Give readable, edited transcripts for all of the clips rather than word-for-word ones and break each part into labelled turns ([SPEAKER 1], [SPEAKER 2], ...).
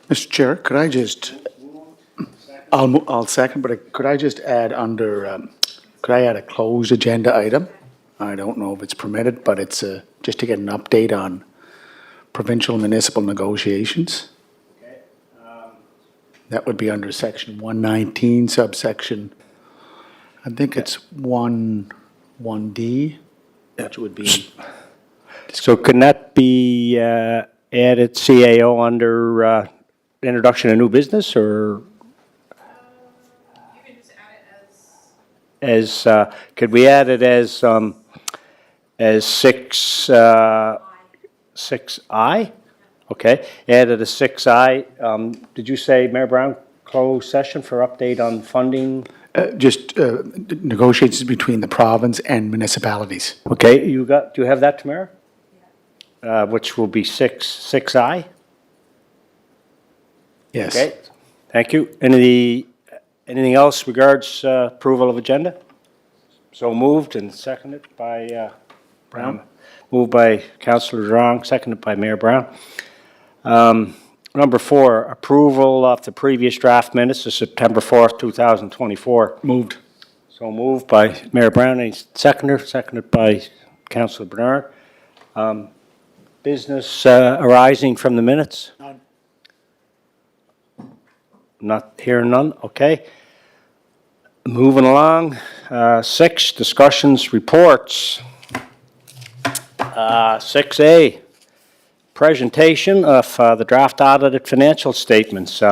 [SPEAKER 1] Mr. Chair, could I just, I'll second, but could I just add under, could I add a closed agenda item? I don't know if it's permitted, but it's just to get an update on provincial municipal negotiations.
[SPEAKER 2] Okay.
[SPEAKER 1] That would be under section 119, subsection, I think it's 1D, which would be,
[SPEAKER 2] So can that be added CAO under introduction of new business, or
[SPEAKER 3] You can just add it as
[SPEAKER 2] could we add it as 6I? Okay, add it as 6I. Did you say, Mayor Brown, closed session for update on funding?
[SPEAKER 1] just negotiations between the province and municipalities.
[SPEAKER 2] Okay, do you have that, Tamara? Which will be 6I?
[SPEAKER 1] Yes.
[SPEAKER 2] Okay, thank you. Anything else regards approval of agenda? So moved and seconded by
[SPEAKER 1] Brown.
[SPEAKER 2] Moved by Councillor Zhang, seconded by Mayor Brown. Number 4, approval of the previous draft minutes of September 4th, 2024.
[SPEAKER 1] Moved.
[SPEAKER 2] So moved by Mayor Brown, any seconded by Councillor Bernard. Business arising from the minutes?
[SPEAKER 1] None.
[SPEAKER 2] Not hearing none, okay. Moving along, 6, discussions, reports. 6A, presentation of the draft audited financial statements. We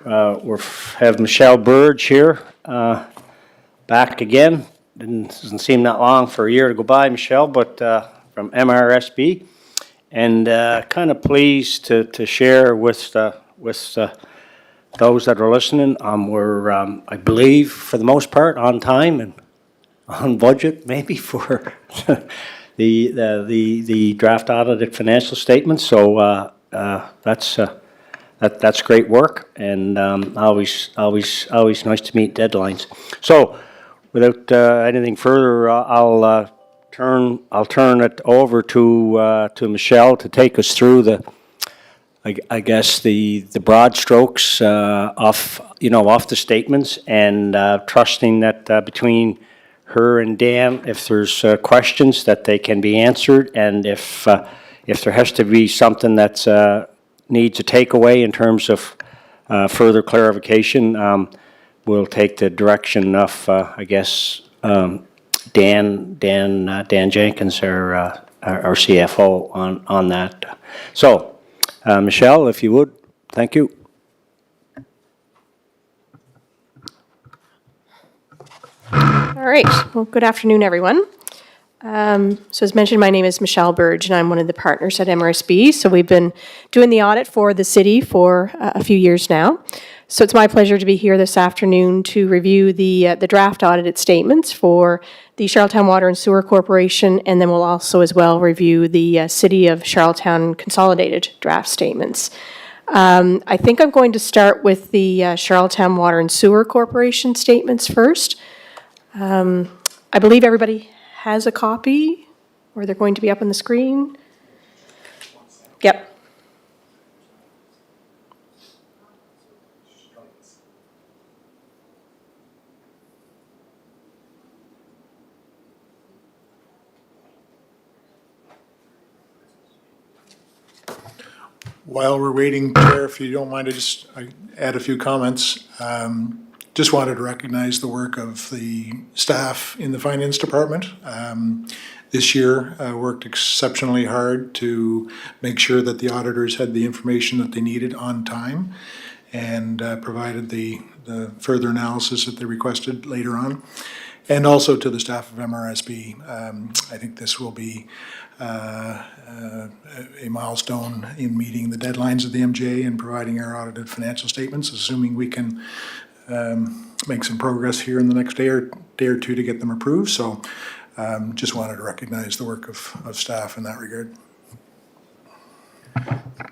[SPEAKER 2] have Michelle Burge here, back again. Doesn't seem that long for a year to go by, Michelle, but from MRSB. And kind of pleased to share with those that are listening. We're, I believe, for the most part, on time and on budget, maybe, for the draft audited financial statements. So that's great work, and always nice to meet deadlines. So, without anything further, I'll turn it over to Michelle to take us through I guess the broad strokes off the statements, and trusting that between her and Dan, if there's questions, that they can be answered, and if there has to be something that needs a takeaway in terms of further clarification, we'll take the direction of I guess Dan Jenkins, our CFO, on that. So. Michelle, if you would, thank you.
[SPEAKER 3] All right. Well, good afternoon, everyone. So as mentioned, my name is Michelle Burge, and I'm one of the partners at MRSB. So we've been doing the audit for the city for a few years now. So it's my pleasure to be here this afternoon to review the draft audited statements for the Charlottetown Water and Sewer Corporation, and then we'll also as well review the City of Charlottetown consolidated draft statements. I think I'm going to start with the Charlottetown Water and Sewer Corporation statements first. I believe everybody has a copy, or they're going to be up on the screen. Yep.
[SPEAKER 4] While we're waiting, Chair, if you don't mind, I add a few comments. Just wanted to recognize the work of the staff in the Finance Department. This year worked exceptionally hard to make sure that the auditors had the information that they needed on time, and provided the further analysis that they requested later on. And also to the staff of MRSB. I think this will be a milestone in meeting the deadlines of the MJ and providing our audited financial statements, assuming we can make some progress here in the next day or two to get them approved. So just wanted to recognize the work of staff in that regard.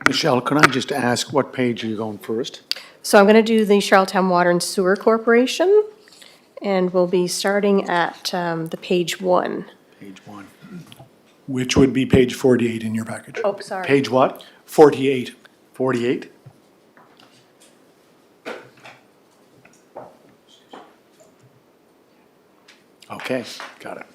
[SPEAKER 1] Michelle, can I just ask what page are you going first?
[SPEAKER 3] So I'm going to do the Charlottetown Water and Sewer Corporation, and we'll be starting at the page 1.
[SPEAKER 1] Page 1.
[SPEAKER 4] Which would be page 48 in your package.
[SPEAKER 3] Oh, sorry.
[SPEAKER 1] Page what?
[SPEAKER 4] 48.
[SPEAKER 1] 48? Okay, got it.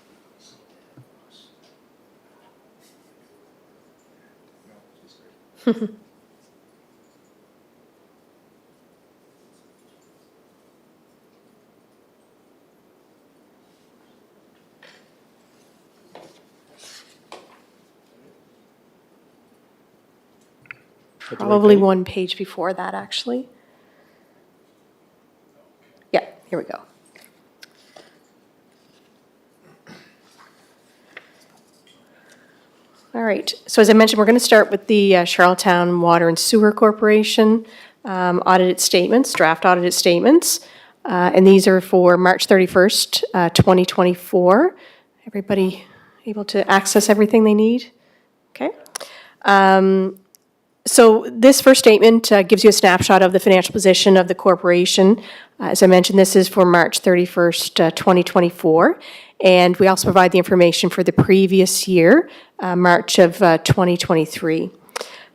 [SPEAKER 3] Probably one page before that, actually. Yeah, here we go. All right, so as I mentioned, we're going to start with the Charlottetown Water and Sewer Corporation audited statements, draft audited statements. And these are for March 31st, 2024. Everybody able to access everything they need? Okay. So this first statement gives you a snapshot of the financial position of the corporation. As I mentioned, this is for March 31st, 2024. And we also provide the information for the previous year, March of 2023.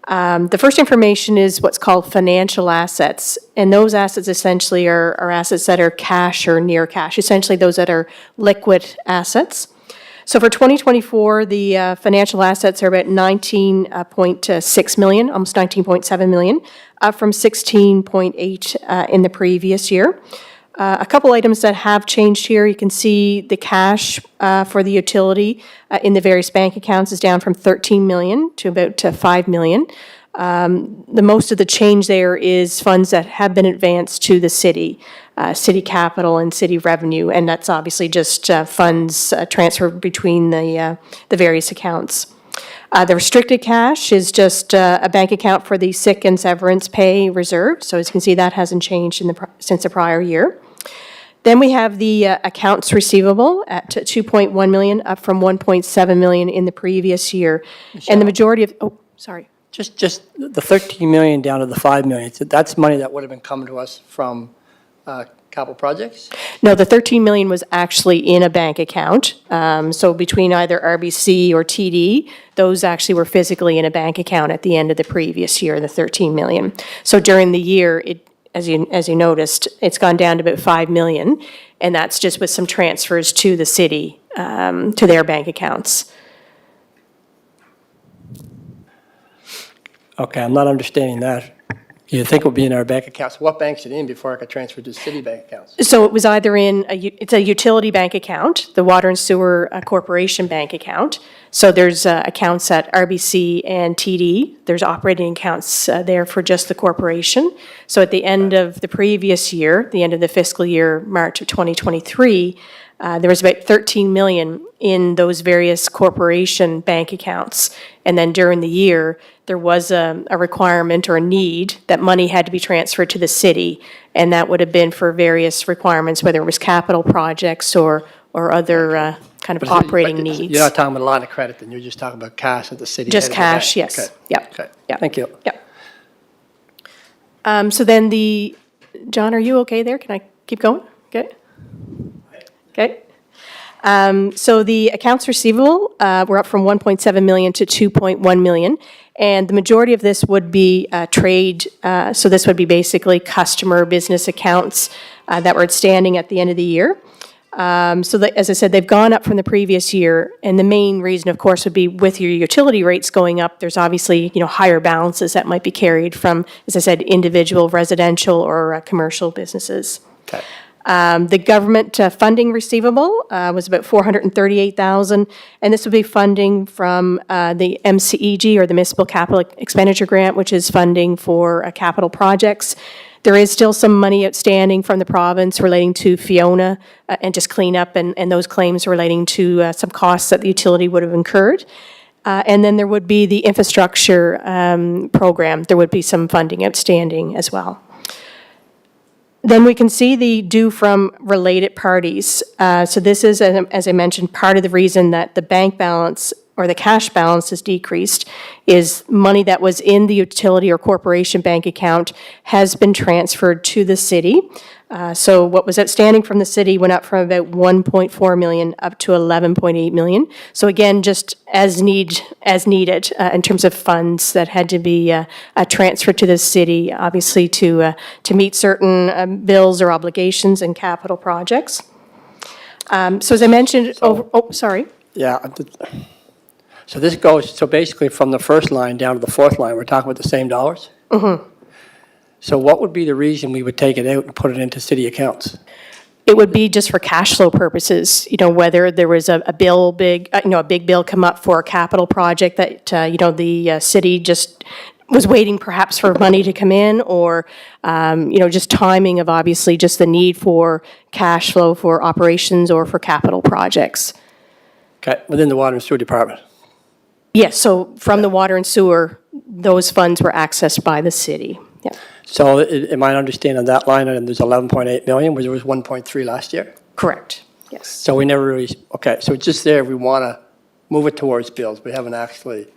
[SPEAKER 3] The first information is what's called financial assets. And those assets essentially are assets that are cash or near cash, essentially those that are liquid assets. So for 2024, the financial assets are about 19.6 million, almost 19.7 million, up from 16.8 in the previous year. A couple items that have changed here, you can see the cash for the utility in the various bank accounts is down from 13 million to about 5 million. The most of the change there is funds that have been advanced to the city, city capital and city revenue, and that's obviously just funds transferred between the various accounts. The restricted cash is just a bank account for the sick and severance pay reserve. So as you can see, that hasn't changed since the prior year. Then we have the accounts receivable at 2.1 million, up from 1.7 million in the previous year. And the majority of, oh, sorry.
[SPEAKER 5] Just the 13 million down to the 5 million, so that's money that would have been coming to us from capital projects?
[SPEAKER 3] No, the 13 million was actually in a bank account. So between either RBC or TD, those actually were physically in a bank account at the end of the previous year, the 13 million. So during the year, as you noticed, it's gone down to about 5 million, and that's just with some transfers to the city, to their bank accounts.
[SPEAKER 5] Okay, I'm not understanding that. You'd think it would be in our bank accounts. What bank's it in before I could transfer to city bank accounts?
[SPEAKER 3] So it was either it's a utility bank account, the Water and Sewer Corporation bank account. So there's accounts at RBC and TD. There's operating accounts there for just the corporation. So at the end of the previous year, the end of the fiscal year, March of 2023, there was about 13 million in those various corporation bank accounts. And then during the year, there was a requirement or a need that money had to be transferred to the city. And that would have been for various requirements, whether it was capital projects or other kind of operating needs.
[SPEAKER 5] You're not talking about a line of credit, then you're just talking about cash at the city.
[SPEAKER 3] Just
[SPEAKER 5] head of the bank.
[SPEAKER 3] cash, yes.
[SPEAKER 5] Okay.
[SPEAKER 3] Yep.
[SPEAKER 5] Okay,
[SPEAKER 3] Yep.
[SPEAKER 5] thank you.
[SPEAKER 3] Yep. So then John, are you okay there? Can I keep going? Okay. Okay. So the accounts receivable were up from 1.7 million to 2.1 million. And the majority of this would be trade. So this would be basically customer business accounts that were outstanding at the end of the year. So as I said, they've gone up from the previous year. And the main reason, of course, would be with your utility rates going up, there's obviously, higher balances that might be carried from, as I said, individual residential or commercial businesses.
[SPEAKER 5] Okay.
[SPEAKER 3] The government funding receivable was about 438,000, and this would be funding from the MCEG, or the Municipal Capital Expenditure Grant, which is funding for capital projects. There is still some money outstanding from the province relating to Fiona and just cleanup and those claims relating to some costs that the utility would have incurred. And then there would be the infrastructure program. There would be some funding outstanding as well. Then we can see the due from related parties. So this is, as I mentioned, part of the reason that the bank balance or the cash balance has decreased is money that was in the utility or corporation bank account has been transferred to the city. So what was outstanding from the city went up from about 1.4 million up to 11.8 million. So again, just as needed in terms of funds that had to be transferred to the city, obviously to meet certain bills or obligations and capital projects. So as I mentioned, sorry.
[SPEAKER 5] Yeah. So this goes, so basically from the first line down to the fourth line, we're talking about the same dollars? Mm-hmm. So what would be the reason we would take it out and put it into city accounts?
[SPEAKER 3] It would be just for cash flow purposes, whether there was a big bill come up for a capital project that, the city just was waiting perhaps for money to come in, or, just timing of obviously just the need for cash flow for operations or for capital projects.
[SPEAKER 5] Okay, within the water and sewer department?
[SPEAKER 3] Yes, so from the water and sewer, those funds were accessed by the city. Yeah.
[SPEAKER 5] So am I understanding that line item, there's 11.8 million, where there was 1.3 last year?
[SPEAKER 3] Correct, yes.
[SPEAKER 5] So we never really, okay, so it's just there, we want to move it towards bills, we haven't actually,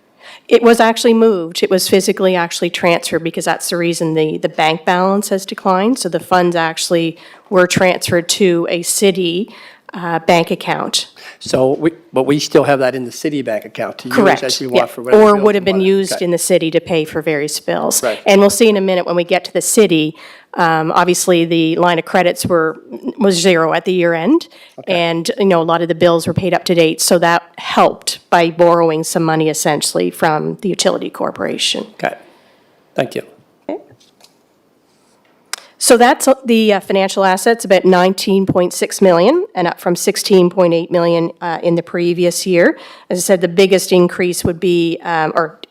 [SPEAKER 3] It was actually moved. It was physically actually transferred because that's the reason the bank balance has declined. So the funds actually were transferred to a city bank account.
[SPEAKER 5] but we still have that in the city bank account to use
[SPEAKER 3] Correct.
[SPEAKER 5] as we
[SPEAKER 3] Yeah.
[SPEAKER 5] want for whatever
[SPEAKER 3] Or
[SPEAKER 5] bills
[SPEAKER 3] would have
[SPEAKER 5] we
[SPEAKER 3] been
[SPEAKER 5] want.
[SPEAKER 3] used
[SPEAKER 5] Okay.
[SPEAKER 3] in the city to pay for various bills.
[SPEAKER 5] Right.
[SPEAKER 3] And we'll see in a minute when we get to the city, obviously the line of credits was zero at the year end. And, a lot of the bills were paid up to date. So that helped by borrowing some money essentially from the utility corporation.
[SPEAKER 5] Okay, thank you.
[SPEAKER 3] So that's the financial assets, about 19.6 million, and up from 16.8 million in the previous year. As I said, the biggest increase would be,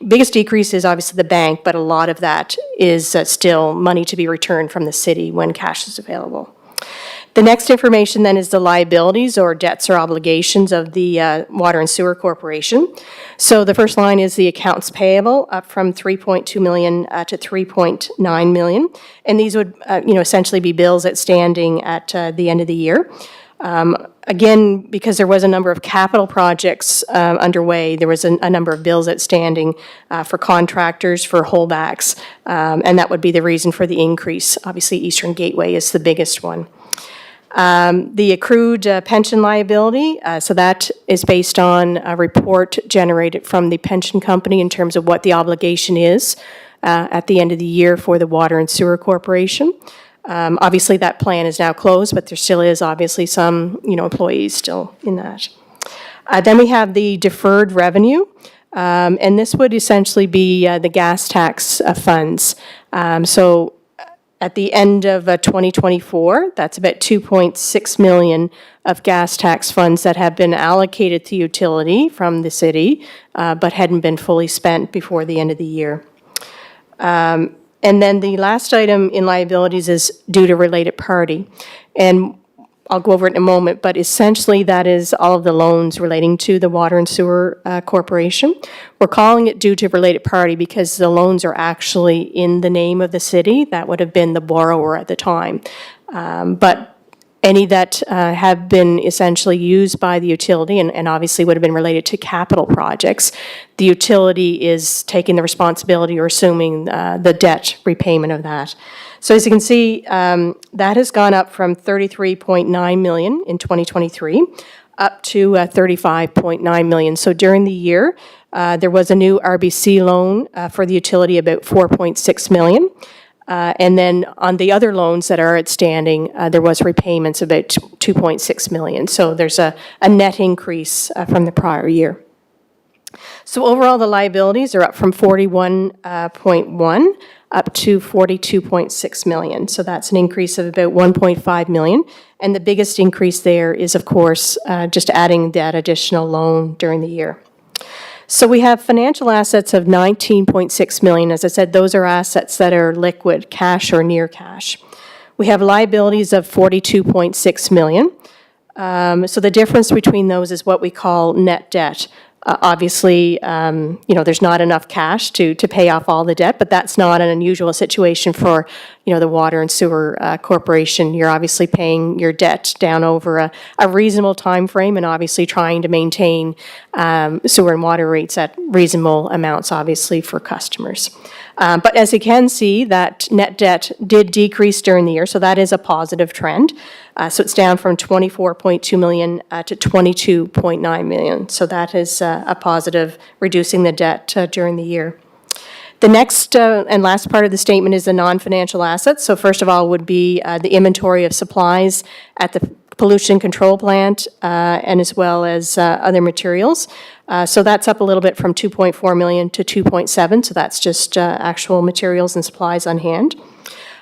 [SPEAKER 3] biggest decrease is obviously the bank, but a lot of that is still money to be returned from the city when cash is available. The next information then is the liabilities or debts or obligations of the Water and Sewer Corporation. So the first line is the accounts payable, up from 3.2 million to 3.9 million. And these would, essentially be bills outstanding at the end of the year. Again, because there was a number of capital projects underway, there was a number of bills outstanding for contractors, for holdbacks, and that would be the reason for the increase. Obviously, Eastern Gateway is the biggest one. The accrued pension liability, so that is based on a report generated from the pension company in terms of what the obligation is at the end of the year for the Water and Sewer Corporation. Obviously, that plan is now closed, but there still is obviously some, employees still in that. Then we have the deferred revenue, and this would essentially be the gas tax funds. So at the end of 2024, that's about 2.6 million of gas tax funds that have been allocated to utility from the city, but hadn't been fully spent before the end of the year. And then the last item in liabilities is due to related party. And I'll go over it in a moment, but essentially that is all of the loans relating to the Water and Sewer Corporation. We're calling it due to related party because the loans are actually in the name of the city. That would have been the borrower at the time. But any that have been essentially used by the utility and obviously would have been related to capital projects, the utility is taking the responsibility or assuming the debt repayment of that. So as you can see, that has gone up from 33.9 million in 2023 up to 35.9 million. So during the year, there was a new RBC loan for the utility, about 4.6 million. And then on the other loans that are outstanding, there was repayments about 2.6 million. So there's a net increase from the prior year. So overall, the liabilities are up from 41.1 up to 42.6 million. So that's an increase of about 1.5 million. And the biggest increase there is, of course, just adding that additional loan during the year. So we have financial assets of 19.6 million. As I said, those are assets that are liquid, cash or near cash. We have liabilities of 42.6 million. So the difference between those is what we call net debt. Obviously, there's not enough cash to pay off all the debt, but that's not an unusual situation for, the Water and Sewer Corporation. You're obviously paying your debt down over a reasonable time frame, and obviously trying to maintain sewer and water rates at reasonable amounts, obviously, for customers. But as you can see, that net debt did decrease during the year, so that is a positive trend. So it's down from 24.2 million to 22.9 million. So that is a positive, reducing the debt during the year. The next and last part of the statement is the non-financial assets. So first of all would be the inventory of supplies at the pollution control plant and as well as other materials. So that's up a little bit from 2.4 million to 2.7. So that's just actual materials and supplies on hand.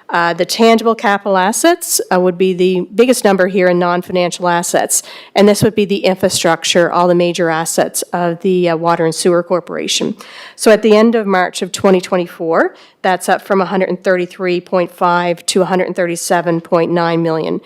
[SPEAKER 3] The tangible capital assets would be the biggest number here in non-financial assets, and this would be the infrastructure, all the major assets of the Water and Sewer Corporation. So at the end of March of 2024, that's up from 133.5 to 137.9 million.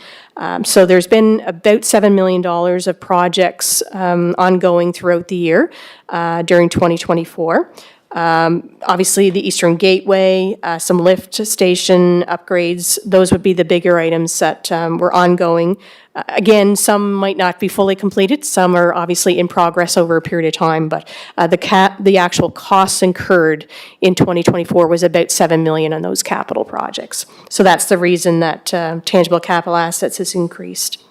[SPEAKER 3] So there's been about $7 million of projects ongoing throughout the year during 2024. Obviously, the Eastern Gateway, some lift station upgrades, those would be the bigger items that were ongoing. Again, some might not be fully completed, some are obviously in progress over a period of time, but the actual costs incurred in 2024 was about $7 million on those capital projects. So that's the reason that tangible capital assets has increased.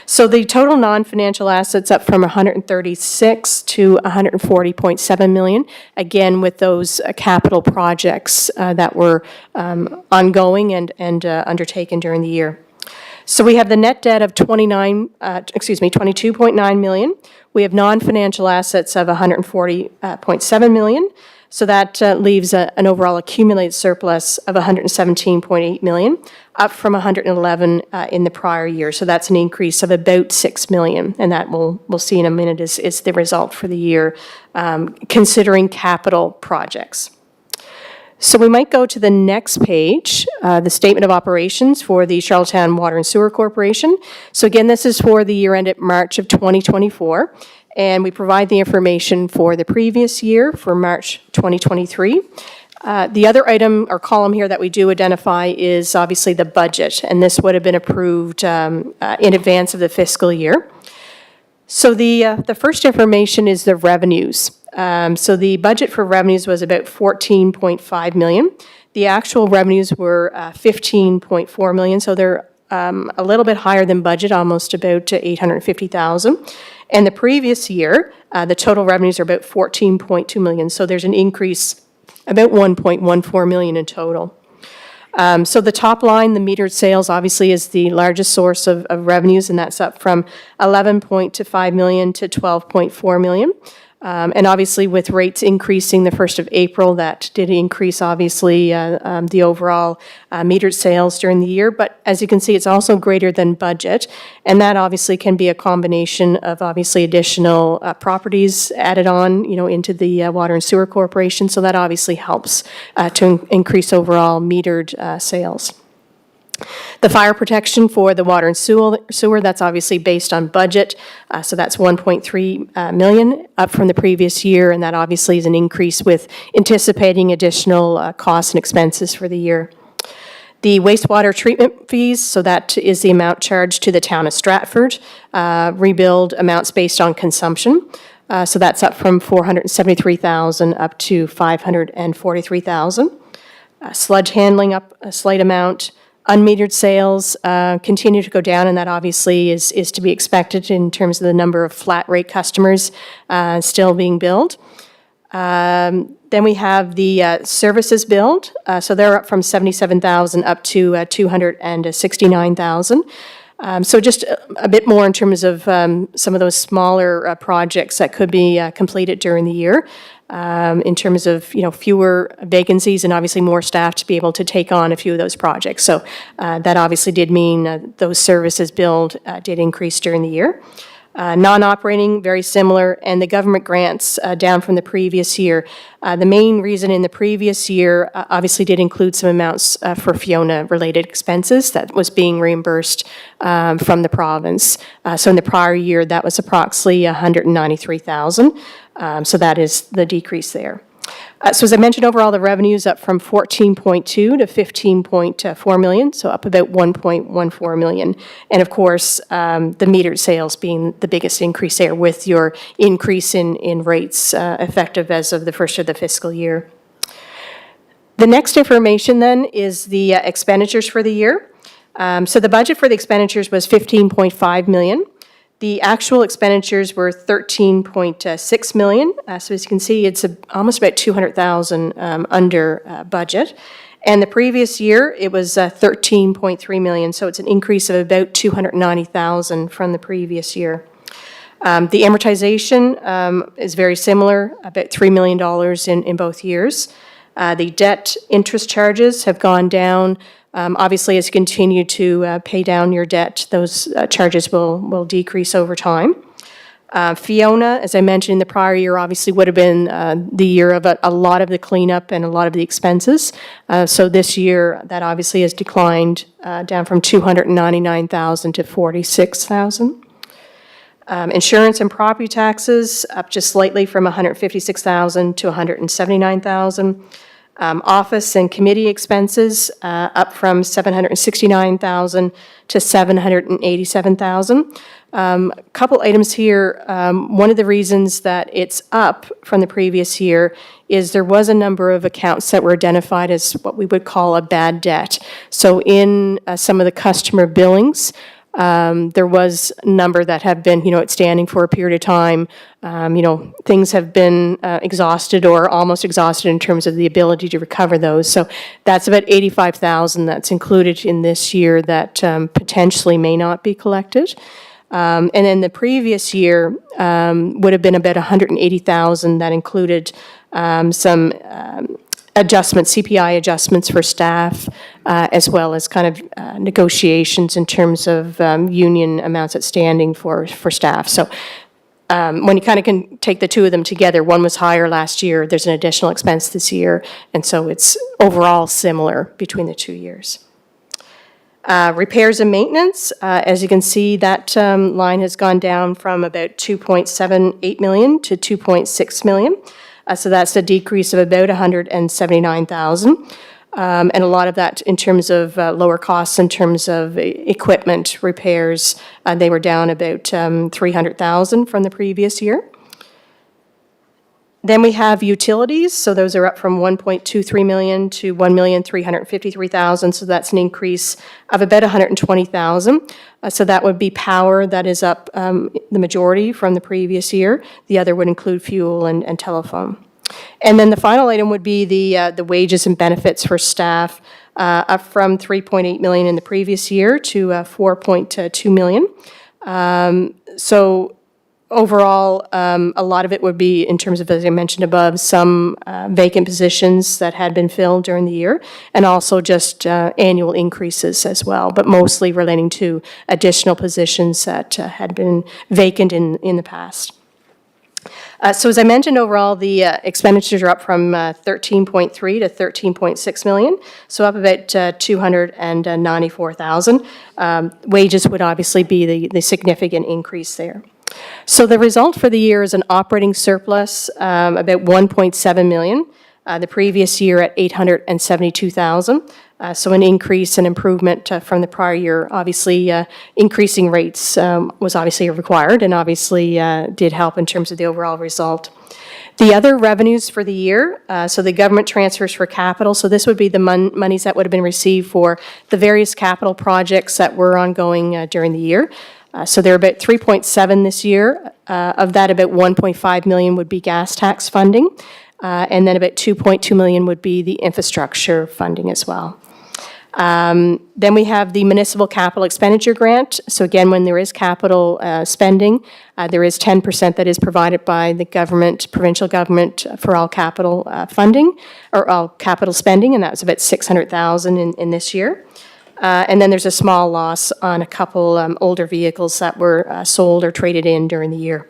[SPEAKER 3] So the total non-financial assets up from 136 to 140.7 million, again with those capital projects that were ongoing and undertaken during the year. So we have the net debt of 22.9 million. We have non-financial assets of 140.7 million. So that leaves an overall accumulated surplus of 117.8 million, up from 111 in the prior year. So that's an increase of about 6 million, and that we'll see in a minute is the result for the year, considering capital projects. So we might go to the next page, the statement of operations for the Charlottetown Water and Sewer Corporation. So again, this is for the year ended March of 2024. And we provide the information for the previous year, for March 2023. The other item or column here that we do identify is obviously the budget, and this would have been approved in advance of the fiscal year. So the first information is the revenues. So the budget for revenues was about 14.5 million. The actual revenues were 15.4 million, so they're a little bit higher than budget, almost about 850,000. And the previous year, the total revenues are about 14.2 million. So there's an increase about 1.14 million in total. So the top line, the metered sales, obviously is the largest source of revenues, and that's up from 11.5 million to 12.4 million. And obviously with rates increasing the 1st of April, that did increase obviously the overall metered sales during the year. But as you can see, it's also greater than budget. And that obviously can be a combination of obviously additional properties added on, into the Water and Sewer Corporation. So that obviously helps to increase overall metered sales. The fire protection for the water and sewer, that's obviously based on budget. So that's 1.3 million up from the previous year, and that obviously is an increase with anticipating additional costs and expenses for the year. The wastewater treatment fees, so that is the amount charged to the town of Stratford. Rebuild amounts based on consumption. So that's up from 473,000 up to 543,000. Sludge handling up a slight amount. Unmetered sales continue to go down, and that obviously is to be expected in terms of the number of flat rate customers still being billed. Then we have the services billed. So they're up from 77,000 up to 269,000. So just a bit more in terms of some of those smaller projects that could be completed during the year. In terms of, fewer vacancies and obviously more staff to be able to take on a few of those projects. So that obviously did mean those services billed did increase during the year. Non-operating, very similar, and the government grants down from the previous year. The main reason in the previous year obviously did include some amounts for Fiona-related expenses that was being reimbursed from the province. So in the prior year, that was approximately $193,000. So that is the decrease there. So as I mentioned, overall, the revenue's up from 14.2 to 15.4 million, so up about 1.14 million. And of course, the metered sales being the biggest increase there with your increase in rates effective as of the first of the fiscal year. The next information then is the expenditures for the year. So the budget for the expenditures was 15.5 million. The actual expenditures were 13.6 million. So as you can see, it's almost about 200,000 under budget. And the previous year, it was 13.3 million. So it's an increase of about 290,000 from the previous year. The amortization is very similar, about $3 million in both years. The debt interest charges have gone down. Obviously, as you continue to pay down your debt, those charges will decrease over time. Fiona, as I mentioned in the prior year, obviously would have been the year of a lot of the cleanup and a lot of the expenses. So this year, that obviously has declined down from 299,000 to 46,000. Insurance and property taxes up just slightly from 156,000 to 179,000. Office and committee expenses up from 769,000 to 787,000. A couple items here. One of the reasons that it's up from the previous year is there was a number of accounts that were identified as what we would call a bad debt. So in some of the customer billings, there was a number that have been, outstanding for a period of time. Things have been exhausted or almost exhausted in terms of the ability to recover those. So that's about 85,000 that's included in this year that potentially may not be collected. And then the previous year would have been about 180,000 that included some adjustments, CPI adjustments for staff, as well as kind of negotiations in terms of union amounts outstanding for staff. So when you kind of can take the two of them together, one was higher last year, there's an additional expense this year, and so it's overall similar between the 2 years. Repairs and maintenance, as you can see, that line has gone down from about 2.78 million to 2.6 million. So that's a decrease of about 179,000. And a lot of that in terms of lower costs, in terms of equipment repairs, they were down about 300,000 from the previous year. Then we have utilities, so those are up from 1.23 million to 1,353,000, so that's an increase of about 120,000. So that would be power, that is up the majority from the previous year. The other would include fuel and telephone. And then the final item would be the wages and benefits for staff, up from 3.8 million in the previous year to 4.2 million. So overall, a lot of it would be in terms of, as I mentioned above, some vacant positions that had been filled during the year, and also just annual increases as well, but mostly relating to additional positions that had been vacant in the past. So as I mentioned, overall, the expenditures are up from 13.3 to 13.6 million, so up about 294,000. Wages would obviously be the significant increase there. So the result for the year is an operating surplus, about 1.7 million. The previous year at 872,000. So an increase and improvement from the prior year. Obviously, increasing rates was obviously required and obviously did help in terms of the overall result. The other revenues for the year, so the government transfers for capital, so this would be the monies that would have been received for the various capital projects that were ongoing during the year. So they're about 3.7 this year. Of that, about 1.5 million would be gas tax funding. And then about 2.2 million would be the infrastructure funding as well. Then we have the municipal capital expenditure grant. So again, when there is capital spending, there is 10% that is provided by the government, provincial government, for all capital funding, or all capital spending, and that was about 600,000 in this year. And then there's a small loss on a couple older vehicles that were sold or traded in during the year.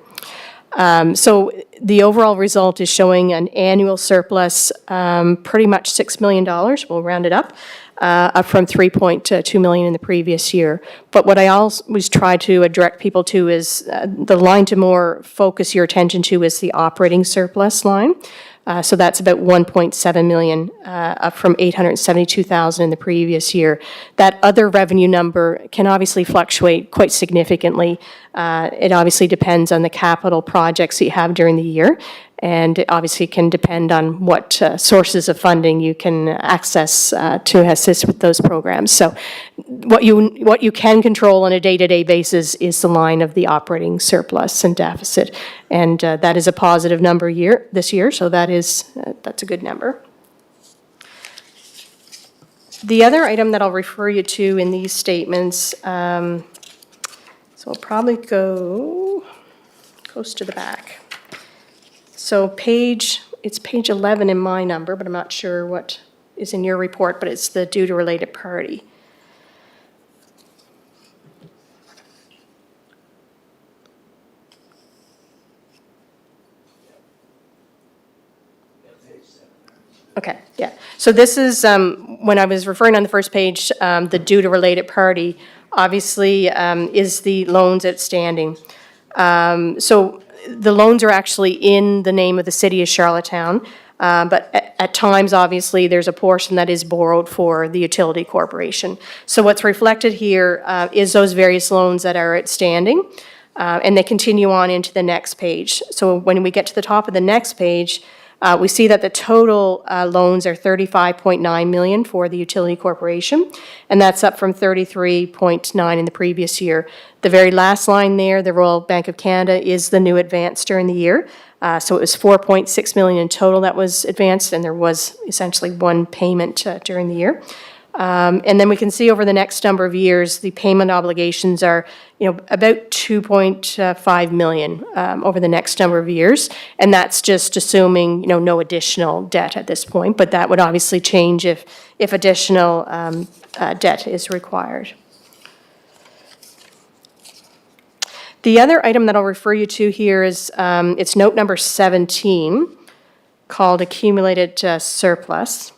[SPEAKER 3] So the overall result is showing an annual surplus, pretty much $6 million, we'll round it up from 3.2 million in the previous year. But what I always try to direct people to is the line to more focus your attention to is the operating surplus line. So that's about 1.7 million, up from 872,000 in the previous year. That other revenue number can obviously fluctuate quite significantly. It obviously depends on the capital projects that you have during the year, and it obviously can depend on what sources of funding you can access to assist with those programs. So what you can control on a day-to-day basis is the line of the operating surplus and deficit, and that is a positive number this year, so that's a good number. The other item that I'll refer you to in these statements, so I'll probably go close to the back. So it's page 11 in my number, but I'm not sure what is in your report, but it's the due to related party. Okay, yeah. So this is, when I was referring on the first page, the due to related party, obviously, is the loans outstanding. So the loans are actually in the name of the city of Charlottetown, but at times, obviously, there's a portion that is borrowed for the utility corporation. So what's reflected here is those various loans that are outstanding, and they continue on into the next page. So when we get to the top of the next page, we see that the total loans are 35.9 million for the utility corporation, and that's up from 33.9 in the previous year. The very last line there, the Royal Bank of Canada, is the new advance during the year. So it was 4.6 million in total that was advanced, and there was essentially one payment during the year. And then we can see over the next number of years, the payment obligations are, about 2.5 million over the next number of years. And that's just assuming, no additional debt at this point. But that would obviously change if additional debt is required. The other item that I'll refer you to here is, it's note number 17, called accumulated surplus.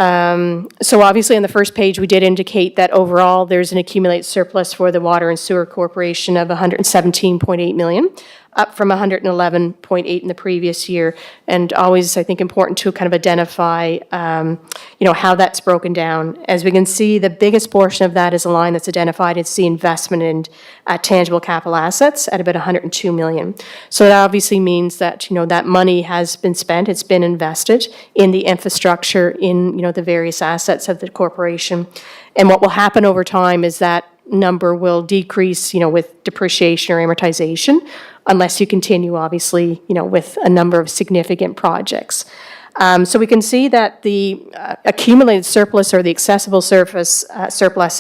[SPEAKER 3] So obviously on the first page, we did indicate that overall there's an accumulated surplus for the Water and Sewer Corporation of 117.8 million, up from 111.8 in the previous year. And always, I think, important to kind of identify, how that's broken down. As we can see, the biggest portion of that is a line that's identified. It's the investment in tangible capital assets at about 102 million. So that obviously means that, that money has been spent. It's been invested in the infrastructure, in, the various assets of the corporation. And what will happen over time is that number will decrease, with depreciation or amortization, unless you continue, obviously, with a number of significant projects. So we can see that the accumulated surplus or the accessible surplus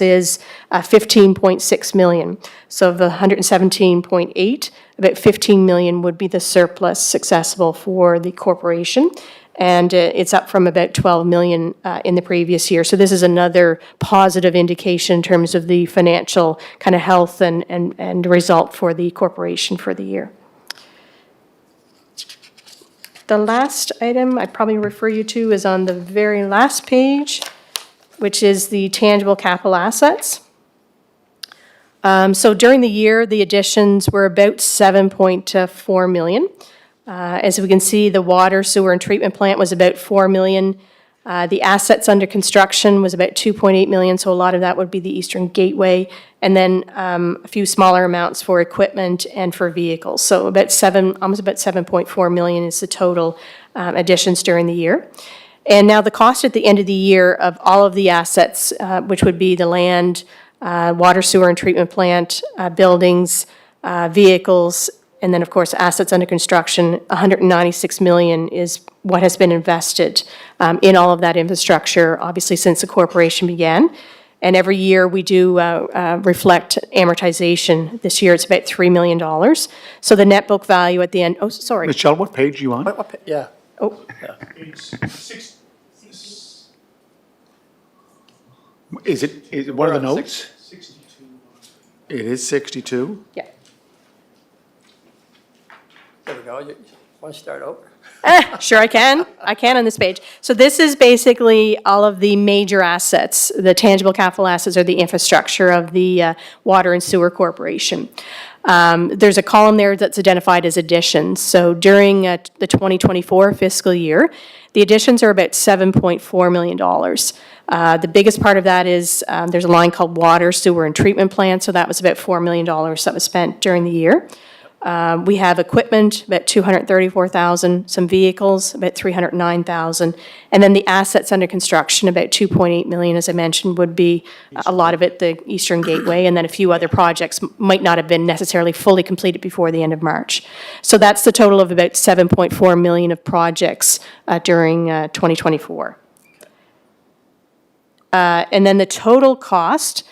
[SPEAKER 3] is 15.6 million. So of the 117.8, about 15 million would be the surplus accessible for the corporation. And it's up from about 12 million in the previous year. So this is another positive indication in terms of the financial kind of health and result for the corporation for the year. The last item I'd probably refer you to is on the very last page, which is the tangible capital assets. So during the year, the additions were about 7.4 million. As we can see, the water, sewer, and treatment plant was about 4 million. The assets under construction was about 2.8 million, so a lot of that would be the Eastern Gateway, and then a few smaller amounts for equipment and for vehicles. So almost about 7.4 million is the total additions during the year. And now the cost at the end of the year of all of the assets, which would be the land, water, sewer, and treatment plant, buildings, vehicles, and then, of course, assets under construction, 196 million is what has been invested in all of that infrastructure, obviously, since the corporation began. And every year we do reflect amortization. This year it's about $3 million. So the net book value at the end, oh, sorry.
[SPEAKER 1] Michelle, what page are you on?
[SPEAKER 5] Yeah.
[SPEAKER 3] Oh,
[SPEAKER 1] Is it one of the
[SPEAKER 5] We're on
[SPEAKER 1] notes? It is 62?
[SPEAKER 3] Yeah.
[SPEAKER 5] There we go. You want to start over?
[SPEAKER 3] Sure I can. I can on this page. So this is basically all of the major assets, the tangible capital assets or the infrastructure of the Water and Sewer Corporation. There's a column there that's identified as additions. So during the 2024 fiscal year, the additions are about $7.4 million. The biggest part of that is there's a line called water, sewer, and treatment plant. So that was about $4 million that was spent during the year. We have equipment, about $234,000, some vehicles, about $309,000, and then the assets under construction, about $2.8 million, as I mentioned, would be a lot of it the Eastern Gateway, and then a few other projects might not have been necessarily fully completed before the end of March. So that's the total of about $7.4 million of projects during 2024. And then the total cost.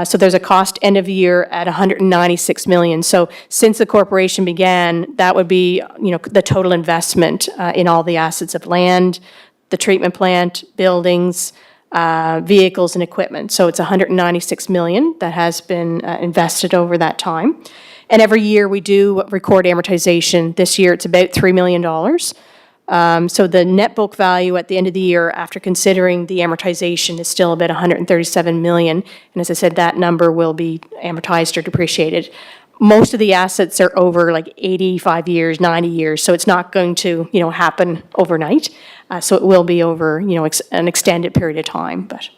[SPEAKER 3] So there's a cost end of year at $196 million. So since the corporation began, that would be, the total investment in all the assets of land, the treatment plant, buildings, vehicles and equipment. So it's $196 million that has been invested over that time. And every year we do record amortization. This year it's about $3 million. So the net book value at the end of the year, after considering the amortization, is still about $137 million. And as I said, that number will be amortized or depreciated. Most of the assets are over like 85 years, 90 years, so it's not going to, happen overnight. So it will be over, an extended period of time. But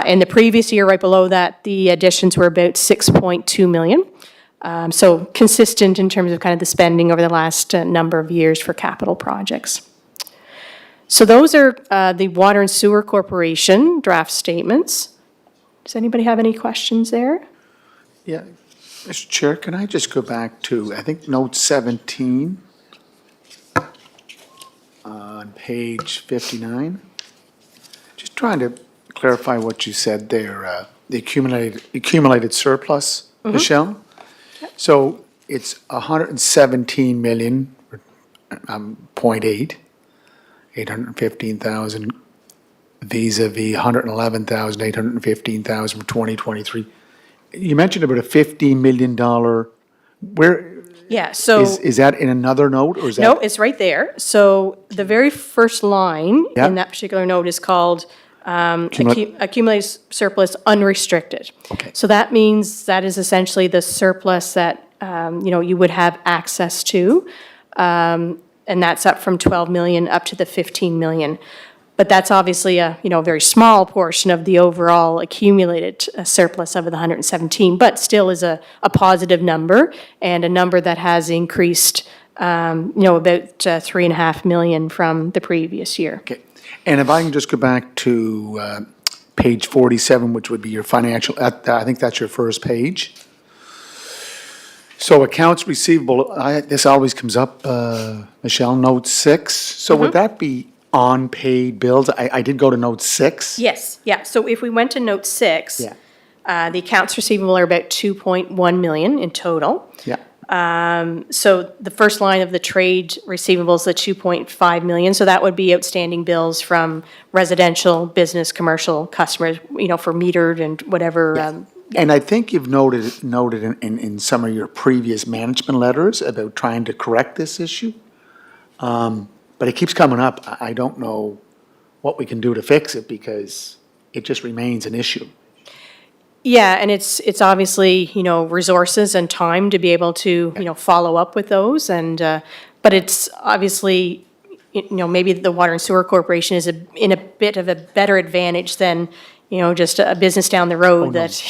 [SPEAKER 3] in the previous year, right below that, the additions were about $6.2 million. So consistent in terms of kind of the spending over the last number of years for capital projects. So those are the Water and Sewer Corporation draft statements. Does anybody have any questions there?
[SPEAKER 1] Yeah. Mr. Chair, can I just go back to, I think, note 17 on page 59? Just trying to clarify what you said there, the accumulated surplus, Michelle? So it's 117 million, 0.8, 815,000 vis-a-vis 111,000, 815,000 from 2023. You mentioned about a $15 million, where,
[SPEAKER 3] Yeah, so.
[SPEAKER 1] is that in another note or is that?
[SPEAKER 3] No, it's right there. So the very first line
[SPEAKER 1] Yeah.
[SPEAKER 3] in that particular note is called accumulated surplus unrestricted.
[SPEAKER 1] Okay.
[SPEAKER 3] So that means that is essentially the surplus that, you would have access to. And that's up from 12 million up to the 15 million. But that's obviously a, very small portion of the overall accumulated surplus of the 117, but still is a positive number and a number that has increased, about 3.5 million from the previous year.
[SPEAKER 1] Okay. And if I can just go back to page 47, which would be your financial, I think that's your first page. So accounts receivable, this always comes up, Michelle, note 6. So would that be unpaid bills? I did go to note 6.
[SPEAKER 3] Yes, yeah. So if we went to note 6,
[SPEAKER 1] Yeah.
[SPEAKER 3] the accounts receivable are about 2.1 million in total.
[SPEAKER 1] Yeah.
[SPEAKER 3] So the first line of the trade receivables, the 2.5 million, so that would be outstanding bills from residential, business, commercial customers, for metered and whatever.
[SPEAKER 1] And I think you've noted in some of your previous management letters about trying to correct this issue. But it keeps coming up. I don't know what we can do to fix it because it just remains an issue.
[SPEAKER 3] Yeah, and it's obviously, resources and time to be able to, follow up with those. And, but it's obviously, maybe the Water and Sewer Corporation is in a bit of a better advantage than, just a business down the road that,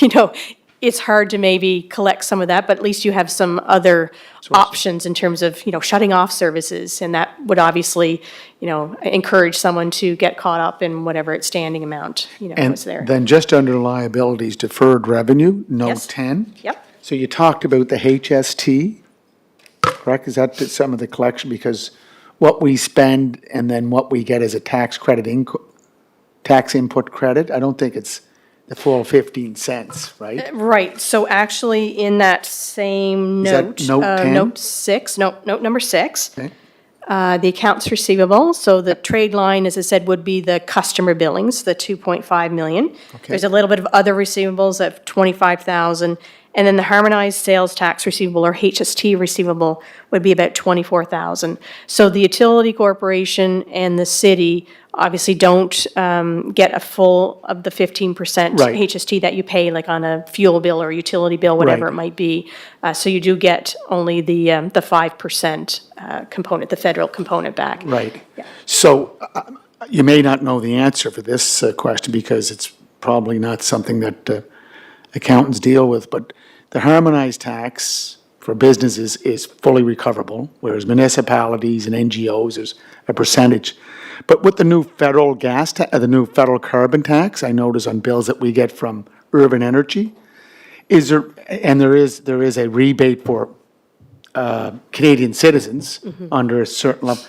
[SPEAKER 3] it's hard to maybe collect some of that, but at least you have some other options in terms of, shutting off services. And that would obviously, encourage someone to get caught up in whatever its standing amount,
[SPEAKER 1] And
[SPEAKER 3] was there.
[SPEAKER 1] then just under liabilities, deferred revenue, note
[SPEAKER 3] Yes.
[SPEAKER 1] 10.
[SPEAKER 3] Yep.
[SPEAKER 1] So you talked about the HST, correct? Is that some of the collection? Because what we spend and then what we get as a tax input credit, I don't think it's the full 15 cents, right?
[SPEAKER 3] Right, so actually in that same
[SPEAKER 1] Is that
[SPEAKER 3] note.
[SPEAKER 1] note 10?
[SPEAKER 3] Note 6, note number 6.
[SPEAKER 1] Okay.
[SPEAKER 3] the accounts receivable. So the trade line, as I said, would be the customer billings, the 2.5 million. There's a little bit of other receivables of 25,000. And then the harmonized sales tax receivable, or HST receivable, would be about 24,000. So the utility corporation and the city obviously don't get a full of the 15%
[SPEAKER 1] Right.
[SPEAKER 3] HST that you pay, like on a fuel bill or utility bill, whatever
[SPEAKER 1] Right.
[SPEAKER 3] it might be. So you do get only the 5% component, the federal component back.
[SPEAKER 1] Right. So you may not know the answer for this question because it's probably not something that accountants deal with, but the harmonized tax for businesses is fully recoverable, whereas municipalities and NGOs, there's a percentage. But with the new federal the new federal carbon tax, I notice on bills that we get from urban energy, there is a rebate for Canadian citizens under a certain level.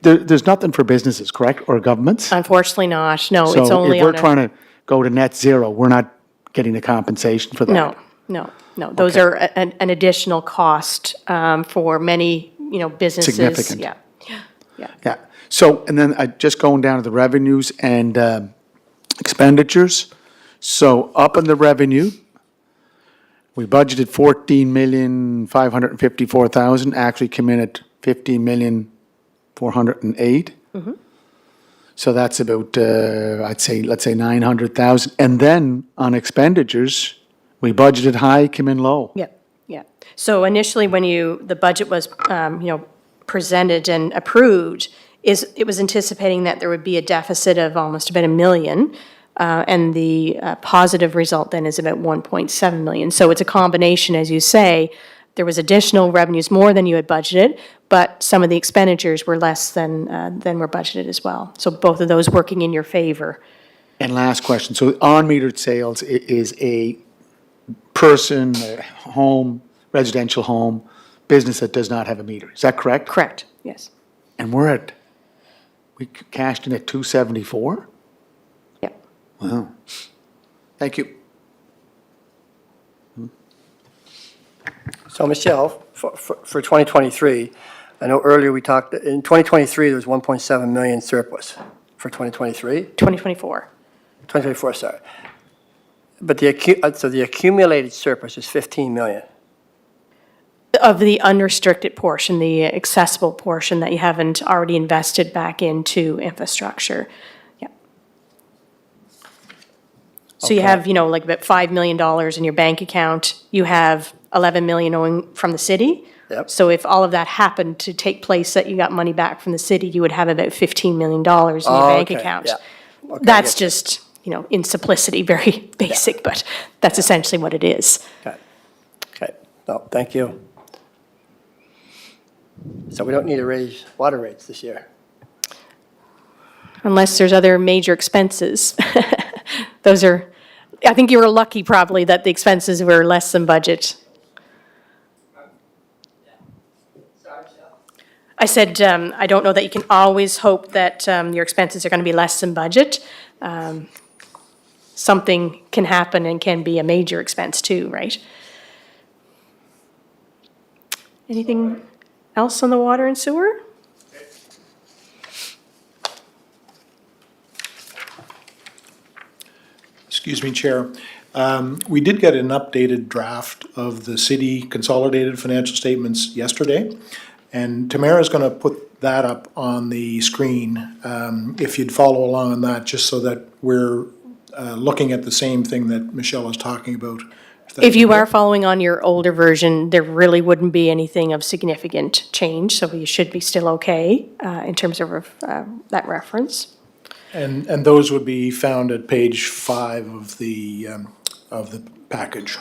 [SPEAKER 1] There's nothing for businesses, correct, or governments?
[SPEAKER 3] Unfortunately not, no, it's
[SPEAKER 1] So
[SPEAKER 3] only
[SPEAKER 1] if we're
[SPEAKER 3] on a.
[SPEAKER 1] trying to go to net zero, we're not getting the compensation for that?
[SPEAKER 3] No. Those are an additional cost for many, businesses.
[SPEAKER 1] Significant.
[SPEAKER 3] Yeah.
[SPEAKER 1] Yeah. So, and then just going down to the revenues and expenditures. So up in the revenue, we budgeted 14,554,000, actually came in at 15,408,000. So that's about, let's say 900,000. And then on expenditures, we budgeted high, came in low.
[SPEAKER 3] Yeah. So initially, when the budget was, presented and approved, it was anticipating that there would be a deficit of almost about $1 million, and the positive result then is about 1.7 million. So it's a combination, as you say. There was additional revenues, more than you had budgeted, but some of the expenditures were less than were budgeted as well. So both of those working in your favor.
[SPEAKER 1] And last question, so on-metered sales is a person, a home, residential home, business that does not have a meter, is that correct?
[SPEAKER 3] Correct, yes.
[SPEAKER 1] And we cashed in at 274?
[SPEAKER 3] Yeah.
[SPEAKER 1] Wow. Thank you.
[SPEAKER 5] So Michelle, for 2023, I know earlier we talked, in 2023, there was 1.7 million surplus for 2023,
[SPEAKER 3] 2024.
[SPEAKER 5] 2024, sorry. But so the accumulated surplus is 15 million.
[SPEAKER 3] Of the unrestricted portion, the accessible portion that you haven't already invested back into infrastructure. Yeah. So you
[SPEAKER 5] Okay.
[SPEAKER 3] have, like about $5 million in your bank account. You have 11 million owing from the city.
[SPEAKER 5] Yep.
[SPEAKER 3] So if all of that happened to take place, that you got money back from the city, you would have about $15 million in your bank
[SPEAKER 5] Okay,
[SPEAKER 3] account.
[SPEAKER 5] yeah. Okay,
[SPEAKER 3] That's
[SPEAKER 5] I get you.
[SPEAKER 3] just, in simplicity, very basic, but that's essentially what it is.
[SPEAKER 5] Okay, no, thank you. So we don't need to raise water rates this year.
[SPEAKER 3] Unless there's other major expenses. Those are, I think you were lucky probably that the expenses were less than budget. I said, I don't know that you can always hope that your expenses are going to be less than budget. Something can happen and can be a major expense too, right? Anything else on the water and sewer?
[SPEAKER 4] Excuse me, Chair. We did get an updated draft of the city consolidated financial statements yesterday, and Tamara's going to put that up on the screen, if you'd follow along on that, just so that we're looking at the same thing that Michelle is talking about.
[SPEAKER 3] If you are following on your older version, there really wouldn't be anything of significant change, so you should be still okay in terms of that reference.
[SPEAKER 4] And those would be found at page 5 of the package.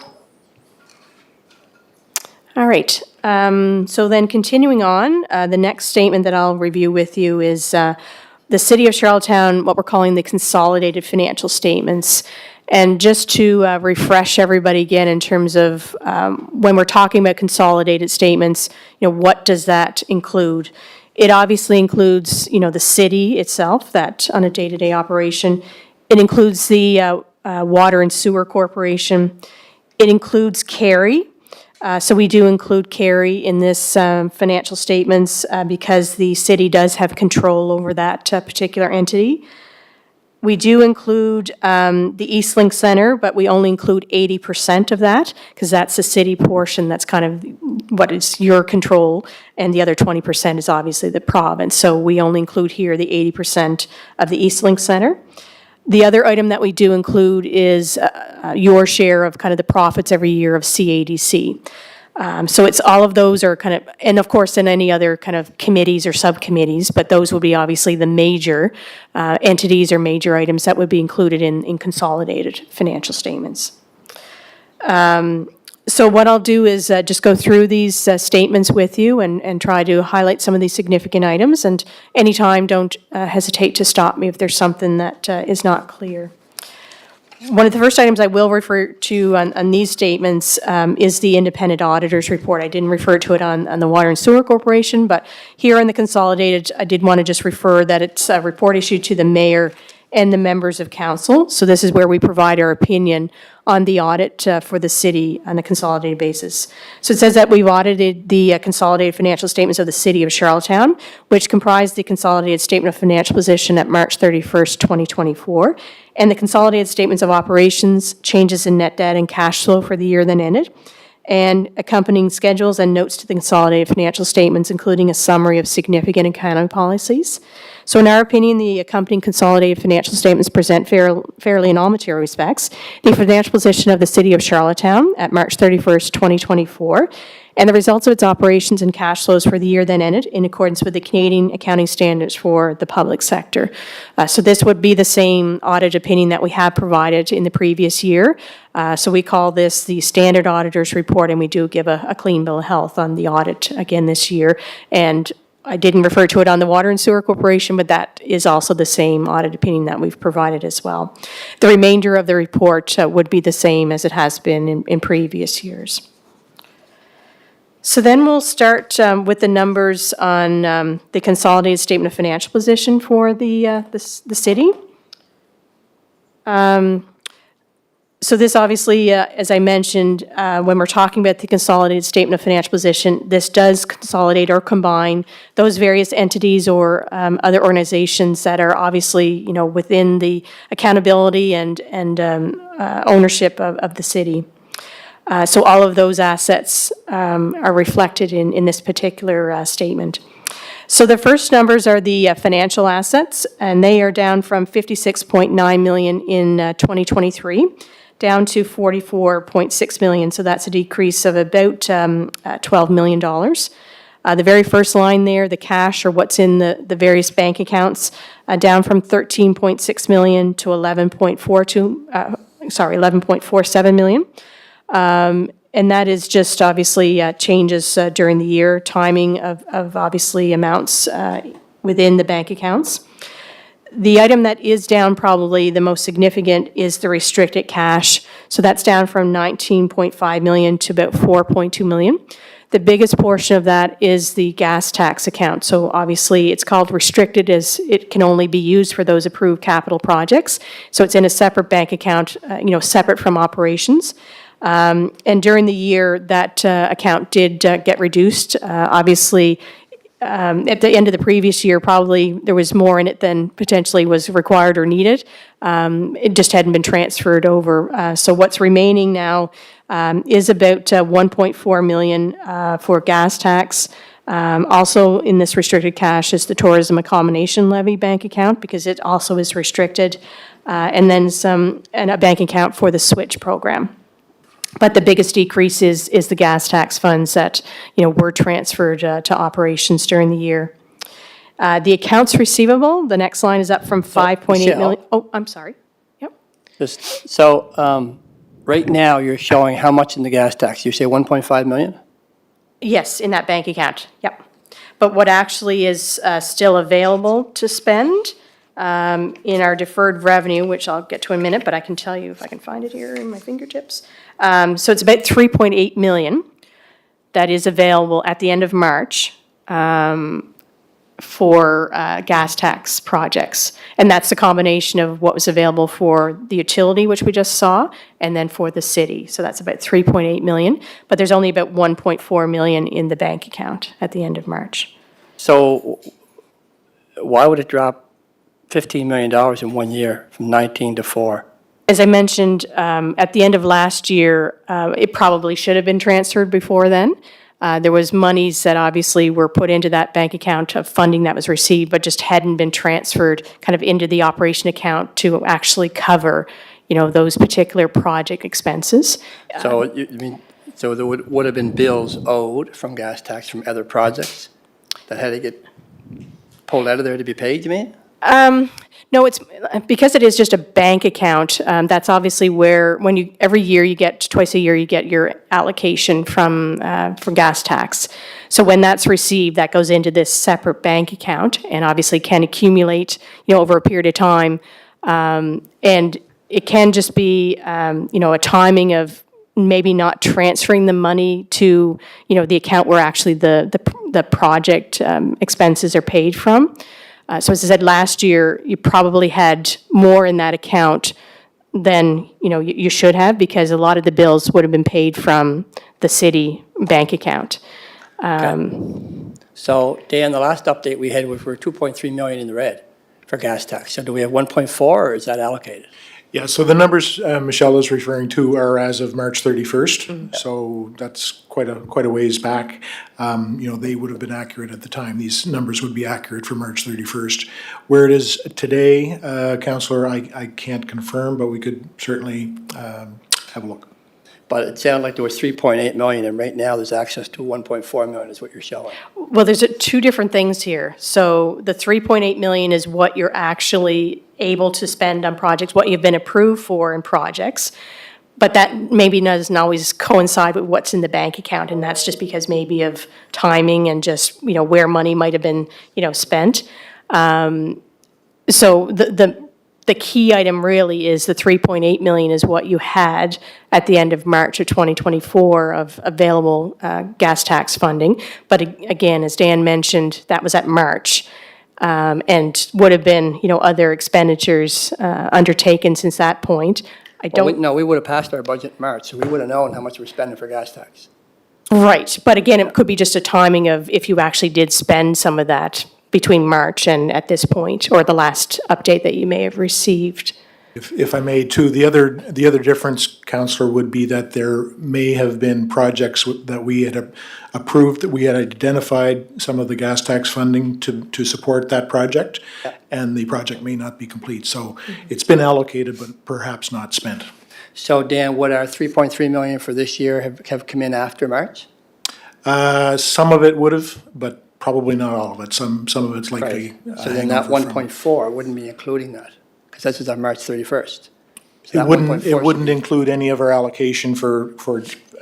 [SPEAKER 3] All right, so then continuing on, the next statement that I'll review with you is the City of Charlottetown, what we're calling the consolidated financial statements. And just to refresh everybody again in terms of when we're talking about consolidated statements, what does that include? It obviously includes, the city itself, that on a day-to-day operation. It includes the Water and Sewer Corporation. It includes Carey, So we do include carry in this financial statements because the city does have control over that particular entity. We do include the Eastlink Center, but we only include 80% of that because that's the city portion. That's kind of what is your control, and the other 20% is obviously the province. So we only include here the 80% of the Eastlink Center. The other item that we do include is your share of kind of the profits every year of CADC. So it's all of those are kind of, and of course, in any other kind of committees or subcommittees, but those would be obviously the major entities or major items that would be included in consolidated financial statements. So what I'll do is just go through these statements with you and try to highlight some of these significant items. And anytime, don't hesitate to stop me if there's something that is not clear. One of the first items I will refer to on these statements is the independent auditor's report. I didn't refer to it on the Water and Sewer Corporation, but here in the consolidated, I did want to just refer that it's a report issued to the mayor and the members of council. So this is where we provide our opinion on the audit for the city on a consolidated basis. So it says that we've audited the consolidated financial statements of the city of Charlottetown, which comprise the consolidated statement of financial position at March 31st, 2024, and the consolidated statements of operations, changes in net debt and cash flow for the year then ended, and accompanying schedules and notes to the consolidated financial statements, including a summary of significant accounting policies. So in our opinion, the accompanying consolidated financial statements present fairly in all material respects the financial position of the city of Charlottetown at March 31st, 2024, and the results of its operations and cash flows for the year then ended in accordance with the Canadian accounting standards for the public sector. So this would be the same audit opinion that we have provided in the previous year. So we call this the standard auditor's report, and we do give a clean bill of health on the audit again this year. And I didn't refer to it on the Water and Sewer Corporation, but that is also the same audit opinion that we've provided as well. The remainder of the report would be the same as it has been in previous years. So then we'll start with the numbers on the consolidated statement of financial position for the city. So this obviously, as I mentioned, when we're talking about the consolidated statement of financial position, this does consolidate or combine those various entities or other organizations that are obviously, you know, within the accountability and ownership of the city. So all of those assets are reflected in this particular statement. So the first numbers are the financial assets, and they are down from 56.9 million in 2023 down to 44.6 million. So that's a decrease of about $12 million. The very first line there, the cash or what's in the various bank accounts, down from 13.6 million to 11.47 million. And that is just obviously changes during the year, timing of obviously amounts within the bank accounts. The item that is down probably the most significant is the restricted cash. So that's down from 19.5 million to about 4.2 million. The biggest portion of that is the gas tax account. So obviously it's called restricted as it can only be used for those approved capital projects. So it's in a separate bank account, separate from operations. And during the year, that account did get reduced. Obviously, at the end of the previous year, probably there was more in it than potentially was required or needed. It just hadn't been transferred over. So what's remaining now is about 1.4 million for gas tax. Also in this restricted cash is the tourism accommodation levy bank account because it also is restricted. And then a bank account for the switch program. But the biggest decrease is the gas tax funds that, were transferred to operations during the year. The accounts receivable, the next line is up from 5.8 million. Oh, I'm sorry. Yep.
[SPEAKER 5] Right now, you're showing how much in the gas tax? You say 1.5 million?
[SPEAKER 3] Yes, in that bank account. Yep. But what actually is still available to spend in our deferred revenue, which I'll get to in a minute, but I can tell you if I can find it here in my fingertips. So it's about 3.8 million that is available at the end of March. for gas tax projects. And that's the combination of what was available for the utility, which we just saw, and then for the city. So that's about 3.8 million, but there's only about 1.4 million in the bank account at the end of March.
[SPEAKER 5] So why would it drop $15 million in 1 year from 19 to 4?
[SPEAKER 3] As I mentioned, at the end of last year, it probably should have been transferred before then. There was monies that obviously were put into that bank account of funding that was received, but just hadn't been transferred kind of into the operation account to actually cover, those particular project expenses.
[SPEAKER 5] So you mean, so there would have been bills owed from gas tax from other projects that had to get pulled out of there to be paid, you mean?
[SPEAKER 3] No, it's because it is just a bank account. That's obviously where every year twice a year you get your allocation from gas tax. So when that's received, that goes into this separate bank account, and obviously can accumulate, over a period of time. And it can just be, a timing of maybe not transferring the money to, the account where actually the project expenses are paid from. So as I said, last year, you probably had more in that account than, you should have, because a lot of the bills would have been paid from the city bank account.
[SPEAKER 5] So Dan, the last update we had was we're 2.3 million in the red for gas tax. So do we have 1.4 or is that allocated?
[SPEAKER 4] Yeah, so the numbers Michelle is referring to are as of March 31st, so that's quite a ways back. They would have been accurate at the time. These numbers would be accurate for March 31st. Where it is today, Councillor, I can't confirm, but we could certainly have a look.
[SPEAKER 5] But it sounded like there was 3.8 million, and right now there's access to 1.4 million is what you're showing.
[SPEAKER 3] Well, there's two different things here. So the 3.8 million is what you're actually able to spend on projects, what you've been approved for in projects. But that maybe doesn't always coincide with what's in the bank account, and that's just because maybe of timing and just, where money might have been, spent. So the key item really is the 3.8 million is what you had at the end of March of 2024 of available gas tax funding. But again, as Dan mentioned, that was at March. And would have been, other expenditures undertaken since that point.
[SPEAKER 5] No, we would have passed our budget in March, so we would have known how much we're spending for gas tax.
[SPEAKER 3] Right, but again, it could be just a timing of if you actually did spend some of that between March and at this point, or the last update that you may have received.
[SPEAKER 4] If I may, too, the other difference, Councillor, would be that there may have been projects that we had approved, that we had identified some of the gas tax funding to support that project, and the project may not be complete. So it's been allocated, but perhaps not spent.
[SPEAKER 5] So Dan, would our 3.3 million for this year have come in after March?
[SPEAKER 4] Some of it would have, but probably not all of it. Some of it's likely.
[SPEAKER 5] Right. So then that 1.4 wouldn't be including that, because this is on March 31st. So
[SPEAKER 4] It wouldn't include any of our allocation for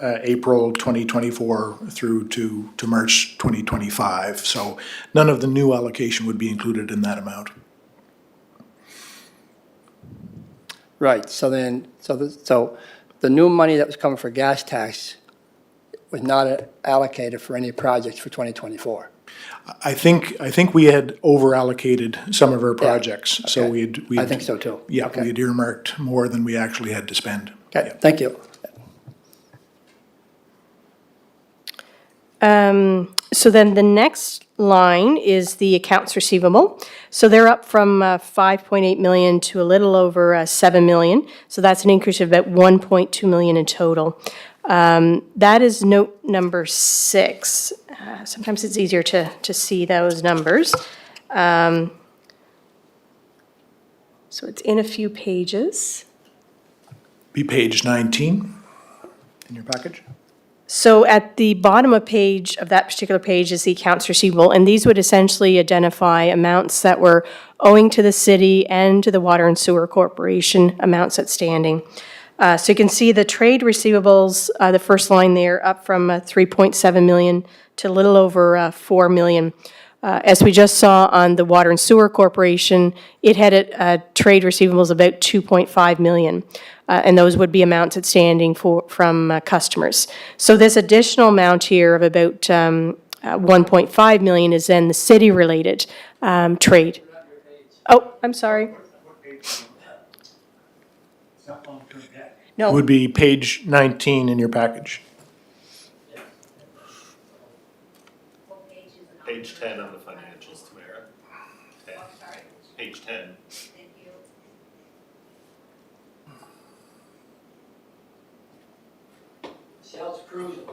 [SPEAKER 4] April 2024 through to March 2025. So none of the new allocation would be included in that amount.
[SPEAKER 5] Right, so the new money that was coming for gas tax was not allocated for any projects for 2024.
[SPEAKER 4] I think we had over-allocated some of our projects, so
[SPEAKER 5] okay.
[SPEAKER 4] we'd.
[SPEAKER 5] I think so too.
[SPEAKER 4] Yeah,
[SPEAKER 5] Okay.
[SPEAKER 4] we had earmarked more than we actually had to spend.
[SPEAKER 5] Okay, thank you.
[SPEAKER 3] So then the next line is the accounts receivable. So they're up from 5.8 million to a little over 7 million. So that's an increase of about 1.2 million in total. That is note number 6. Sometimes it's easier to see those numbers. So it's in a few pages.
[SPEAKER 4] Be page 19 in your package.
[SPEAKER 3] So at the bottom of that particular page is the accounts receivable, and these would essentially identify amounts that were owing to the city and to the Water and Sewer Corporation, amounts outstanding. So you can see the trade receivables, the first line there, up from 3.7 million to a little over 4 million. As we just saw on the Water and Sewer Corporation, it had trade receivables about 2.5 million. And those would be amounts outstanding from customers. So this additional amount here of about 1.5 million is then the city-related trade. Oh, I'm sorry. No.
[SPEAKER 4] Would be page 19 in your package.
[SPEAKER 6] Page 10 on the financials, Tamara. 10. Page 10.
[SPEAKER 5] Sales cruising.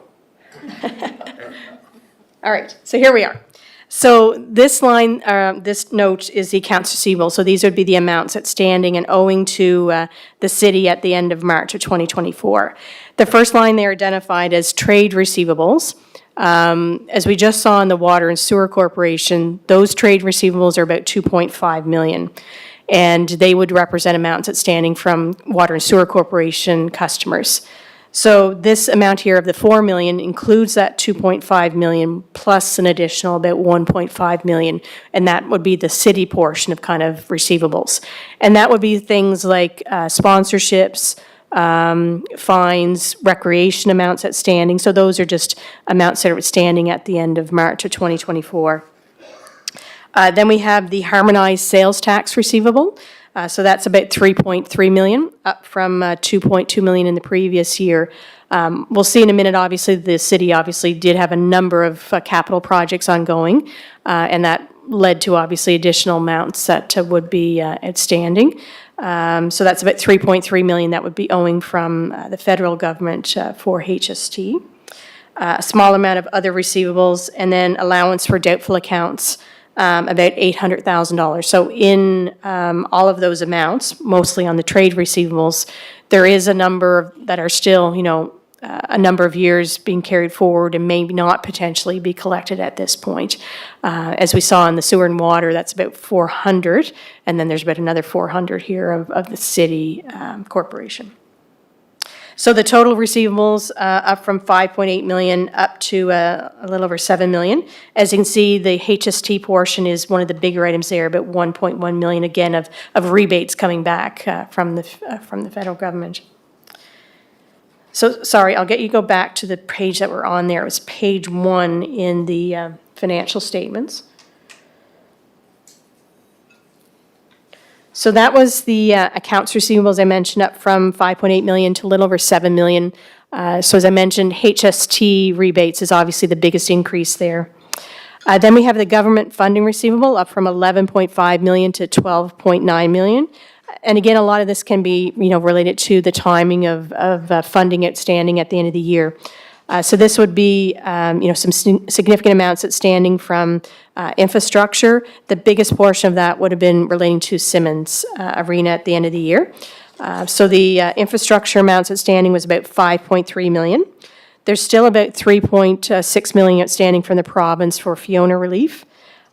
[SPEAKER 3] All right, so here we are. So this line, this note is the accounts receivable. So these would be the amounts outstanding and owing to the city at the end of March of 2024. The first line there identified as trade receivables. As we just saw in the Water and Sewer Corporation, those trade receivables are about 2.5 million. And they would represent amounts outstanding from Water and Sewer Corporation customers. So this amount here of the 4 million includes that 2.5 million plus an additional about 1.5 million, and that would be the city portion of kind of receivables. And that would be things like sponsorships, fines, recreation amounts outstanding. So those are just amounts that are outstanding at the end of March of 2024. Then we have the harmonized sales tax receivable. So that's about 3.3 million, up from 2.2 million in the previous year. We'll see in a minute, obviously, the city obviously did have a number of capital projects ongoing, and that led to obviously additional amounts that would be outstanding. So that's about 3.3 million that would be owing from the federal government for HST. A small amount of other receivables, and then allowance for doubtful accounts, about $800,000. So in all of those amounts, mostly on the trade receivables, there is a number that are still, a number of years being carried forward and may not potentially be collected at this point. As we saw in the sewer and water, that's about 400, and then there's about another 400 here of the city corporation. So the total receivables up from 5.8 million up to a little over 7 million. As you can see, the HST portion is one of the bigger items there, about 1.1 million again of rebates coming back from the federal government. So sorry, I'll get you to go back to the page that we're on there. It was page 1 in the financial statements. So that was the accounts receivables I mentioned, up from 5.8 million to a little over 7 million. So as I mentioned, HST rebates is obviously the biggest increase there. Then we have the government funding receivable, up from 11.5 million to 12.9 million. And again, a lot of this can be, related to the timing of funding outstanding at the end of the year. So this would be, some significant amounts outstanding from infrastructure. The biggest portion of that would have been relating to Simmons Arena at the end of the year. So the infrastructure amounts outstanding was about 5.3 million. There's still about 3.6 million outstanding from the province for Fiona relief.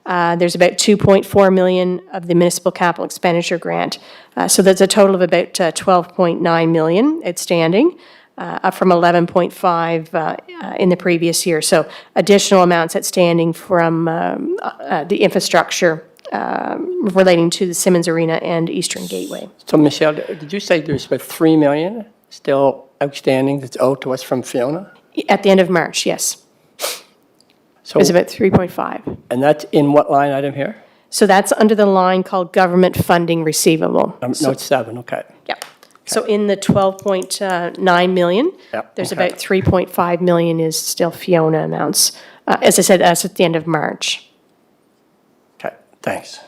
[SPEAKER 3] There's about 2.4 million of the municipal capital expenditure grant. So that's a total of about 12.9 million outstanding. Up from 11.5 in the previous year. So additional amounts outstanding from the infrastructure relating to the Simmons Arena and Eastern Gateway.
[SPEAKER 5] So Michelle, did you say there's about 3 million still outstanding that's owed to us from Fiona?
[SPEAKER 3] At the end of March, yes.
[SPEAKER 5] So,
[SPEAKER 3] It was about 3.5.
[SPEAKER 5] and that's in what line item here?
[SPEAKER 3] So that's under the line called government funding receivable.
[SPEAKER 5] Note 7, okay.
[SPEAKER 3] Yep. So in the 12.9 million,
[SPEAKER 5] Yep,
[SPEAKER 3] there's
[SPEAKER 5] okay.
[SPEAKER 3] about 3.5 million is still Fiona amounts. As I said, that's at the end of March.
[SPEAKER 5] Okay, thanks.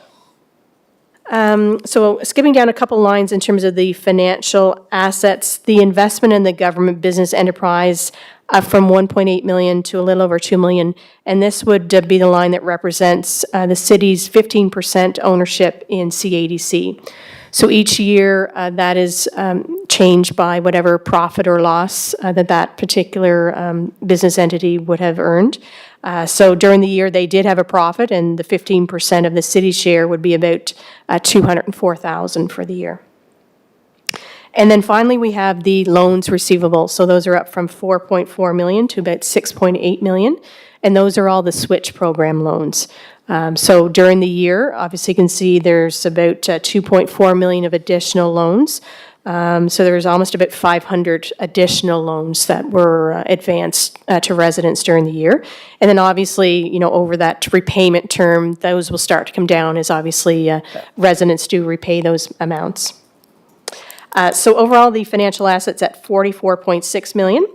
[SPEAKER 3] So skipping down a couple lines in terms of the financial assets, the investment in the government business enterprise from 1.8 million to a little over 2 million. And this would be the line that represents the city's 15% ownership in CADC. So each year that is changed by whatever profit or loss that particular business entity would have earned. So during the year, they did have a profit, and the 15% of the city's share would be about $204,000 for the year. And then finally, we have the loans receivable. So those are up from 4.4 million to about 6.8 million, and those are all the switch program loans. So during the year, obviously you can see there's about 2.4 million of additional loans So there was almost about 500 additional loans that were advanced to residents during the year. And then obviously, over that repayment term, those will start to come down as obviously residents do repay those amounts. So overall, the financial assets at 44.6 million,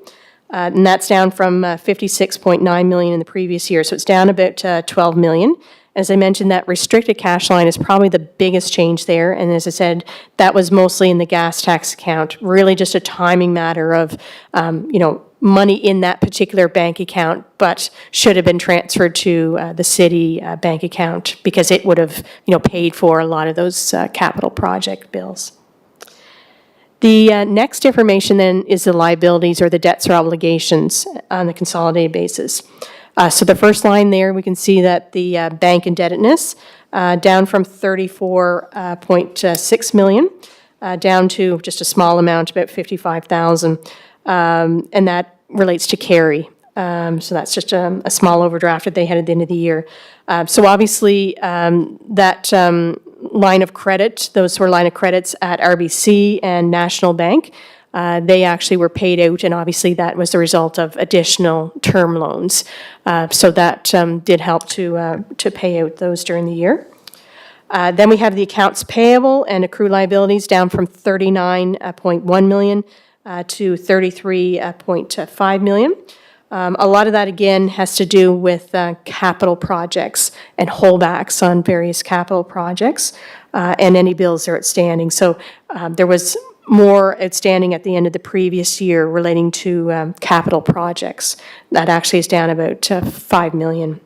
[SPEAKER 3] and that's down from 56.9 million in the previous year. So it's down about 12 million. As I mentioned, that restricted cash line is probably the biggest change there. And as I said, that was mostly in the gas tax account, really just a timing matter of, money in that particular bank account, but should have been transferred to the city bank account because it would have, paid for a lot of those capital project bills. The next information then is the liabilities or the debts or obligations on the consolidated basis. So the first line there, we can see that the bank indebtedness down from 34.6 million down to just a small amount, about 55,000, and that relates to Kerry. So that's just a small overdraft that they had at the end of the year. So obviously that line of credit, those were line of credits at RBC and National Bank. They actually were paid out, and obviously that was the result of additional term loans. So that did help to pay out those during the year. Then we have the accounts payable and accrued liabilities down from 39.1 million to 33.5 million. A lot of that, again, has to do with capital projects and holdbacks on various capital projects and any bills that are outstanding. So there was more outstanding at the end of the previous year relating to capital projects. That actually is down about 5 million.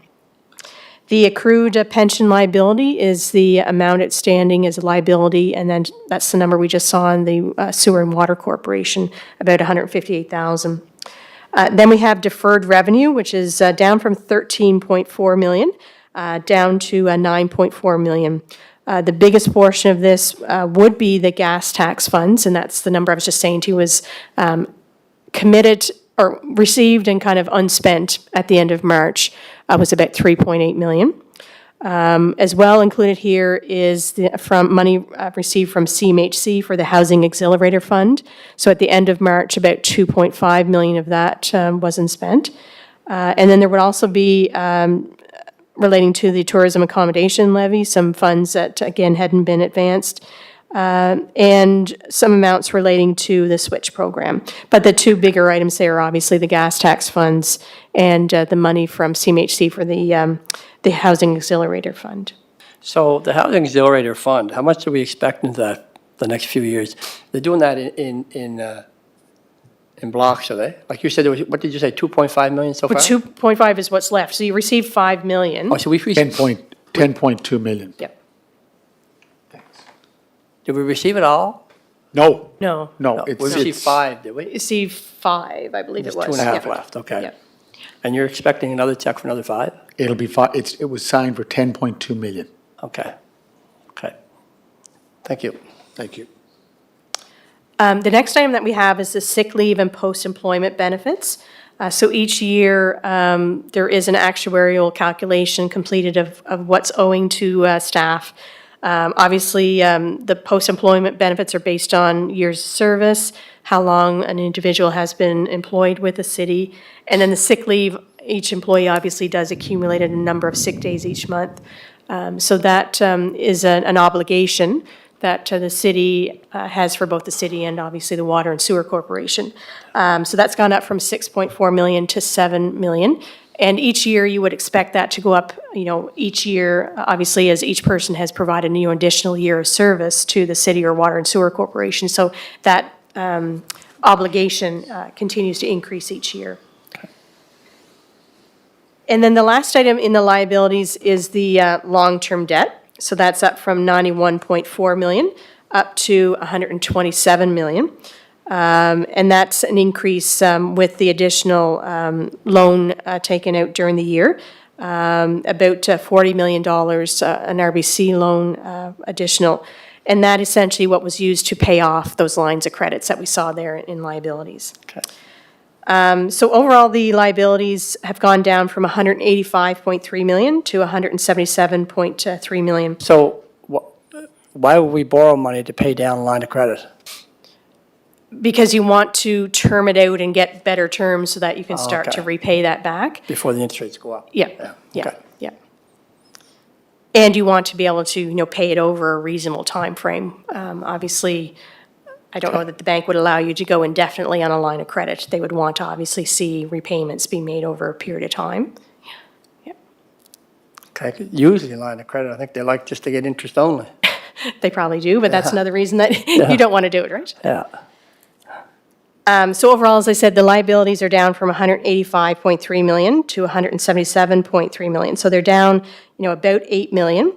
[SPEAKER 3] The accrued pension liability is the amount outstanding as a liability, and then that's the number we just saw in the Sewer and Water Corporation, about 158,000. Then we have deferred revenue, which is down from 13.4 million down to 9.4 million. The biggest portion of this would be the gas tax funds, and that's the number I was just saying to you was committed or received and kind of unspent at the end of March was about 3.8 million. As well included here is from money received from CMHC for the Housing Accelerator Fund. So at the end of March, about 2.5 million of that wasn't spent. And then there would also be relating to the tourism accommodation levy, some funds that, again, hadn't been advanced, and some amounts relating to the switch program. But the two bigger items there are obviously the gas tax funds and the money from CMHC for the Housing Accelerator Fund.
[SPEAKER 5] So the Housing Accelerator Fund, how much do we expect in the next few years? They're doing that in blocks, are they? Like you said, there was, what did you say, 2.5 million so far?
[SPEAKER 3] But 2.5 is what's left. So you received 5 million.
[SPEAKER 5] Oh, so we've received,
[SPEAKER 1] 10.2 million.
[SPEAKER 3] Yep.
[SPEAKER 5] did we receive it all?
[SPEAKER 1] No,
[SPEAKER 3] No.
[SPEAKER 1] no,
[SPEAKER 5] No, we
[SPEAKER 1] it's,
[SPEAKER 5] received 5, did we?
[SPEAKER 3] Received 5, I believe it was.
[SPEAKER 5] There's 2.5
[SPEAKER 3] Yep.
[SPEAKER 5] left, okay.
[SPEAKER 3] Yep.
[SPEAKER 5] And you're expecting another check for another 5?
[SPEAKER 1] it'll be, it was signed for 10.2 million.
[SPEAKER 5] Okay. Okay. Thank you.
[SPEAKER 1] Thank you.
[SPEAKER 3] The next item that we have is the sick leave and post-employment benefits. So each year, there is an actuarial calculation completed of what's owing to staff. Obviously, the post-employment benefits are based on years of service, how long an individual has been employed with the city, and then the sick leave, each employee obviously does accumulate a number of sick days each month. So that is an obligation that the city has for both the city and obviously the Water and Sewer Corporation. So that's gone up from 6.4 million to 7 million. And each year you would expect that to go up, each year, obviously, as each person has provided an additional year of service to the city or Water and Sewer Corporation. So that obligation continues to increase each year. And then the last item in the liabilities is the long-term debt. So that's up from 91.4 million up to 127 million. And that's an increase with the additional loan taken out during the year. About $40 million, an RBC loan additional. And that essentially what was used to pay off those lines of credits that we saw there in liabilities.
[SPEAKER 5] Okay.
[SPEAKER 3] So overall, the liabilities have gone down from 185.3 million to 177.3 million.
[SPEAKER 5] So why would we borrow money to pay down a line of credit?
[SPEAKER 3] because you want to term it out and get better terms so that you can start to
[SPEAKER 5] okay.
[SPEAKER 3] repay that back.
[SPEAKER 5] Before the interest rates go up.
[SPEAKER 3] Yeah, yeah,
[SPEAKER 5] okay.
[SPEAKER 3] yeah. And you want to be able to, pay it over a reasonable timeframe. Obviously, I don't know that the bank would allow you to go indefinitely on a line of credit. They would want to obviously see repayments be made over a period of time.
[SPEAKER 5] Okay, 'cause usually a line of credit, I think they like just to get interest only.
[SPEAKER 3] They probably do, but that's
[SPEAKER 5] Yeah.
[SPEAKER 3] another reason that
[SPEAKER 5] Yeah.
[SPEAKER 3] you don't want to do it, right?
[SPEAKER 5] Yeah.
[SPEAKER 3] So overall, as I said, the liabilities are down from 185.3 million to 177.3 million. So they're down, about 8 million.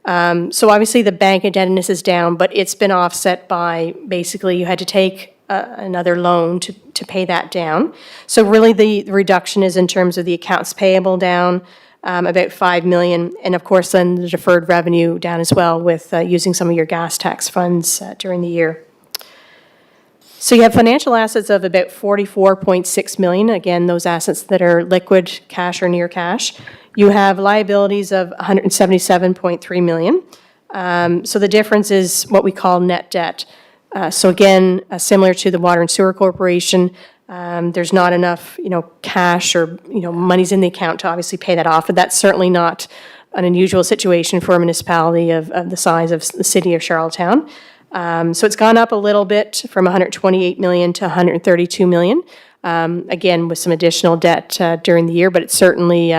[SPEAKER 3] So obviously, the bank indebtedness is down, but it's been offset by, basically, you had to take another loan to pay that down. So really, the reduction is in terms of the accounts payable down about 5 million, and of course, then the deferred revenue down as well with using some of your gas tax funds during the year. So you have financial assets of about 44.6 million, again, those assets that are liquid, cash or near cash. You have liabilities of 177.3 million. So the difference is what we call net debt. So again, similar to the Water and Sewer Corporation, there's not enough, cash or, monies in the account to obviously pay that off. But that's certainly not an unusual situation for a municipality of the size of the city of Charlottetown. So it's gone up a little bit from 128 million to 132 million, again, with some additional debt during the year, but it's certainly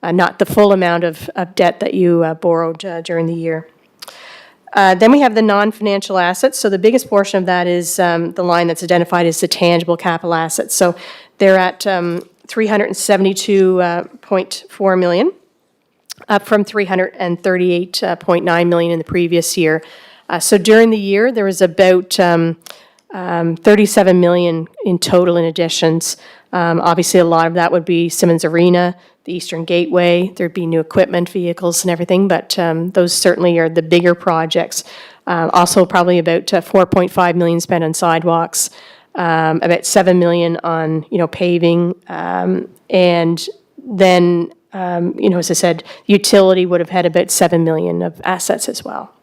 [SPEAKER 3] not the full amount of debt that you borrowed during the year. Then we have the non-financial assets. So the biggest portion of that is the line that's identified as the tangible capital assets. So they're at 372.4 million, up from 338.9 million in the previous year. So during the year, there was about 37 million in total in additions. Obviously, a lot of that would be Simmons Arena, the Eastern Gateway. There'd be new equipment, vehicles, and everything, but those certainly are the bigger projects. Also, probably about 4.5 million spent on sidewalks, about 7 million on paving, and then as I said, utility would have had about 7 million of assets as well.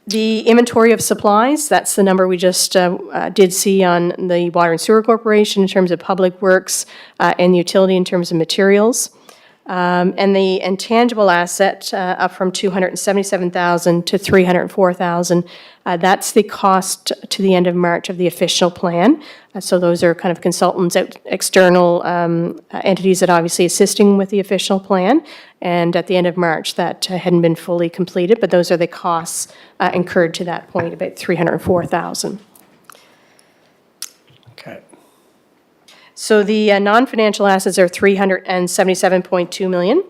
[SPEAKER 3] The inventory of supplies, that's the number we just did see on the Water and Sewer Corporation in terms of public works and utility in terms of materials. And the intangible asset up from 277,000 to 304,000. That's the cost to the end of March of the official plan. So those are kind of consultants, external entities that obviously assisting with the official plan. And at the end of March, that hadn't been fully completed, but those are the costs incurred to that point, about 304,000.
[SPEAKER 5] Okay.
[SPEAKER 3] So the non-financial assets are 377.2 million.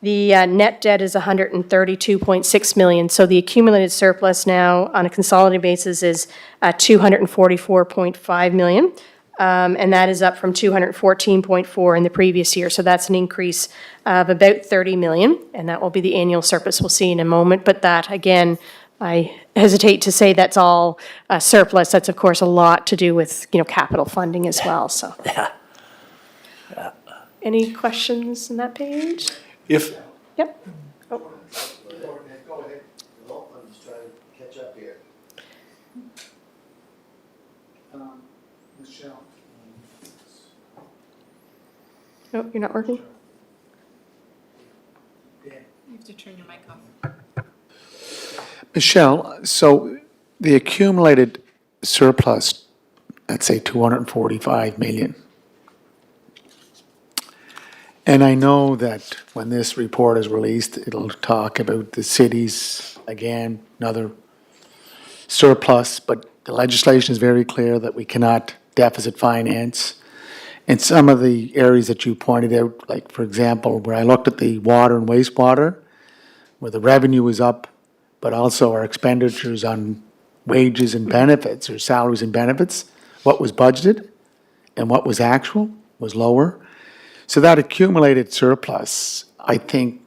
[SPEAKER 3] The net debt is 132.6 million. So the accumulated surplus now on a consolidated basis is 244.5 million. And that is up from 214.4 in the previous year. So that's an increase of about 30 million. And that will be the annual surplus we'll see in a moment. But that, again, I hesitate to say that's all surplus. That's, of course, a lot to do with, capital funding as well, so.
[SPEAKER 5] Yeah.
[SPEAKER 3] Any questions on that page?
[SPEAKER 4] If,
[SPEAKER 3] Yep. Oh,
[SPEAKER 7] Go ahead. No, I'm just trying to catch up here.
[SPEAKER 1] Michelle.
[SPEAKER 3] no, you're not working?
[SPEAKER 8] You have to turn your mic off.
[SPEAKER 1] Michelle, so the accumulated surplus, let's say 245 million. And I know that when this report is released, it'll talk about the cities, again, another surplus, but the legislation is very clear that we cannot deficit finance. And some of the areas that you pointed out, like, for example, where I looked at the water and wastewater, where the revenue was up, but also our expenditures on wages and benefits, or salaries and benefits, what was budgeted and what was actual was lower. So that accumulated surplus, I think,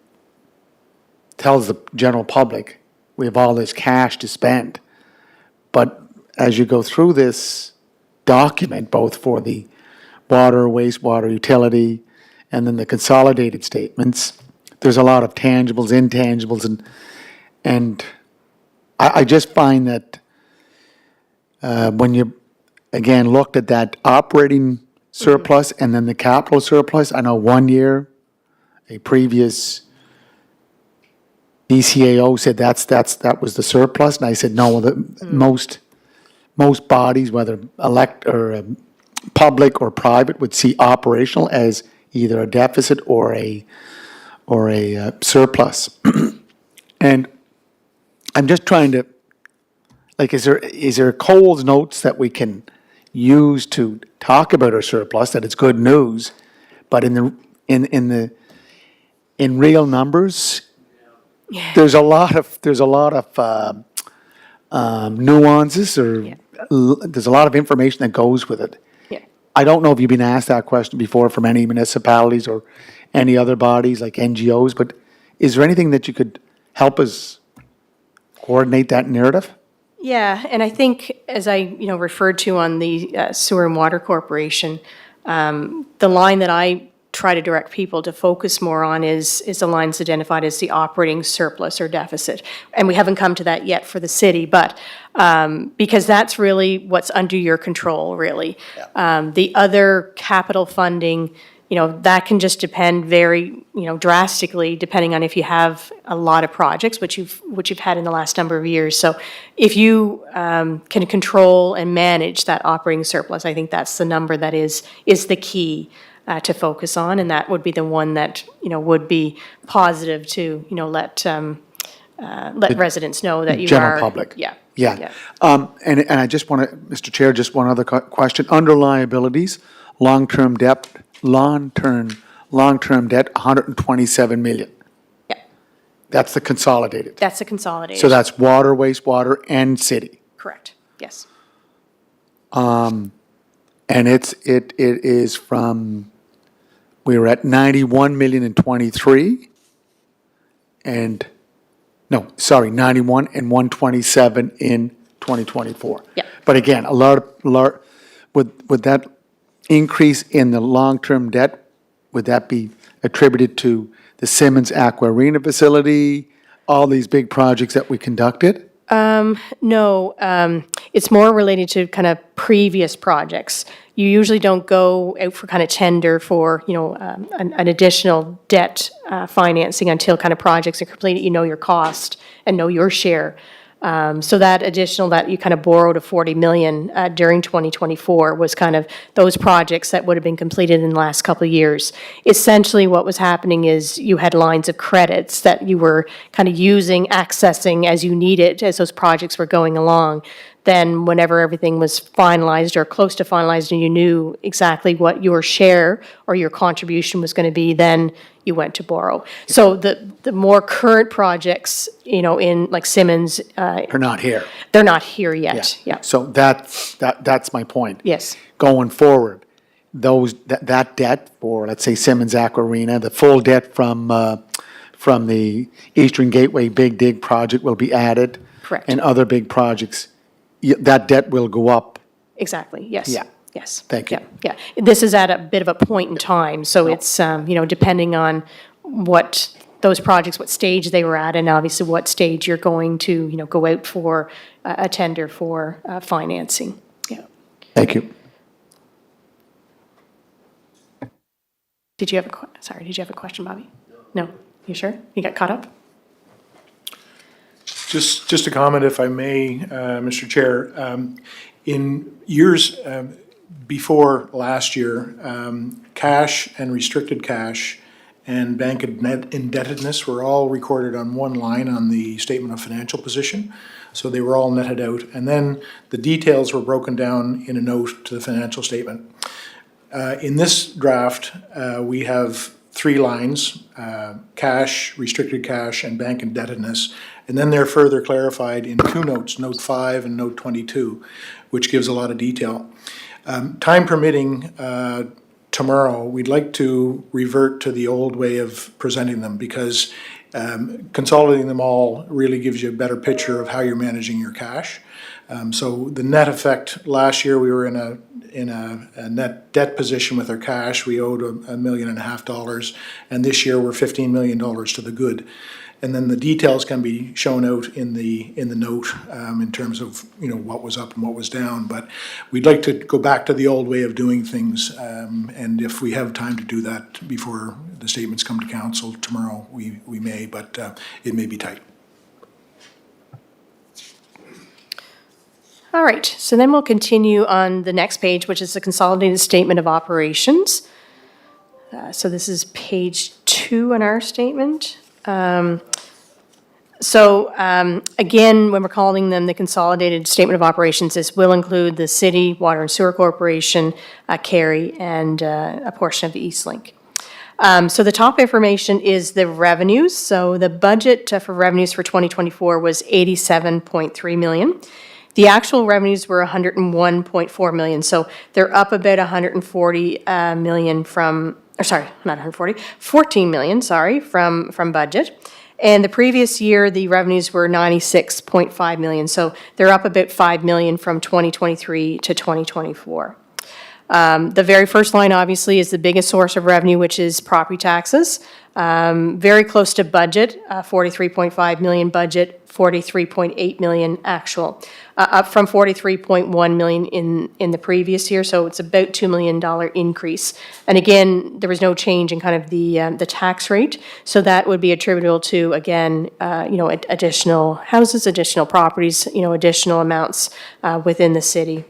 [SPEAKER 1] tells the general public we have all this cash to spend. But as you go through this document, both for the water, wastewater, utility, and then the consolidated statements, there's a lot of tangibles, intangibles, and I just find that when you, again, looked at that operating surplus and then the capital surplus, I know one year, a previous DCAO said that was the surplus, and I said, no, most bodies, whether elect or public or private, would see operational as either a deficit or a surplus. And I'm just trying to, like, is there Cole's notes that we can use to talk about our surplus, that it's good news, but in real numbers, there's a lot of nuances, or there's a lot of information that goes with it.
[SPEAKER 3] Yeah.
[SPEAKER 1] I don't know if you've been asked that question before from any municipalities or any other bodies like NGOs, but is there anything that you could help us coordinate that narrative?
[SPEAKER 3] Yeah, and I think, as I, referred to on the Sewer and Water Corporation, the line that I try to direct people to focus more on is the lines identified as the operating surplus or deficit. And we haven't come to that yet for the city, but because that's really what's under your control, really. The other capital funding, that can just depend very, drastically, depending on if you have a lot of projects, which you've had in the last number of years. So if you can control and manage that operating surplus, I think that's the number that is the key to focus on, and that would be the one that, would be positive to, let residents know that you are.
[SPEAKER 1] General public.
[SPEAKER 3] Yeah.
[SPEAKER 1] Yeah. And I just want to, Mr. Chair, just one other question. Under liabilities, long-term debt, 127 million.
[SPEAKER 3] Yeah,
[SPEAKER 1] That's the consolidated.
[SPEAKER 3] that's a consolidated.
[SPEAKER 1] So that's water, wastewater, and city.
[SPEAKER 3] Correct, yes.
[SPEAKER 1] And it is from, we were at 91 million in 23, and, no, sorry, 91 and 127 in 2024.
[SPEAKER 3] Yeah.
[SPEAKER 1] But again, would that increase in the long-term debt, would that be attributed to the Simmons Aqua Arena facility, all these big projects that we conducted?
[SPEAKER 3] No, it's more related to kind of previous projects. You usually don't go out for kind of tender for, an additional debt financing until kind of projects are completed, you know your cost and know your share. So that additional, that you kind of borrowed of 40 million during 2024 was kind of those projects that would have been completed in the last couple of years. Essentially, what was happening is you had lines of credits that you were kind of using, accessing as you needed as those projects were going along. Then whenever everything was finalized or close to finalized and you knew exactly what your share or your contribution was going to be, then you went to borrow. So the more current projects, in like Simmons,
[SPEAKER 1] They're not here.
[SPEAKER 3] they're not here yet. Yeah.
[SPEAKER 1] So that's my point.
[SPEAKER 3] Yes.
[SPEAKER 1] Going forward, that debt for, let's say, Simmons Aqua Arena, the full debt from the Eastern Gateway Big Dig project will be added.
[SPEAKER 3] Correct.
[SPEAKER 1] And other big projects, that debt will go up.
[SPEAKER 3] Exactly, yes.
[SPEAKER 1] Yeah.
[SPEAKER 3] Yes.
[SPEAKER 1] Thank you.
[SPEAKER 3] Yeah. This is at a bit of a point in time, so it's, depending on what those projects, what stage they were at, and obviously what stage you're going to, go out for a tender for financing. Yeah.
[SPEAKER 1] Thank you.
[SPEAKER 3] Did you have a question, Bobby? No? You sure? You got caught up?
[SPEAKER 4] Just a comment, if I may, Mr. Chair. In years before last year, cash and restricted cash and bank indebtedness were all recorded on one line on the statement of financial position. So they were all netted out. And then the details were broken down in a note to the financial statement. In this draft, we have three lines, cash, restricted cash, and bank indebtedness. And then they're further clarified in two notes, Note 5 and Note 22, which gives a lot of detail. Time permitting, tomorrow, we'd like to revert to the old way of presenting them, because consolidating them all really gives you a better picture of how you're managing your cash. So the net effect, last year, we were in a net debt position with our cash. We owed $1.5 million, and this year we're $15 million to the good. And then the details can be shown out in the note, in terms of, what was up and what was down. But we'd like to go back to the old way of doing things, and if we have time to do that before the statements come to council tomorrow, we may, but it may be tight.
[SPEAKER 3] All right, so then we'll continue on the next page, which is the consolidated statement of operations. So this is page 2 in our statement. Again, when we're calling them the consolidated statement of operations, this will include the city, water and sewer corporation, Kerry, and a portion of the Eastlink. So the top information is the revenues. So the budget for revenues for 2024 was $87.3 million. The actual revenues were $101.4 million. So they're up about $140 million from, or sorry, not 140, 14 million, sorry, from budget. And the previous year, the revenues were $96.5 million. So they're up about $5 million from 2023 to 2024. The very first line, obviously, is the biggest source of revenue, which is property taxes. Very close to budget, 43.5 million budget, 43.8 million actual, up from 43.1 million in the previous year. So it's about $2 million increase. And again, there was no change in kind of the tax rate. So that would be attributable to, again, additional houses, additional properties, additional amounts within the city.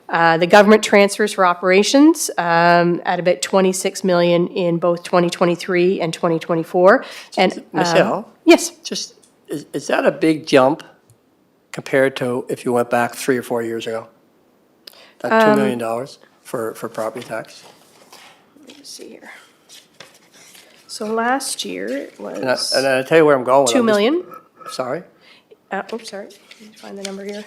[SPEAKER 3] The government transfers for operations at about 26 million in both 2023 and 2024. And
[SPEAKER 5] Michelle?
[SPEAKER 3] Yes.
[SPEAKER 5] Just, is that a big jump compared to if you went back 3 or 4 years ago? That $2 million for property tax?
[SPEAKER 3] Let's see here. So last year it was
[SPEAKER 5] And I'll tell you where I'm going with
[SPEAKER 3] 2
[SPEAKER 5] it.
[SPEAKER 3] million.
[SPEAKER 5] Sorry?
[SPEAKER 3] Oops, sorry. Let me find the number here.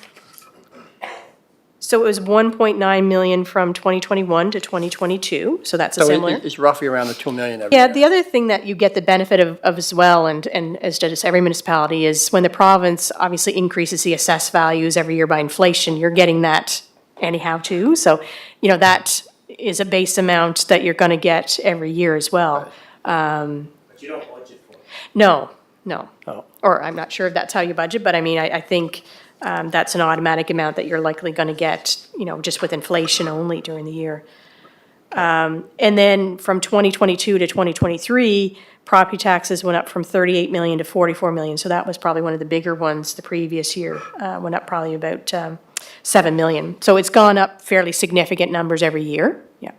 [SPEAKER 3] So it was 1.9 million from 2021 to 2022. So that's a
[SPEAKER 5] So
[SPEAKER 3] similar.
[SPEAKER 5] it's roughly around the 2 million every
[SPEAKER 3] Yeah,
[SPEAKER 5] year.
[SPEAKER 3] the other thing that you get the benefit of as well, and as does every municipality, is when the province obviously increases the assessed values every year by inflation, you're getting that anyhow too. So, that is a base amount that you're going to get every year as well.
[SPEAKER 2] But you don't budget for it.
[SPEAKER 3] No.
[SPEAKER 5] Oh.
[SPEAKER 3] Or I'm not sure if that's how you budget, but I mean, I think that's an automatic amount that you're likely going to get, just with inflation only during the year. And then from 2022 to 2023, property taxes went up from 38 million to 44 million. So that was probably one of the bigger ones the previous year, went up probably about 7 million. So it's gone up fairly significant numbers every year. Yeah.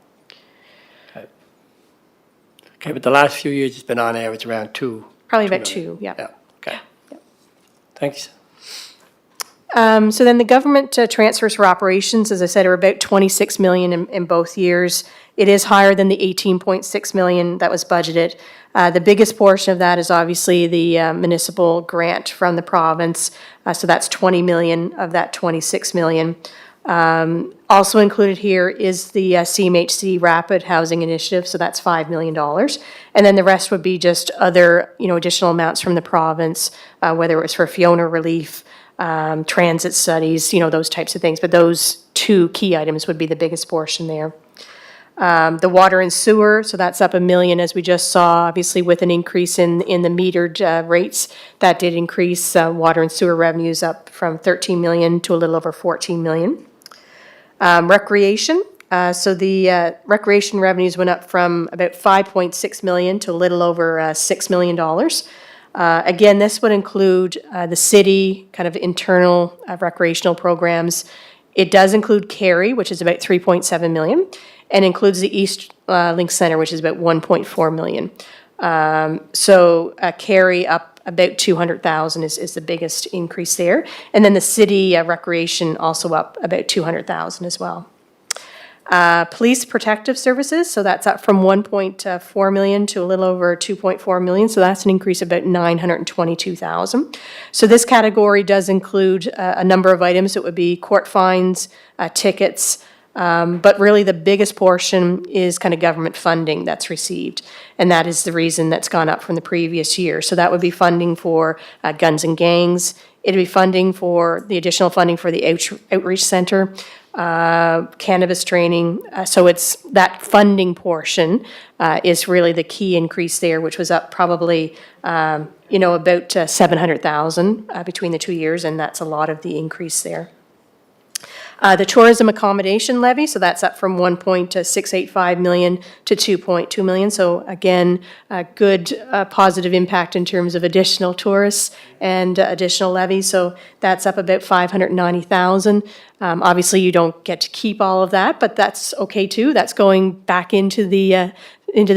[SPEAKER 5] Okay, but the last few years, it's been on average around 2.
[SPEAKER 3] Probably about
[SPEAKER 5] 2
[SPEAKER 3] 2, yeah.
[SPEAKER 5] Yeah, okay. Thanks.
[SPEAKER 3] So then the government transfers for operations, as I said, are about 26 million in both years. It is higher than the 18.6 million that was budgeted. The biggest portion of that is obviously the municipal grant from the province. So that's 20 million of that 26 million. Also included here is the CMHC Rapid Housing Initiative, so that's $5 million. And then the rest would be just other, additional amounts from the province, whether it was for Fiona relief, transit studies, those types of things. But those 2 key items would be the biggest portion there. The water and sewer, so that's up $1 million, as we just saw, obviously with an increase in the metered rates. That did increase water and sewer revenues up from 13 million to a little over 14 million. Recreation, so the recreation revenues went up from about 5.6 million to a little over $6 million. Again, this would include the city kind of internal recreational programs. It does include Kerry, which is about 3.7 million, and includes the East Link Center, which is about 1.4 million. So Kerry up about 200,000 is the biggest increase there. And then the city recreation also up about 200,000 as well. Police protective services, so that's up from 1.4 million to a little over 2.4 million. So that's an increase of about 922,000. So this category does include a number of items. It would be court fines, tickets, but really the biggest portion is kind of government funding that's received. And that is the reason that's gone up from the previous year. So that would be funding for guns and gangs. It'd be funding for, the additional funding for the outreach center, cannabis training. So it's, that funding portion is really the key increase there, which was up probably, about 700,000 between the 2 years, and that's a lot of the increase there. The tourism accommodation levy, so that's up from 1.685 million to 2.2 million. So again, a good positive impact in terms of additional tourists and additional levies. So that's up about 590,000. Obviously, you don't get to keep all of that, but that's okay too. That's going back into the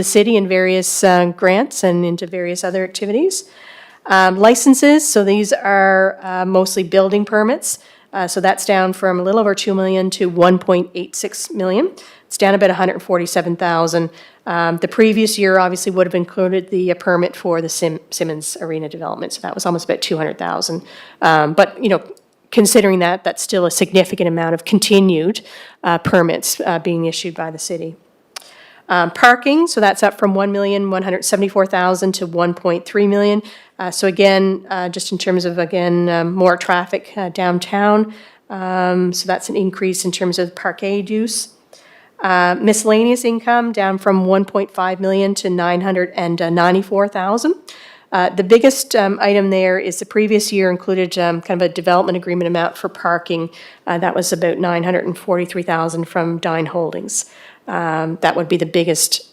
[SPEAKER 3] city in various grants and into various other activities. Licenses, so these are mostly building permits. So that's down from a little over 2 million to 1.86 million. It's down about 147,000. The previous year obviously would have included the permit for the Simmons Arena development, so that was almost about 200,000. But, considering that, that's still a significant amount of continued permits being issued by the city. Parking, so that's up from 1,174,000 to 1.3 million. So again, just in terms of, more traffic downtown. So that's an increase in terms of parkade use. Miscellaneous income down from 1.5 million to 994,000. The biggest item there is the previous year included kind of a development agreement amount for parking. That was about 943,000 from Dine Holdings. That would be the biggest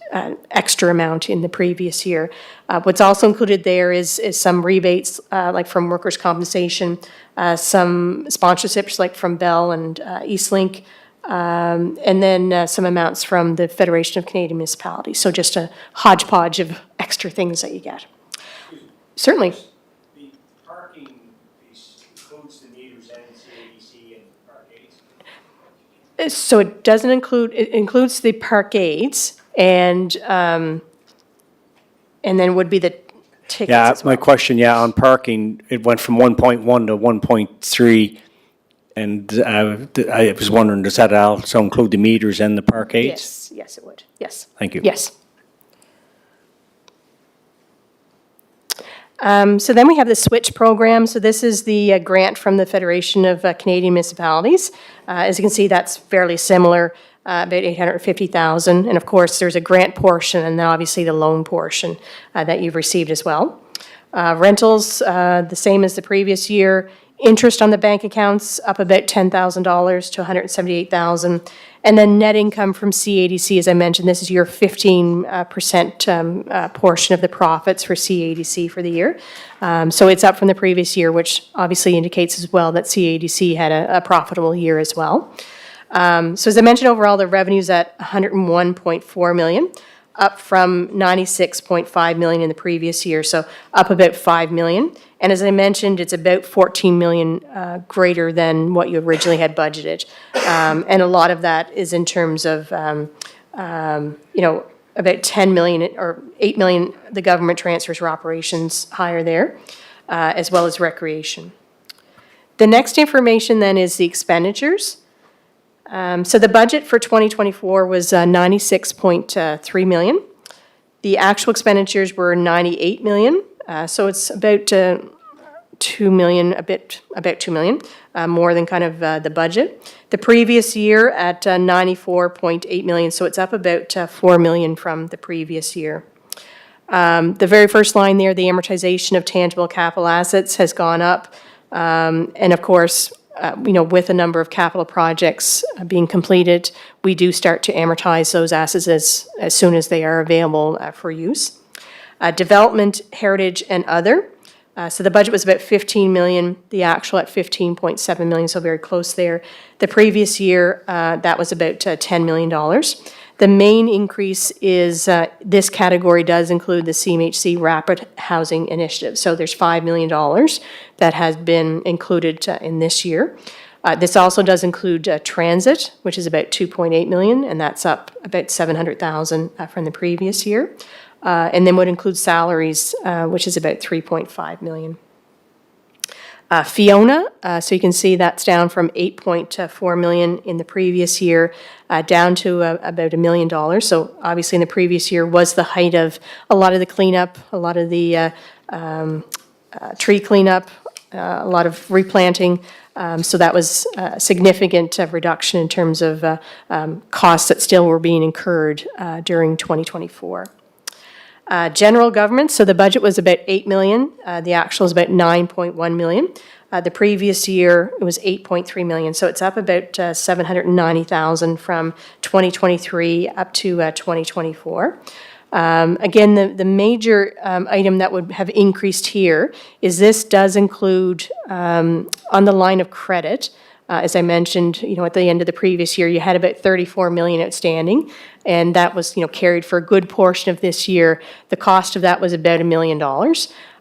[SPEAKER 3] extra amount in the previous year. What's also included there is some rebates, like from workers' compensation, some sponsorships like from Bell and Eastlink, and then some amounts from the Federation of Canadian Municipalities. So just a hodgepodge of extra things that you get. Certainly.
[SPEAKER 2] The parking piece includes the meters and CADC and parkades?
[SPEAKER 3] So it doesn't include, it includes the parkades and then would be the tickets
[SPEAKER 2] Yeah,
[SPEAKER 3] as well.
[SPEAKER 2] my question, on parking, it went from 1.1 to 1.3, and I was wondering, does that also include the meters and the parkades?
[SPEAKER 3] Yes, it would, yes.
[SPEAKER 2] Thank you.
[SPEAKER 3] Yes. So then we have the SWITCH program. So this is the grant from the Federation of Canadian Municipalities. As you can see, that's fairly similar, about 850,000. And of course, there's a grant portion and then obviously the loan portion that you've received as well. Rentals, the same as the previous year. Interest on the bank accounts up about $10,000 to 178,000. And then net income from CADC, as I mentioned, this is your 15% portion of the profits for CADC for the year. So it's up from the previous year, which obviously indicates as well that CADC had a profitable year as well. So as I mentioned, overall, the revenue's at 101.4 million, up from 96.5 million in the previous year, so up about 5 million. And as I mentioned, it's about 14 million greater than what you originally had budgeted. And a lot of that is in terms of, about 10 million or 8 million, the government transfers for operations higher there, as well as recreation. The next information then is the expenditures. So the budget for 2024 was 96.3 million. The actual expenditures were 98 million. So it's about 2 million, about 2 million, more than kind of the budget. The previous year at 94.8 million, so it's up about 4 million from the previous year. The very first line there, the amortization of tangible capital assets has gone up. And of course, with a number of capital projects being completed, we do start to amortize those assets as soon as they are available for use. Development, heritage, and other. So the budget was about 15 million, the actual at 15.7 million, so very close there. The previous year, that was about $10 million. The main increase is this category does include the CMHC Rapid Housing Initiative. So there's $5 million that has been included in this year. This also does include transit, which is about 2.8 million, and that's up about 700,000 from the previous year. And then would include salaries, which is about 3.5 million. Fiona, so you can see that's down from 8.4 million in the previous year, down to about $1 million. So obviously in the previous year was the height of a lot of the cleanup, a lot of the tree cleanup, a lot of replanting. So that was a significant reduction in terms of costs that still were being incurred during 2024. General government, so the budget was about 8 million. The actual is about 9.1 million. The previous year, it was 8.3 million, so it's up about 790,000 from 2023 up to 2024. Again, the major item that would have increased here is this does include, on the line of credit, as I mentioned, at the end of the previous year, you had about 34 million outstanding, and that was, carried for a good portion of this year. The cost of that was about $1 million.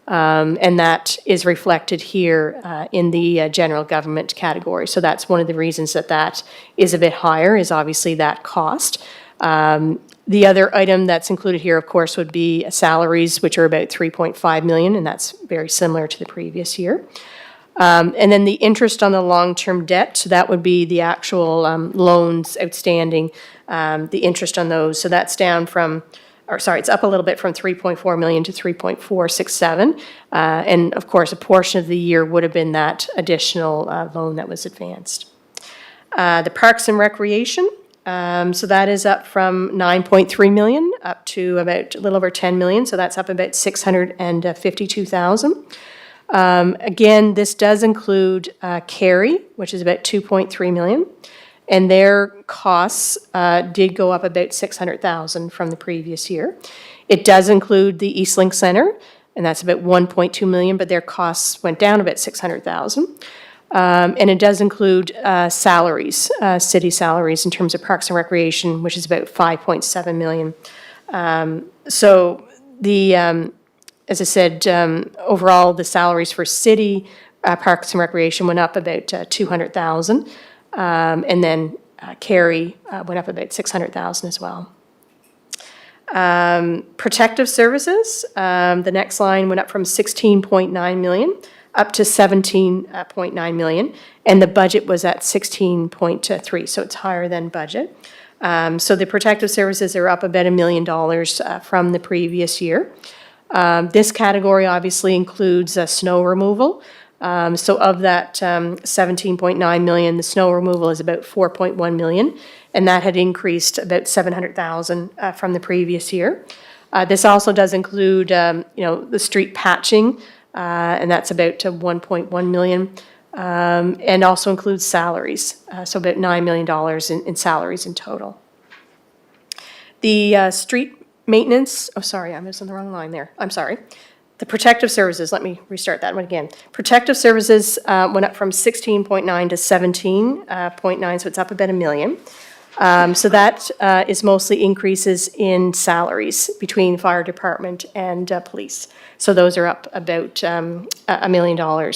[SPEAKER 3] And that is reflected here in the general government category. So that's one of the reasons that is a bit higher, is obviously that cost. The other item that's included here, of course, would be salaries, which are about 3.5 million, and that's very similar to the previous year. And then the interest on the long-term debt, so that would be the actual loans outstanding, the interest on those. So that's down from, it's up a little bit from 3.4 million to 3.467. And of course, a portion of the year would have been that additional loan that was advanced. The Parks and Recreation, so that is up from 9.3 million up to about a little over 10 million. So that's up about 652,000. Again, this does include Carey, which is about 2.3 million. And their costs did go up about 600,000 from the previous year. It does include the Eastlink Centre, and that's about 1.2 million, but their costs went down about 600,000. And it does include salaries, city salaries in terms of Parks and Recreation, which is about 5.7 million. So the, as I said, overall, the salaries for city Parks and Recreation went up about 200,000. And then Carey went up about 600,000 as well. Protective services, the next line went up from 16.9 million up to 17.9 million, and the budget was at 16.3, so it's higher than budget. So the protective services are up about $1 million from the previous year. This category obviously includes snow removal. So of that 17.9 million, the snow removal is about 4.1 million, and that had increased about 700,000 from the previous year. This also does include, the street patching, and that's about 1.1 million, and also includes salaries, so about $9 million in salaries in total. The street maintenance, I was on the wrong line there. I'm sorry. The protective services, let me restart that one again. Protective services went up from 16.9 to 17.9, so it's up about $1 million. So that is mostly increases in salaries between fire department and police. So those are up about $1 million.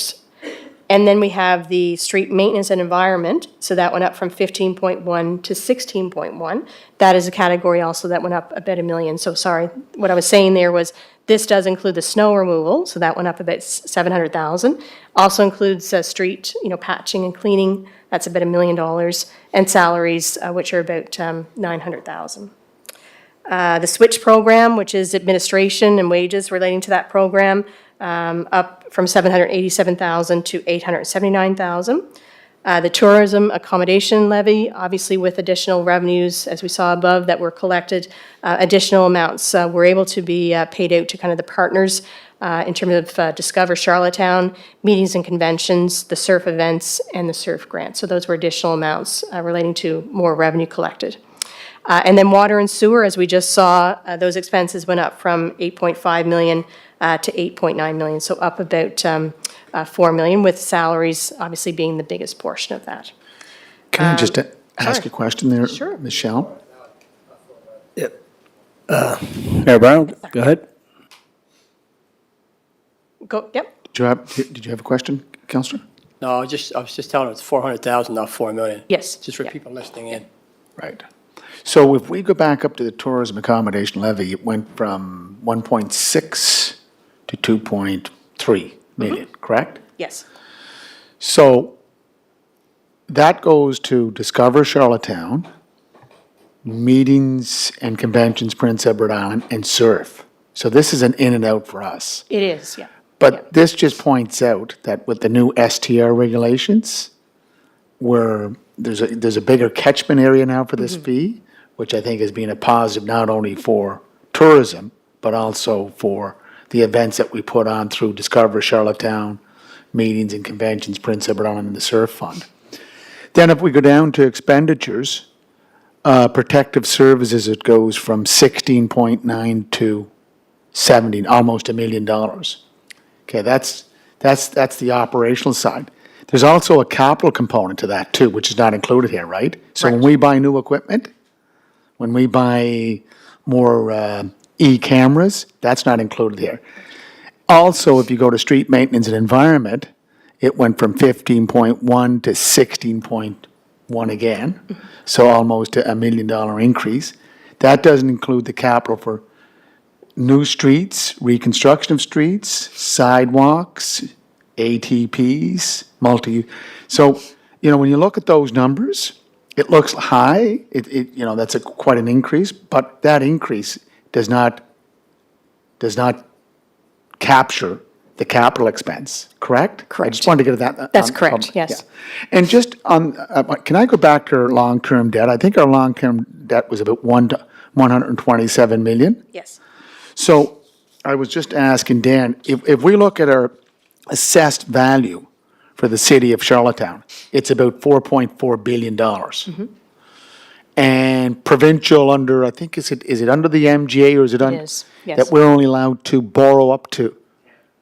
[SPEAKER 3] And then we have the street maintenance and environment. So that went up from 15.1 to 16.1. That is a category also that went up about $1 million. So sorry, what I was saying there was this does include the snow removal. So that went up about 700,000. Also includes street, patching and cleaning. That's about $1 million. And salaries, which are about 900,000. The switch program, which is administration and wages relating to that program, up from 787,000 to 879,000. The tourism accommodation levy, obviously with additional revenues, as we saw above, that were collected, additional amounts were able to be paid out to kind of the partners in terms of Discover Charlottetown, meetings and conventions, the surf events, and the surf grant. So those were additional amounts relating to more revenue collected. And then water and sewer, as we just saw, those expenses went up from 8.5 million to 8.9 million, so up about 4 million, with salaries obviously being the biggest portion of that.
[SPEAKER 1] Can I just ask a question there,
[SPEAKER 3] Sure.
[SPEAKER 1] Michelle?
[SPEAKER 2] Mayor Brown, go ahead.
[SPEAKER 3] Yep.
[SPEAKER 1] Did you have a question, Councillor?
[SPEAKER 5] No, I was just telling her it's 400,000, not 4 million.
[SPEAKER 3] Yes.
[SPEAKER 5] Just for
[SPEAKER 3] Yeah.
[SPEAKER 5] people listening in.
[SPEAKER 1] Right. So if we go back up to the tourism accommodation levy, it went from 1.6 to 2.3 million, correct?
[SPEAKER 3] Yes.
[SPEAKER 1] So that goes to Discover Charlottetown, meetings and conventions, Prince Edward Island, and surf. So this is an in and out for us.
[SPEAKER 3] It is, yeah.
[SPEAKER 1] But this just points out that with the new STR regulations, where there's a bigger catchment area now for this fee, which I think has been a positive not only for tourism, but also for the events that we put on through Discover Charlottetown, meetings and conventions, Prince Edward Island, and the Surf Fund. Then if we go down to expenditures, protective services, it goes from 16.9 to 17, almost $1 million. Okay, that's the operational side. There's also a capital component to that too, which is not included here, right? So when we buy new equipment, when we buy more e-cameras, that's not included here. Also, if you go to street maintenance and environment, it went from 15.1 to 16.1 again, so almost a $1 million increase. That doesn't include the capital for new streets, reconstruction of streets, sidewalks, ATPs, so, when you look at those numbers, it looks high, that's quite an increase, but that increase does not capture the capital expense, correct? I
[SPEAKER 3] Correct.
[SPEAKER 1] just wanted to get that.
[SPEAKER 3] That's correct, yes.
[SPEAKER 1] Yeah. And just on, can I go back to our long-term debt? I think our long-term debt was about 127 million.
[SPEAKER 3] Yes.
[SPEAKER 1] So I was just asking Dan, if we look at our assessed value for the city of Charlottetown, it's about $4.4 billion. And provincial under, I think, is it under the MGA or is it under?
[SPEAKER 3] It is, yes.
[SPEAKER 1] That we're only allowed to borrow up to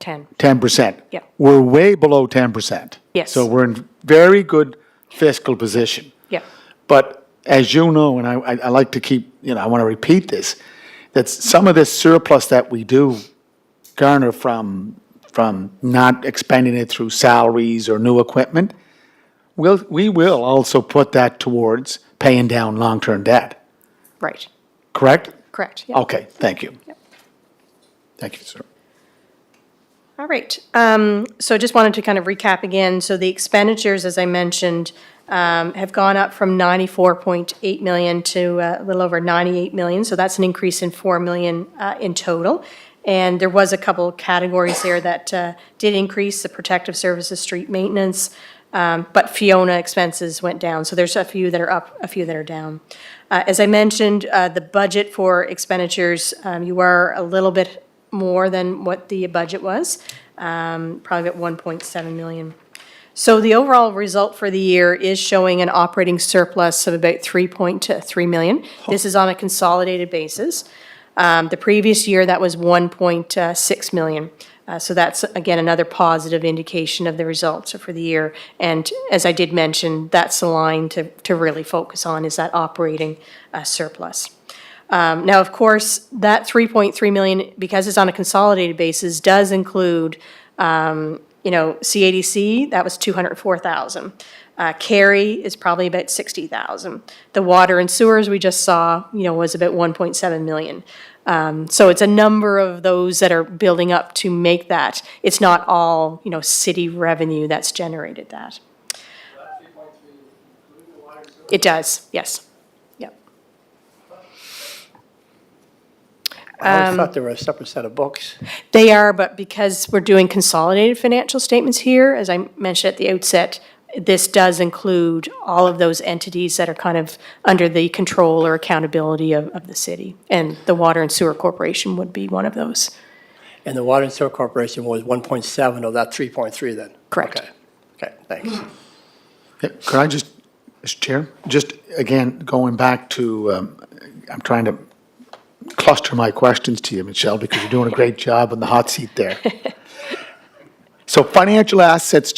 [SPEAKER 3] 10.
[SPEAKER 1] 10%.
[SPEAKER 3] Yeah.
[SPEAKER 1] We're way below 10%.
[SPEAKER 3] Yes.
[SPEAKER 1] So we're in very good fiscal position.
[SPEAKER 3] Yeah.
[SPEAKER 1] But as you know, and I like to keep, I want to repeat this, that some of this surplus that we do garner from not expending it through salaries or new equipment, we will also put that towards paying down long-term debt,
[SPEAKER 3] Right.
[SPEAKER 1] correct?
[SPEAKER 3] Correct. Yeah.
[SPEAKER 1] Okay, thank you. Thank you, sir.
[SPEAKER 3] All right. So just wanted to kind of recap again. So the expenditures, as I mentioned, have gone up from 94.8 million to a little over 98 million. So that's an increase in 4 million in total. And there was a couple categories there that did increase: the protective services, street maintenance, but Fiona expenses went down. So there's a few that are up, a few that are down. As I mentioned, the budget for expenditures, you are a little bit more than what the budget was, probably about 1.7 million. So the overall result for the year is showing an operating surplus of about 3.3 million. This is on a consolidated basis. The previous year, that was 1.6 million. So that's, again, another positive indication of the results for the year. And as I did mention, that's the line to really focus on, is that operating surplus. Now, of course, that 3.3 million, because it's on a consolidated basis, does include, CADC, that was 204,000. Carry is probably about 60,000. The water and sewers we just saw, was about 1.7 million. So it's a number of those that are building up to make that. It's not all, city revenue that's generated that. It does, yes. Yep.
[SPEAKER 5] I always thought they were a separate set of books.
[SPEAKER 3] They are, but because we're doing consolidated financial statements here, as I mentioned at the outset, this does include all of those entities that are kind of under the control or accountability of the city. And the Water and Sewer Corporation would be one of those.
[SPEAKER 5] And the Water and Sewer Corporation was 1.7 of that 3.3 then?
[SPEAKER 3] Correct.
[SPEAKER 5] Okay, thanks.
[SPEAKER 1] Yeah, could I just, Mr. Chair, just again, going back to, I'm trying to cluster my questions to you, Michelle, because you're doing a great job on the hot seat there. So financial assets,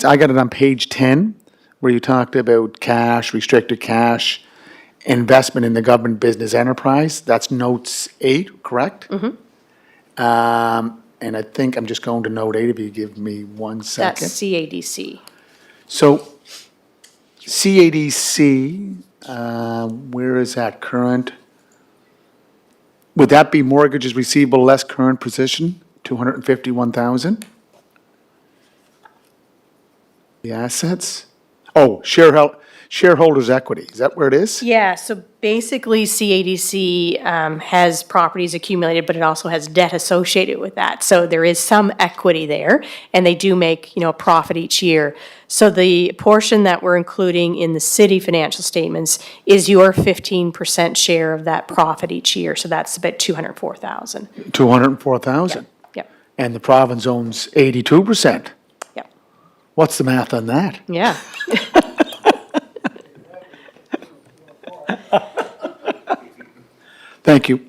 [SPEAKER 1] I got it on page 10, where you talked about cash, restricted cash, investment in the government business enterprise. That's notes 8, correct? Mm-hmm. And I think I'm just going to note 8 if you give me 1 second.
[SPEAKER 3] That's CADC.
[SPEAKER 1] So CADC, where is that current? Would that be mortgages receivable less current position, 251,000? The assets? Oh, shareholders' equity, is that where it is?
[SPEAKER 3] Yeah, so basically CADC has properties accumulated, but it also has debt associated with that. So there is some equity there, and they do make, a profit each year. So the portion that we're including in the city financial statements is your 15% share of that profit each year. So that's about 204,000.
[SPEAKER 1] 204,000?
[SPEAKER 3] Yep,
[SPEAKER 1] And the province owns 82%.
[SPEAKER 3] yep,
[SPEAKER 1] What's the math on that?
[SPEAKER 3] yeah.
[SPEAKER 1] Thank you.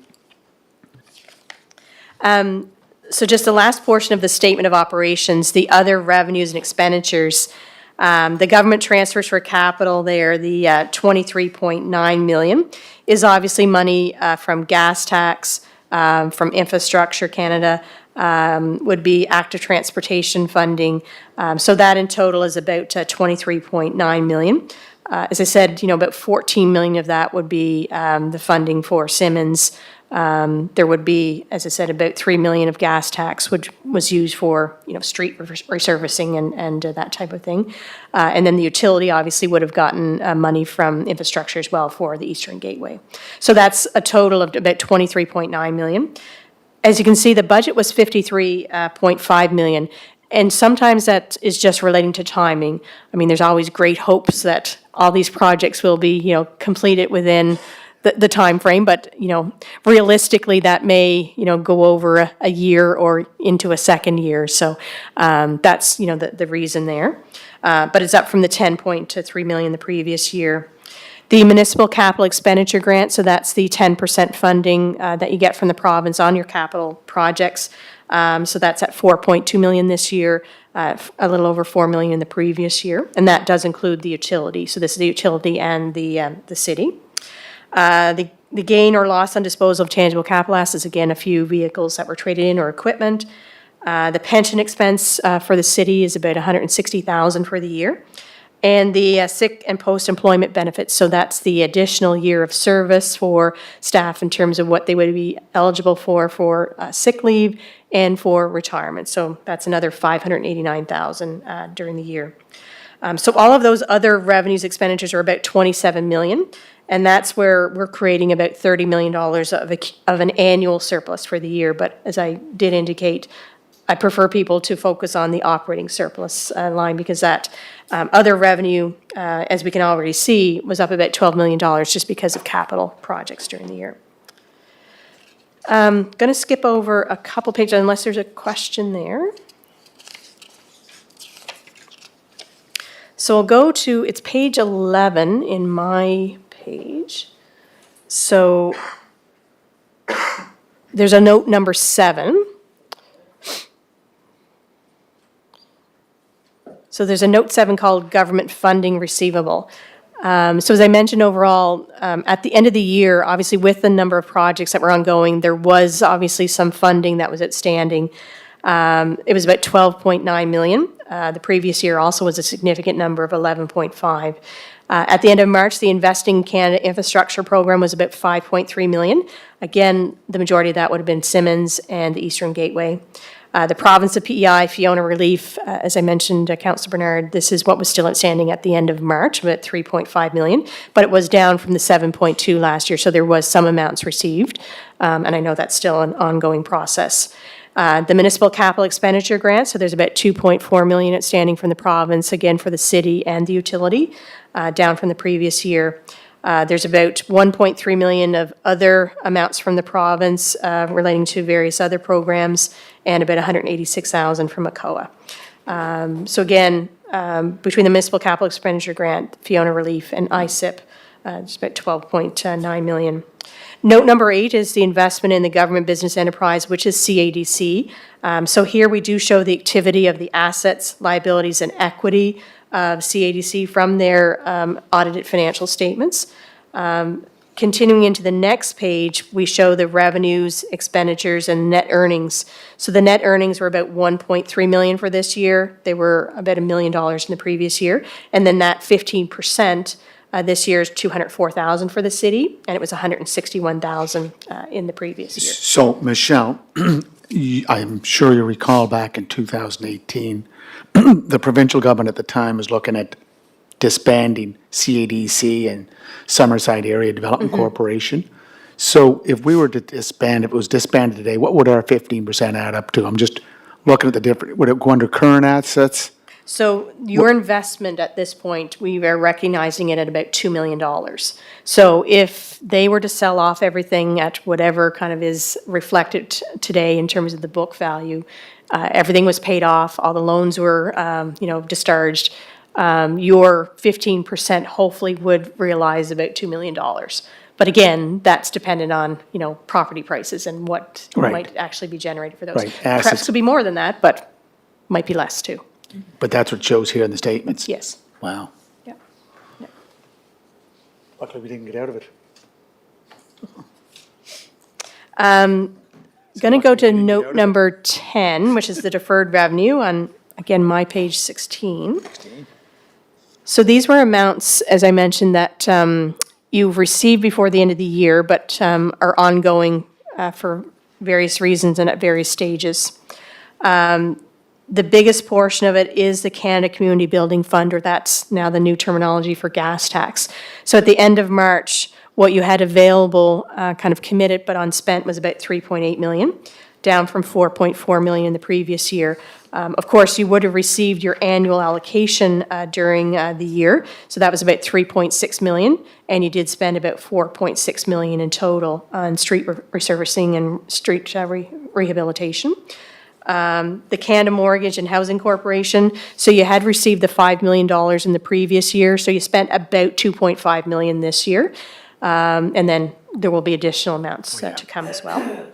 [SPEAKER 3] So just the last portion of the statement of operations, the other revenues and expenditures, the government transfers for capital there, the 23.9 million is obviously money from gas tax, from Infrastructure Canada, would be active transportation funding. So that in total is about 23.9 million. As I said, about 14 million of that would be the funding for Simmons. There would be, as I said, about 3 million of gas tax, which was used for, street resurfacing and that type of thing. And then the utility obviously would have gotten money from infrastructure as well for the Eastern Gateway. So that's a total of about 23.9 million. As you can see, the budget was 53.5 million. And sometimes that is just relating to timing. I mean, there's always great hopes that all these projects will be, completed within the time frame, but, realistically, that may, go over a year or into a second year. So that's, the reason there. But it's up from the 10.3 million the previous year. The municipal capital expenditure grant, so that's the 10% funding that you get from the province on your capital projects. So that's at 4.2 million this year, a little over 4 million in the previous year, and that does include the utility. So this is the utility and the city. The gain or loss on disposal of tangible capital assets, again, a few vehicles that were traded in or equipment. The pension expense for the city is about 160,000 for the year. And the sick and post-employment benefits, so that's the additional year of service for staff in terms of what they would be eligible for sick leave and for retirement. So that's another 589,000 during the year. So all of those other revenues expenditures are about 27 million, and that's where we're creating about $30 million of an annual surplus for the year. But as I did indicate, I prefer people to focus on the operating surplus line because that other revenue, as we can already see, was up about $12 million just because of capital projects during the year. Going to skip over a couple pages unless there's a question there. So I'll go to, it's page 11 in my page. So there's a note number 7. So there's a note 7 called government funding receivable. So as I mentioned overall, at the end of the year, obviously with the number of projects that were ongoing, there was obviously some funding that was outstanding. It was about 12.9 million. The previous year also was a significant number of 11.5. At the end of March, the Investing Canada Infrastructure Program was about 5.3 million. Again, the majority of that would have been Simmons and the Eastern Gateway. The province of PEI, Fiona Relief, as I mentioned, Councillor Bernard, this is what was still outstanding at the end of March, about 3.5 million, but it was down from the 7.2 last year, so there was some amounts received, and I know that's still an ongoing process. The municipal capital expenditure grant, so there's about 2.4 million outstanding from the province, again for the city and the utility, down from the previous year. There's about 1.3 million of other amounts from the province relating to various other programs, and about 186,000 from ACOA. So again, between the municipal capital expenditure grant, Fiona Relief, and ISIP, it's about 12.9 million. Note number 8 is the investment in the government business enterprise, which is CADC. So here we do show the activity of the assets, liabilities, and equity of CADC from their audited financial statements. Continuing into the next page, we show the revenues, expenditures, and net earnings. So the net earnings were about 1.3 million for this year. They were about $1 million in the previous year. And then that 15% this year is 204,000 for the city, and it was 161,000 in the previous year.
[SPEAKER 1] So, Michelle, I'm sure you recall back in 2018, the provincial government at the time was looking at disbanding CADC and Summerside Area Development Corporation. So if we were to disband, if it was disbanded today, what would our 15% add up to? I'm just looking at the different, would it go under current assets?
[SPEAKER 3] So your investment at this point, we are recognizing it at about $2 million. So if they were to sell off everything at whatever kind of is reflected today in terms of the book value, everything was paid off, all the loans were, discharged, your 15% hopefully would realize about $2 million. But again, that's dependent on, property prices and what
[SPEAKER 1] Right.
[SPEAKER 3] might actually be generated for those.
[SPEAKER 1] Right,
[SPEAKER 3] Perhaps
[SPEAKER 1] assets.
[SPEAKER 3] could be more than that, but might be less too.
[SPEAKER 1] But that's what shows here in the statements?
[SPEAKER 3] Yes.
[SPEAKER 1] Wow.
[SPEAKER 3] Yeah.
[SPEAKER 1] Luckily, we didn't get out of it.
[SPEAKER 3] Going to go to note number 10, which is the deferred revenue on, again, my page 16. So these were amounts, as I mentioned, that you've received before the end of the year, but are ongoing for various reasons and at various stages. The biggest portion of it is the Canada Community Building Fund, or that's now the new terminology for gas tax. So at the end of March, what you had available, kind of committed but unspent, was about 3.8 million, down from 4.4 million the previous year. Of course, you would have received your annual allocation during the year, so that was about 3.6 million, and you did spend about 4.6 million in total on street resurfacing and street rehabilitation. The Canada Mortgage and Housing Corporation, so you had received the $5 million in the previous year, so you spent about 2.5 million this year. And then there will be additional amounts to come as well.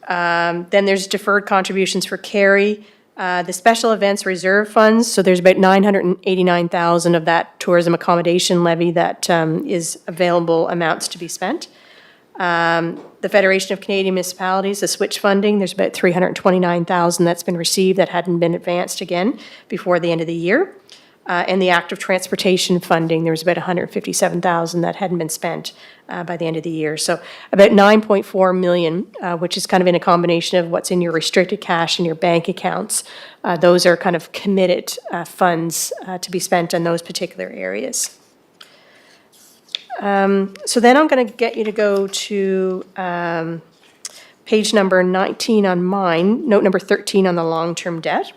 [SPEAKER 3] Then there's deferred contributions for Kerry, the special events reserve funds, so there's about 989,000 of that tourism accommodation levy that is available amounts to be spent. The Federation of Canadian Municipalities, the switch funding, there's about 329,000 that's been received that hadn't been advanced again before the end of the year. And the active transportation funding, there was about 157,000 that hadn't been spent by the end of the year. So about 9.4 million, which is kind of in a combination of what's in your restricted cash and your bank accounts. Those are kind of committed funds to be spent on those particular areas. So then I'm going to get you to go to page number 19 on mine, note number 13 on the long-term debt.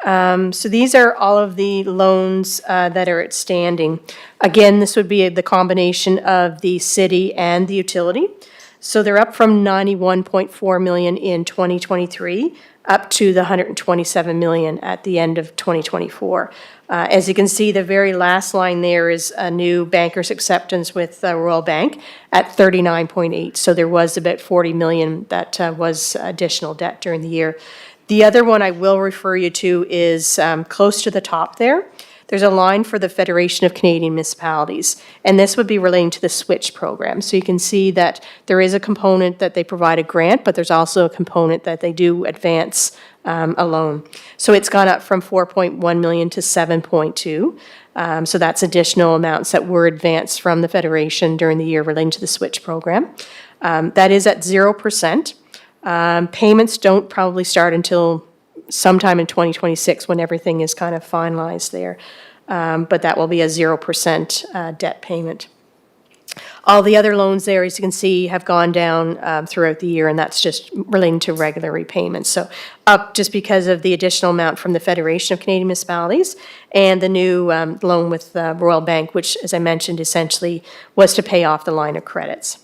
[SPEAKER 3] So these are all of the loans that are outstanding. Again, this would be the combination of the city and the utility. So they're up from 91.4 million in 2023 up to the 127 million at the end of 2024. As you can see, the very last line there is a new banker's acceptance with Royal Bank at 39.8. So there was about 40 million that was additional debt during the year. The other one I will refer you to is close to the top there. There's a line for the Federation of Canadian Municipalities, and this would be relating to the SWITCH program. So you can see that there is a component that they provide a grant, but there's also a component that they do advance a loan. So it's gone up from 4.1 million to 7.2. So that's additional amounts that were advanced from the Federation during the year relating to the SWITCH program. That is at 0%. Payments don't probably start until sometime in 2026 when everything is kind of finalized there. But that will be a 0% debt payment. All the other loans there, as you can see, have gone down throughout the year, and that's just relating to regular repayments. So up just because of the additional amount from the Federation of Canadian Municipalities and the new loan with Royal Bank, which, as I mentioned, essentially was to pay off the line of credits.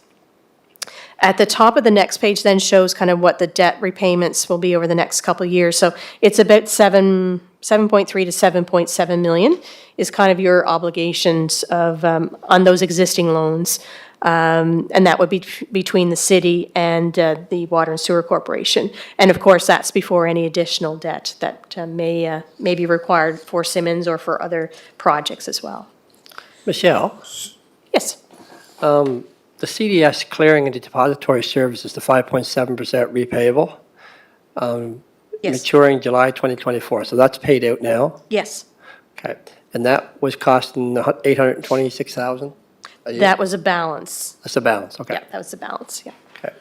[SPEAKER 3] At the top of the next page then shows kind of what the debt repayments will be over the next couple of years. So it's about 7.3 to 7.7 million is kind of your obligations of on those existing loans. And that would be between the city and the Water and Sewer Corporation. And of course, that's before any additional debt that may be required for Simmons or for other projects as well.
[SPEAKER 5] Michelle,
[SPEAKER 3] Yes.
[SPEAKER 5] the CDS clearing and depository service is the 5.7% repayable,
[SPEAKER 3] Yes.
[SPEAKER 5] maturing July 2024. So that's paid out now.
[SPEAKER 3] Yes.
[SPEAKER 5] Okay. And that was costing 826,000 a year?
[SPEAKER 3] That was a balance.
[SPEAKER 5] That's the balance, okay.
[SPEAKER 3] Yeah, that was the balance, yeah.
[SPEAKER 5] Okay.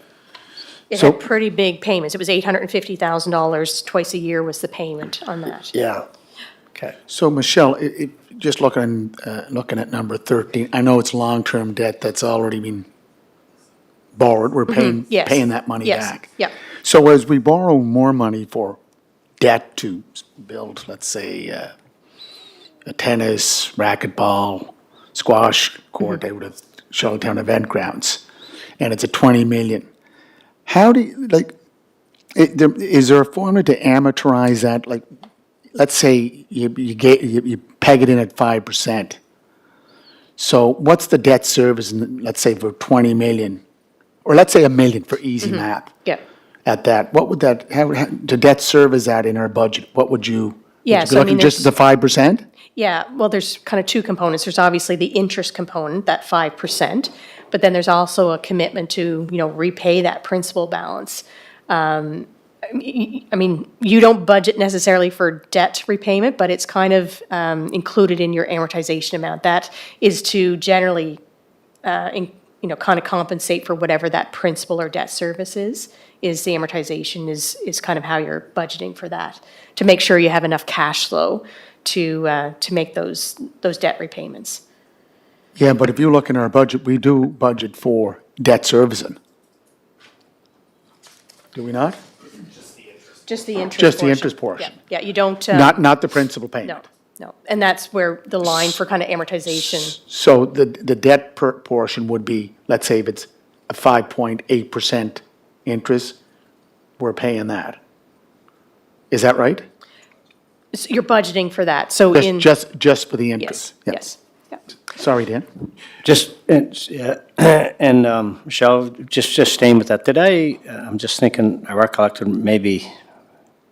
[SPEAKER 3] It
[SPEAKER 1] So-
[SPEAKER 3] had pretty big payments. It was $850,000 twice a year was the payment on that.
[SPEAKER 5] Yeah. Okay.
[SPEAKER 1] So Michelle, just looking at number 13, I know it's long-term debt that's already been borrowed. We're paying,
[SPEAKER 3] Yes.
[SPEAKER 1] paying that money
[SPEAKER 3] Yes.
[SPEAKER 1] back.
[SPEAKER 3] Yeah.
[SPEAKER 1] So as we borrow more money for debt to build, let's say, a tennis, racquetball, squash court out at Charlottetown Event Grounds, and it's a 20 million, how do you, like, is there a formula to amortize that? Like, let's say you peg it in at 5%. So what's the debt service, let's say for 20 million, or let's say $1 million for easy math?
[SPEAKER 3] Yeah.
[SPEAKER 1] At that, what would that, to debt service that in our budget, what would you?
[SPEAKER 3] Yeah,
[SPEAKER 1] would
[SPEAKER 3] so
[SPEAKER 1] you
[SPEAKER 3] I
[SPEAKER 1] be looking
[SPEAKER 3] mean,
[SPEAKER 1] just the 5%?
[SPEAKER 3] Yeah, well, there's kind of two components. There's obviously the interest component, that 5%, but then there's also a commitment to, repay that principal balance. I mean, you don't budget necessarily for debt repayment, but it's kind of included in your amortization amount. That is to generally, kind of compensate for whatever that principal or debt service is the amortization is kind of how you're budgeting for that, to make sure you have enough cash flow to make those debt repayments.
[SPEAKER 1] Yeah, but if you look in our budget, we do budget for debt servicing. Do we not?
[SPEAKER 3] Just the interest
[SPEAKER 1] Just the
[SPEAKER 3] portion.
[SPEAKER 1] interest portion.
[SPEAKER 3] Yeah, you don't.
[SPEAKER 1] Not the principal
[SPEAKER 3] No,
[SPEAKER 1] payment?
[SPEAKER 3] no. And that's where the line for kind of amortization,
[SPEAKER 1] So the debt portion would be, let's say if it's a 5.8% interest, we're paying that. Is that right?
[SPEAKER 3] so you're budgeting for that, so in.
[SPEAKER 1] Just for the
[SPEAKER 3] Yes,
[SPEAKER 1] interest? Yeah.
[SPEAKER 3] yes. Yeah.
[SPEAKER 1] Sorry, Dan.
[SPEAKER 2] Just, and Michelle, just staying with that, I'm just thinking, I recollected, maybe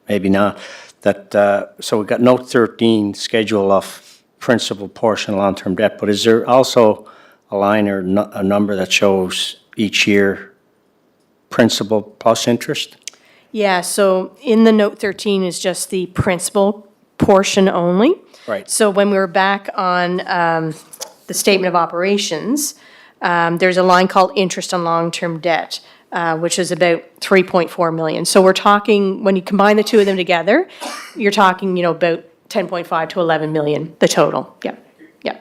[SPEAKER 2] not, that, so we got note 13, schedule of principal portion of long-term debt, but is there also a line or a number that shows each year principal plus interest?
[SPEAKER 3] Yeah, so in the note 13 is just the principal portion only.
[SPEAKER 2] Right.
[SPEAKER 3] So when we were back on the statement of operations, there's a line called interest on long-term debt, which is about 3.4 million. So we're talking, when you combine the two of them together, you're talking, about 10.5 to 11 million, the total. Yeah, yeah.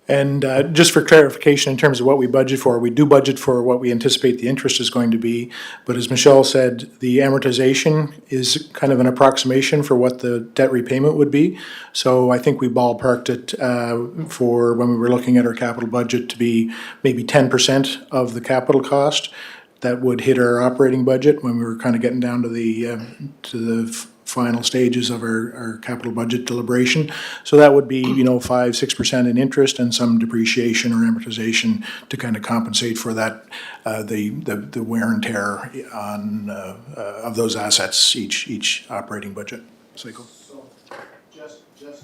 [SPEAKER 4] And just for clarification, in terms of what we budget for, we do budget for what we anticipate the interest is going to be. But as Michelle said, the amortization is kind of an approximation for what the debt repayment would be. So I think we ballparked it for when we were looking at our capital budget to be maybe 10% of the capital cost. That would hit our operating budget when we were kind of getting down to the final stages of our capital budget deliberation. So that would be, 5-6% in interest and some depreciation or amortization to kind of compensate for that, the wear and tear on, of those assets each operating budget cycle.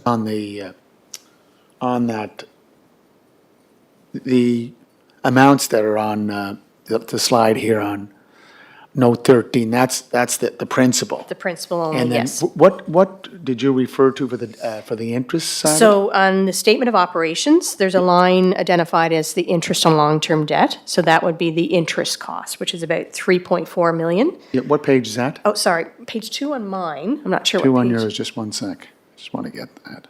[SPEAKER 1] On the, on that, the amounts that are on the slide here on note 13, that's the principal.
[SPEAKER 3] The principal only,
[SPEAKER 1] And then
[SPEAKER 3] yes.
[SPEAKER 1] what did you refer to for the interest side?
[SPEAKER 3] So on the statement of operations, there's a line identified as the interest on long-term debt. So that would be the interest cost, which is about 3.4 million.
[SPEAKER 1] Yeah, what page is that?
[SPEAKER 3] Oh, sorry, page 2 on mine. I'm not sure
[SPEAKER 1] Two
[SPEAKER 3] what
[SPEAKER 1] on
[SPEAKER 3] page.
[SPEAKER 1] yours, just one sec. Just want to get that.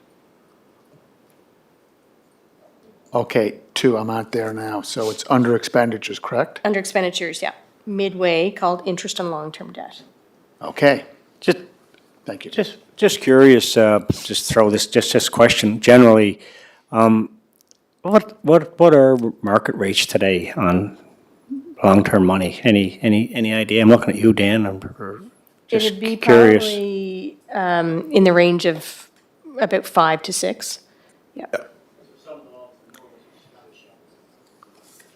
[SPEAKER 1] Okay, 2, I'm out there now. So it's under expenditures, correct?
[SPEAKER 3] Under expenditures, yeah. Midway called interest on long-term debt.
[SPEAKER 1] Okay,
[SPEAKER 2] Just,
[SPEAKER 1] thank you.
[SPEAKER 2] just curious, just throw this question, generally, what are market rates today on long-term money? Any idea? I'm looking at you, Dan, or just
[SPEAKER 3] It'd be
[SPEAKER 2] curious.
[SPEAKER 3] probably in the range of about 5 to 6. Yeah.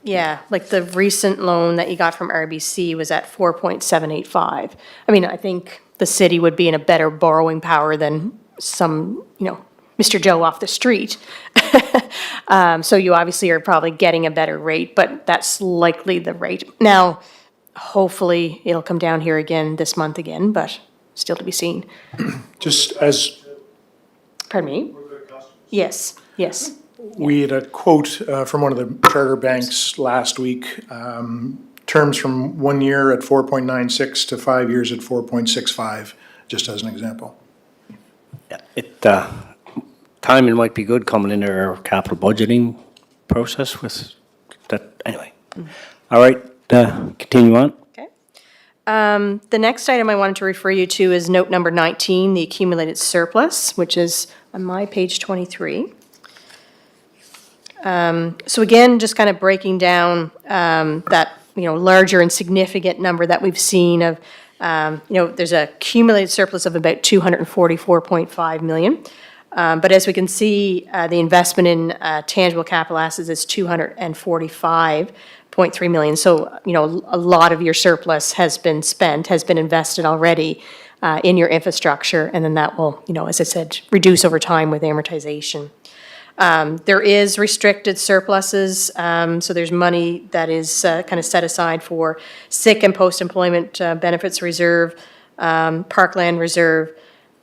[SPEAKER 3] Yeah, like the recent loan that you got from RBC was at 4.785. I mean, I think the city would be in a better borrowing power than some, Mr. Joe off the street. So you obviously are probably getting a better rate, but that's likely the rate. Now, hopefully it'll come down here again this month again, but still to be seen.
[SPEAKER 4] Just as
[SPEAKER 3] Pardon me? Yes, yes.
[SPEAKER 4] we had a quote from one of the charter banks last week, terms from 1 year at 4.96 to 5 years at 4.65, just as an example.
[SPEAKER 2] Yeah, timing might be good coming into our capital budgeting process with that, anyway. All right, continue on.
[SPEAKER 3] Okay. The next item I wanted to refer you to is note number 19, the accumulated surplus, which is on my page 23. So again, just kind of breaking down that, larger and significant number that we've seen of, there's a accumulated surplus of about 244.5 million. But as we can see, the investment in tangible capital assets is 245.3 million. So, a lot of your surplus has been spent, has been invested already in your infrastructure, and then that will, as I said, reduce over time with amortization. There is restricted surpluses, so there's money that is kind of set aside for sick and post-employment benefits reserve, parkland reserve.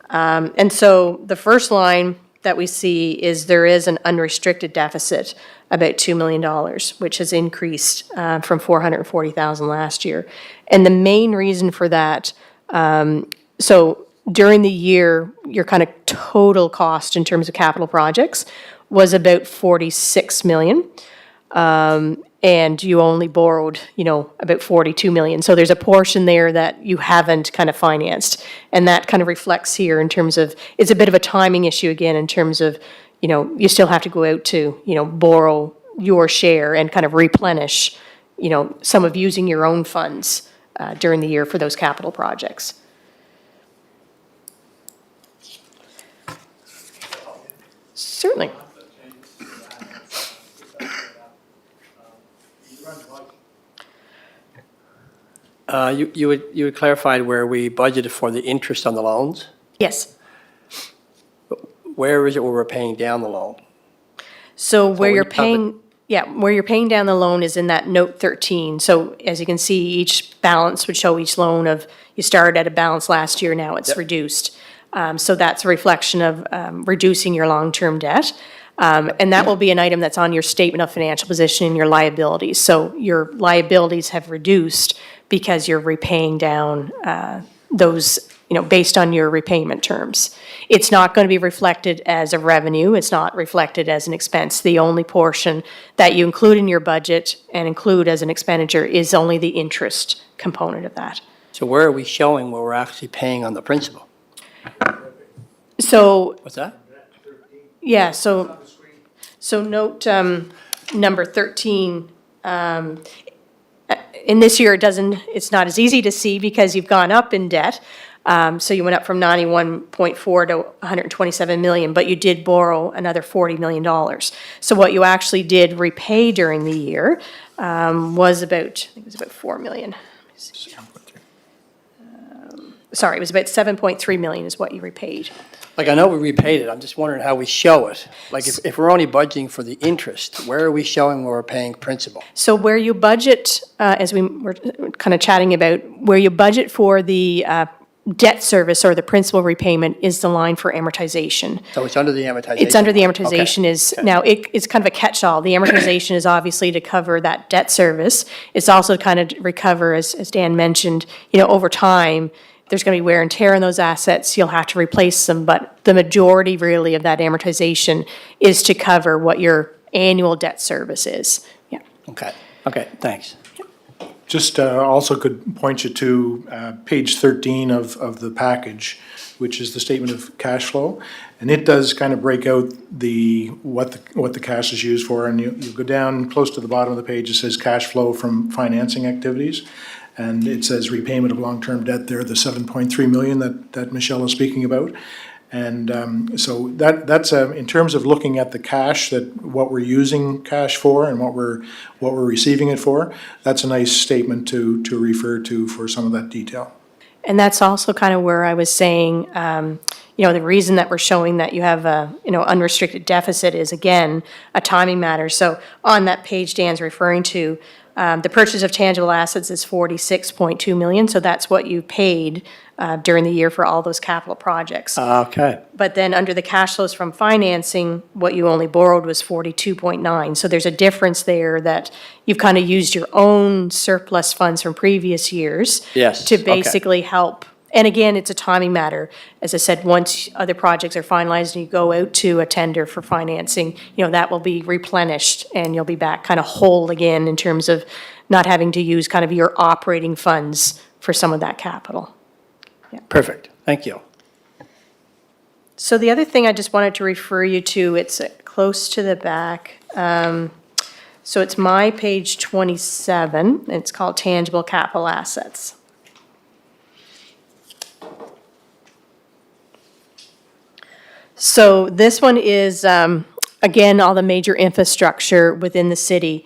[SPEAKER 3] And so the first line that we see is there is an unrestricted deficit, about $2 million, which has increased from 440,000 last year. And the main reason for that, so during the year, your kind of total cost in terms of capital projects was about 46 million. And you only borrowed, about 42 million. So there's a portion there that you haven't kind of financed. And that kind of reflects here in terms of, it's a bit of a timing issue again in terms of, you still have to go out to, borrow your share and kind of replenish, some of using your own funds during the year for those capital projects. Certainly.
[SPEAKER 5] You had clarified where we budgeted for the interest on the loans.
[SPEAKER 3] Yes.
[SPEAKER 5] Where is it where we're paying down the loan?
[SPEAKER 3] So where
[SPEAKER 5] when
[SPEAKER 3] you're
[SPEAKER 5] you have
[SPEAKER 3] paying, where you're paying down the loan is in that note 13. So as you can see, each balance would show each loan of, you started at a balance last year, now it's reduced. So that's a reflection of reducing your long-term debt. And that will be an item that's on your statement of financial position and your liabilities. So your liabilities have reduced because you're repaying down those, based on your repayment terms. It's not going to be reflected as a revenue. It's not reflected as an expense. The only portion that you include in your budget and include as an expenditure is only the interest component of that.
[SPEAKER 5] So where are we showing where we're actually paying on the principal?
[SPEAKER 3] So,
[SPEAKER 5] What's that?
[SPEAKER 3] yeah, so note number 13, in this year, it's not as easy to see because you've gone up in debt. So you went up from 91.4 to 127 million, but you did borrow another $40 million. So what you actually did repay during the year was about, I think it was about 4 million. Sorry, it was about 7.3 million is what you repaid.
[SPEAKER 5] Like, I know we repaid it, I'm just wondering how we show it. Like, if we're only budgeting for the interest, where are we showing where we're paying principal?
[SPEAKER 3] So where you budget, as we were kind of chatting about, where you budget for the debt service or the principal repayment is the line for amortization.
[SPEAKER 5] So it's under the amortization?
[SPEAKER 3] It's under the
[SPEAKER 5] line.
[SPEAKER 3] amortization
[SPEAKER 5] Okay.
[SPEAKER 3] is, now it's kind of a catch-all. The amortization is obviously to cover that debt service. It's also to kind of recover, as Dan mentioned, over time, there's going to be wear and tear in those assets. You'll have to replace them, but the majority really of that amortization is to cover what your annual debt service is. Yeah.
[SPEAKER 5] Okay, thanks.
[SPEAKER 4] Just also could point you to page 13 of the package, which is the statement of cash flow. And it does kind of break out what the cash is used for. And you go down close to the bottom of the page, it says cash flow from financing activities. And it says repayment of long-term debt there, the 7.3 million that Michelle is speaking about. And so that's in terms of looking at the cash, that what we're using cash for and what we're receiving it for, that's a nice statement to refer to for some of that detail.
[SPEAKER 3] And that's also kind of where I was saying, the reason that we're showing that you have a, unrestricted deficit is, again, a timing matter. So on that page Dan's referring to, the purchase of tangible assets is 46.2 million, so that's what you paid during the year for all those capital projects.
[SPEAKER 5] Okay.
[SPEAKER 3] But then under the cash flows from financing, what you only borrowed was 42.9. So there's a difference there that you've kind of used your own surplus funds from previous years.
[SPEAKER 5] Yes,
[SPEAKER 3] To
[SPEAKER 5] okay.
[SPEAKER 3] basically help. And again, it's a timing matter. As I said, once other projects are finalized and you go out to a tender for financing, that will be replenished and you'll be back kind of whole again in terms of not having to use kind of your operating funds for some of that capital.
[SPEAKER 5] Perfect. Thank you.
[SPEAKER 3] So the other thing I just wanted to refer you to, it's close to the back. So it's my page 27, and it's called Tangible Capital Assets. So this one is, again, all the major infrastructure within the city.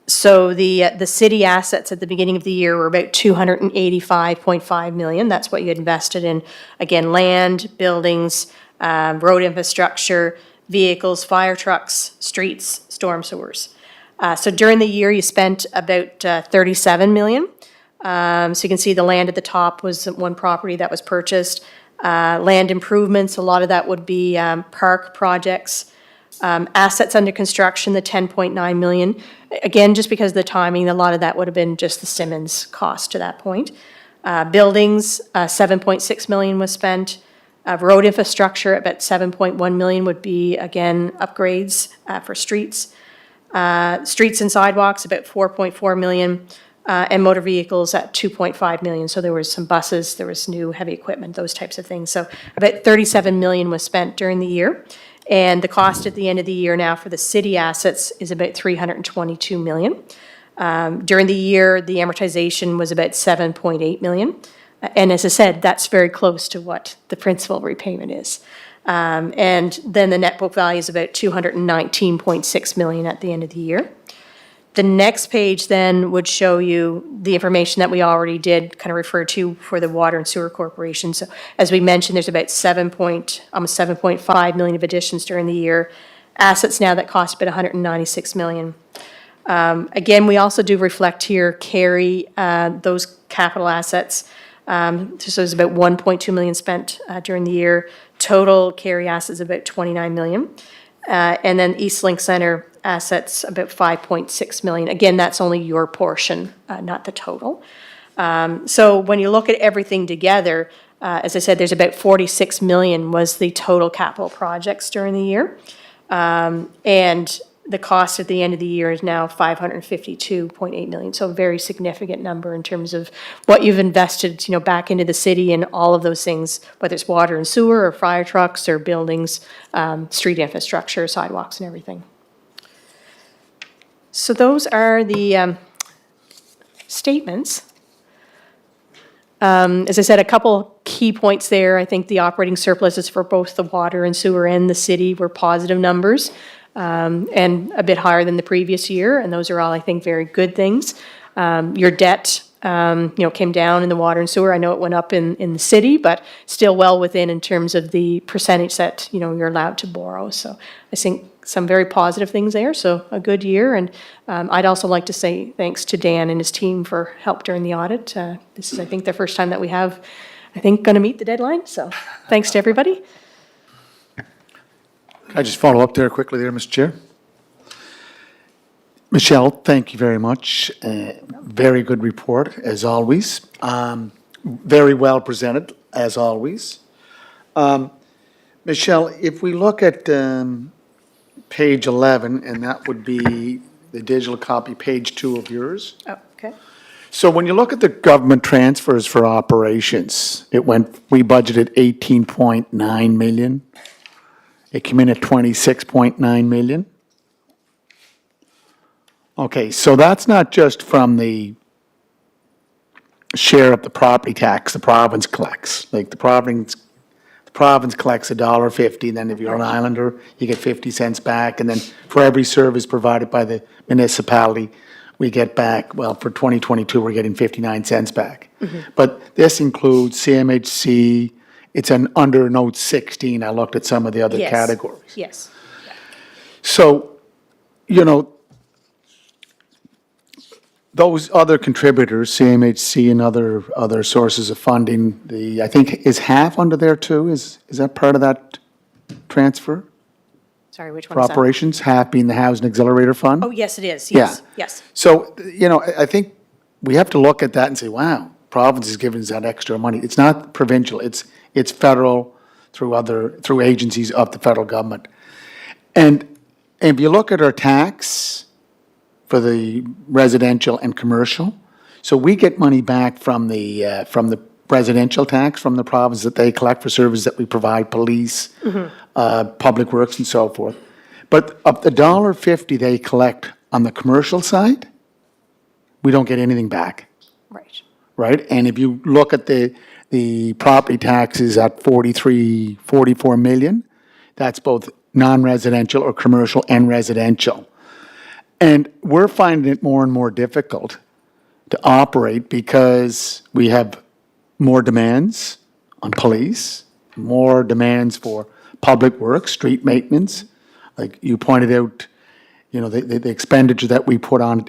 [SPEAKER 3] So the city assets at the beginning of the year were about 285.5 million. That's what you had invested in, again, land, buildings, road infrastructure, vehicles, fire trucks, streets, storm sewers. So during the year, you spent about 37 million. So you can see the land at the top was one property that was purchased. Land improvements, a lot of that would be park projects. Assets under construction, the 10.9 million. Again, just because of the timing, a lot of that would have been just the Simmons cost to that point. Buildings, 7.6 million was spent. Road infrastructure, about 7.1 million would be, again, upgrades for streets. Streets and sidewalks, about 4.4 million. And motor vehicles at 2.5 million. So there was some buses, there was new heavy equipment, those types of things. So about 37 million was spent during the year. And the cost at the end of the year now for the city assets is about 322 million. During the year, the amortization was about 7.8 million. And as I said, that's very close to what the principal repayment is. And then the net book value is about 219.6 million at the end of the year. The next page then would show you the information that we already did kind of refer to for the Water and Sewer Corporation. So as we mentioned, there's about almost 7.5 million of additions during the year. Assets now that cost about 196 million. Again, we also do reflect here, carry those capital assets. So there's about 1.2 million spent during the year. Total carry assets about 29 million. And then East Link Center assets about 5.6 million. Again, that's only your portion, not the total. So when you look at everything together, as I said, there's about 46 million was the total capital projects during the year. And the cost at the end of the year is now 552.8 million. So a very significant number in terms of what you've invested, back into the city and all of those things, whether it's water and sewer or fire trucks or buildings, street infrastructure, sidewalks and everything. So those are the statements. As I said, a couple key points there. I think the operating surpluses for both the water and sewer and the city were positive numbers. And a bit higher than the previous year, and those are all, I think, very good things. Your debt, came down in the water and sewer. I know it went up in the city, but still well within in terms of the percentage that, you're allowed to borrow. So I think some very positive things there, so a good year. And I'd also like to say thanks to Dan and his team for help during the audit. This is, I think, the first time that we have, going to meet the deadline, so thanks to everybody.
[SPEAKER 1] Can I just follow up there quickly there, Mr. Chair? Michelle, thank you very much. Very good report, as always. Very well presented, as always. Michelle, if we look at page 11, and that would be the digital copy, page 2 of yours.
[SPEAKER 3] Oh, okay.
[SPEAKER 1] So when you look at the government transfers for operations, we budgeted 18.9 million. It came in at 26.9 million. Okay, so that's not just from the share of the property tax the province collects. Like the province collects $1.50, then if you're an islander, you get 50 cents back, and then for every service provided by the municipality, we get back, well, for 2022, we're getting 59 cents back. But this includes CMHC, it's an under note 16. I looked at some of the other
[SPEAKER 3] Yes.
[SPEAKER 1] categories.
[SPEAKER 3] Yes.
[SPEAKER 1] So, you know, those other contributors, CMHC and other sources of funding, I think, is half under there too? Is that part of that transfer
[SPEAKER 3] Sorry, which one
[SPEAKER 1] for
[SPEAKER 3] is that?
[SPEAKER 1] operations? Half being the Housing Auxiliary Fund?
[SPEAKER 3] Oh, yes, it is.
[SPEAKER 1] Yeah.
[SPEAKER 3] Yes, yes.
[SPEAKER 1] So, you know, I think we have to look at that and say, wow, province is giving us that extra money. It's not provincial, it's federal through agencies of the federal government. And if you look at our tax for the residential and commercial, so we get money back from the residential tax from the province that they collect for services that we provide, police, public works and so forth. But of the $1.50 they collect on the commercial side, we don't get anything back,
[SPEAKER 3] Right.
[SPEAKER 1] right? And if you look at the property taxes at 44 million, that's both non-residential or commercial and residential. And we're finding it more and more difficult to operate because we have more demands on police, more demands for public works, street maintenance. Like you pointed out, you know, the expenditure that we put on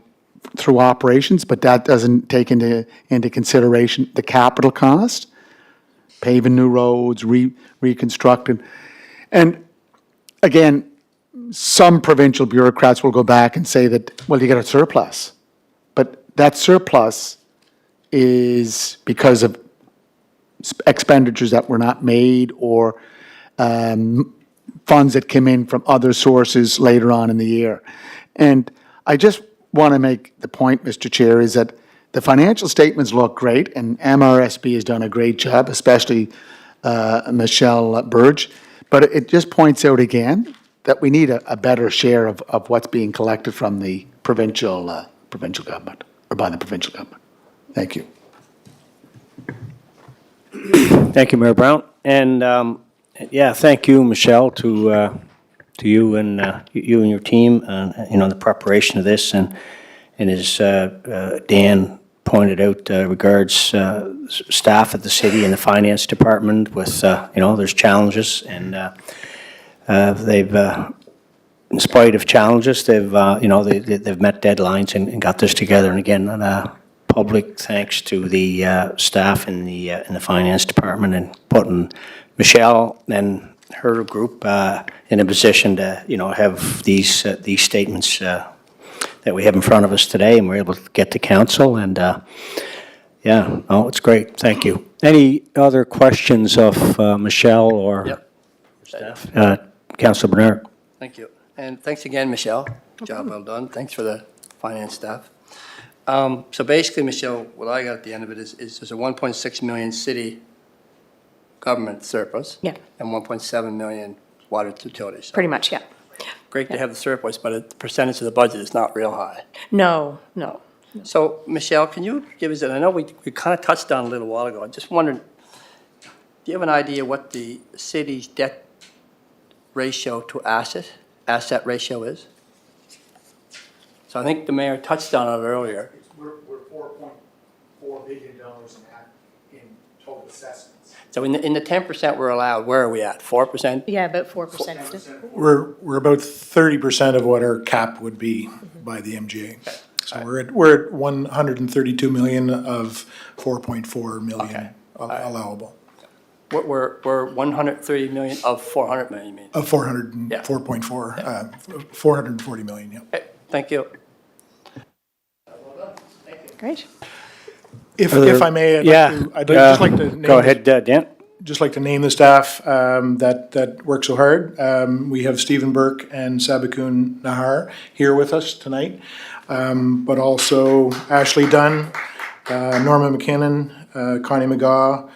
[SPEAKER 1] through operations, but that doesn't take into consideration the capital cost, paving new roads, reconstructing. And again, some provincial bureaucrats will go back and say that, well, you get a surplus. But that surplus is because of expenditures that were not made or funds that came in from other sources later on in the year. And I just want to make the point, Mr. Chair, is that the financial statements look great, and MRSB has done a great job, especially Michelle Burge. But it just points out again that we need a better share of what's being collected from the provincial government, or by the provincial government. Thank you.
[SPEAKER 2] Thank you, Mayor Brown. And, yeah, thank you, Michelle, to you and your team, you know, the preparation of this. And as Dan pointed out, regards staff at the city and the finance department with, you know, there's challenges. And they've, in spite of challenges, they've, you know, they've met deadlines and got this together. And again, public thanks to the staff in the finance department and putting Michelle and her group in a position to, you know, have these statements that we have in front of us today, and we're able to get to council. And yeah, oh, it's great. Thank you. Any other questions of Michelle or staff? Councilor Bernard.
[SPEAKER 5] Thank you. And thanks again, Michelle. Job well done. Thanks for the finance staff. So basically, Michelle, what I got at the end of it is there's a 1.6 million city government surplus.
[SPEAKER 3] Yeah.
[SPEAKER 5] And 1.7 million water utilities.
[SPEAKER 3] Pretty much, yeah.
[SPEAKER 5] Great to have the surplus, but the percentage of the budget is not real high.
[SPEAKER 3] No, no.
[SPEAKER 5] So, Michelle, can you give us, and I know we kind of touched on it a little while ago, I just wondered, do you have an idea what the city's debt ratio to asset ratio is? So I think the mayor touched on it earlier.
[SPEAKER 1] We're $4.4 billion in total assessments.
[SPEAKER 5] So in the 10% we're allowed, where are we at? 4%?
[SPEAKER 3] Yeah, about 4%.
[SPEAKER 4] We're about 30% of what our cap would be by the MGA. So we're at 132 million of 4.4 million allowable.
[SPEAKER 5] We're 130 million of 400 million, you mean?
[SPEAKER 4] Of 400,
[SPEAKER 5] Yeah.
[SPEAKER 4] 4.4, 440 million, yeah.
[SPEAKER 5] Okay, thank you.
[SPEAKER 3] Great.
[SPEAKER 4] If I may, I'd just like to name
[SPEAKER 2] Go ahead, Dan.
[SPEAKER 4] just like to name the staff that work so hard. We have Stephen Burke and Sabakun Nahar here with us tonight, but also Ashley Dunn, Norma McKinnon, Connie McGaw.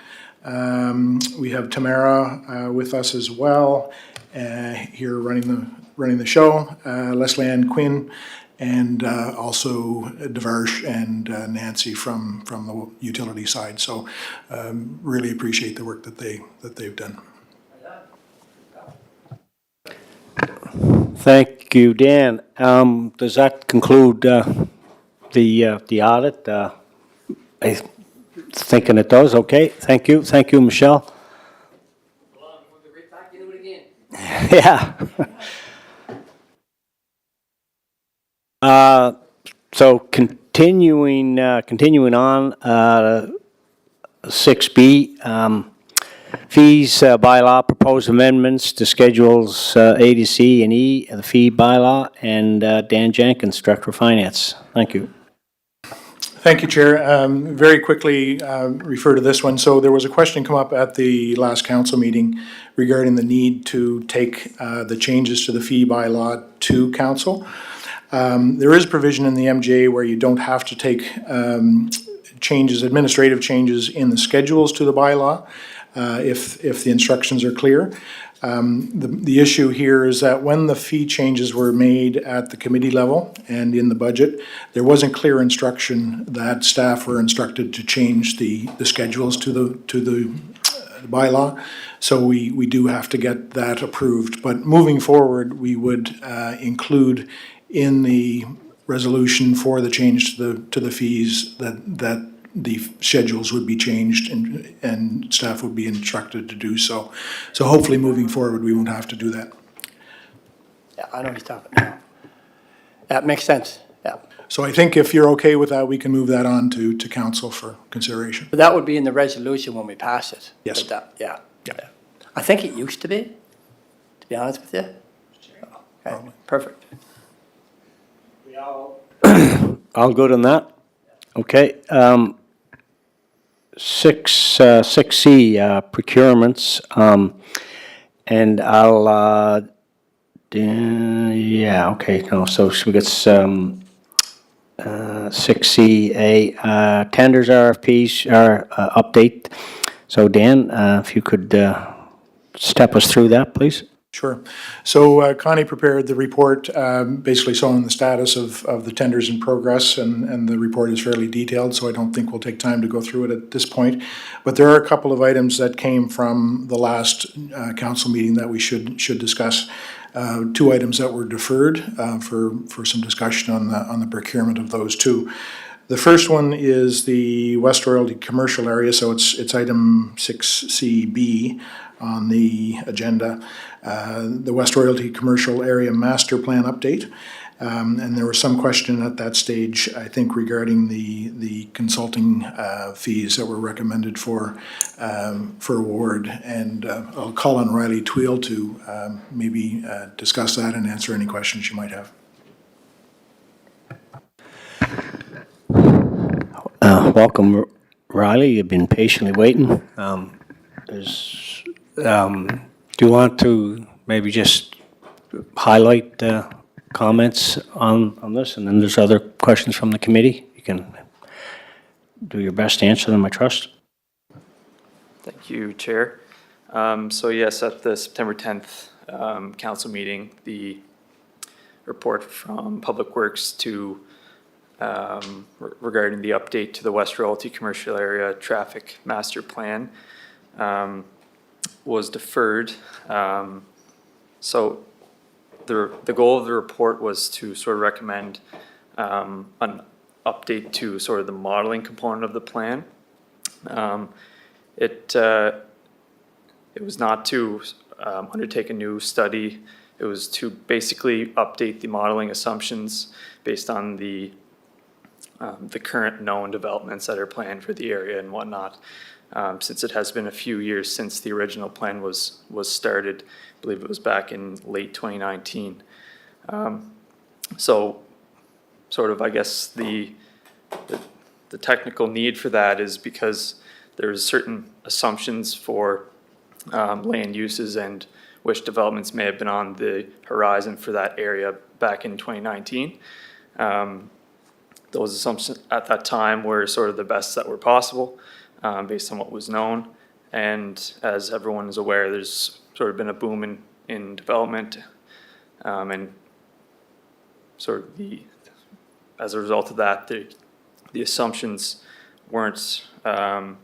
[SPEAKER 4] We have Tamara with us as well, here running the show. Leslie Ann Quinn, and also Devarsh and Nancy from the utility side. So really appreciate the work that they've done.
[SPEAKER 2] Thank you, Dan. Does that conclude the audit? I'm thinking it does. Okay, thank you. Thank you, Michelle. Yeah. So continuing on, 6B, fees bylaw, proposed amendments to schedules A to C and E, the fee bylaw, and Dan Jenkins, Director of Finance. Thank you.
[SPEAKER 4] Thank you, Chair. Very quickly, refer to this one. So there was a question come up at the last council meeting regarding the need to take the changes to the fee bylaw to council. There is provision in the MJ where you don't have to take changes, administrative changes in the schedules to the bylaw if the instructions are clear. The issue here is that when the fee changes were made at the committee level and in the budget, there wasn't clear instruction that staff were instructed to change the schedules to the bylaw. So we do have to get that approved. But moving forward, we would include in the resolution for the change to the fees that the schedules would be changed and staff would be instructed to do so. So hopefully moving forward, we won't have to do that.
[SPEAKER 5] Yeah, I know he's talking now. That makes sense, yeah.
[SPEAKER 4] So I think if you're okay with that, we can move that on to council for consideration.
[SPEAKER 5] But that would be in the resolution when we pass it.
[SPEAKER 4] Yes.
[SPEAKER 5] But that- Yeah.
[SPEAKER 4] Yeah.
[SPEAKER 5] I think it used to be honest with you. Okay, perfect.
[SPEAKER 2] All good on that? Okay. 6C, procurements, and I'll, yeah, okay, no, so we got some, 6CA, tenders, RFPs, update. So Dan, if you could step us through that, please?
[SPEAKER 4] Sure. So Connie prepared the report, basically showing the status of the tenders in progress, and the report is fairly detailed, so I don't think we'll take time to go through it at this point. But there are a couple of items that came from the last council meeting that we should discuss. Two items that were deferred for some discussion on the procurement of those two. The first one is the West Royalty Commercial Area, so it's item 6CB on the agenda. The West Royalty Commercial Area Master Plan Update. And there was some question at that stage, I think, regarding the consulting fees that were recommended for award. And I'll call on Riley Tweel to maybe discuss that and answer any questions you might have.
[SPEAKER 2] Welcome, Riley. You've been patiently waiting. Do you want to maybe just highlight comments on this, and then there's other questions from the committee? You can do your best to answer them, I trust.
[SPEAKER 9] Thank you, Chair. So yes, at the September 10th council meeting, the report from Public Works to regarding the update to the West Royalty Commercial Area Traffic Master Plan was deferred. So the goal of the report was to sort of recommend an update to sort of the modeling component of the plan. It was not to undertake a new study. It was to basically update the modeling assumptions based on the current known developments that are planned for the area and whatnot. Since it has been a few years since the original plan was started, I believe it was back in late 2019. So sort of, I guess, the technical need for that is because there's certain assumptions for land uses and which developments may have been on the horizon for that area back in 2019. Those assumptions at that time were sort of the best that were possible based on what was known. And as everyone is aware, there's sort of been a boom in development and sort of as a result of that, the assumptions weren't, the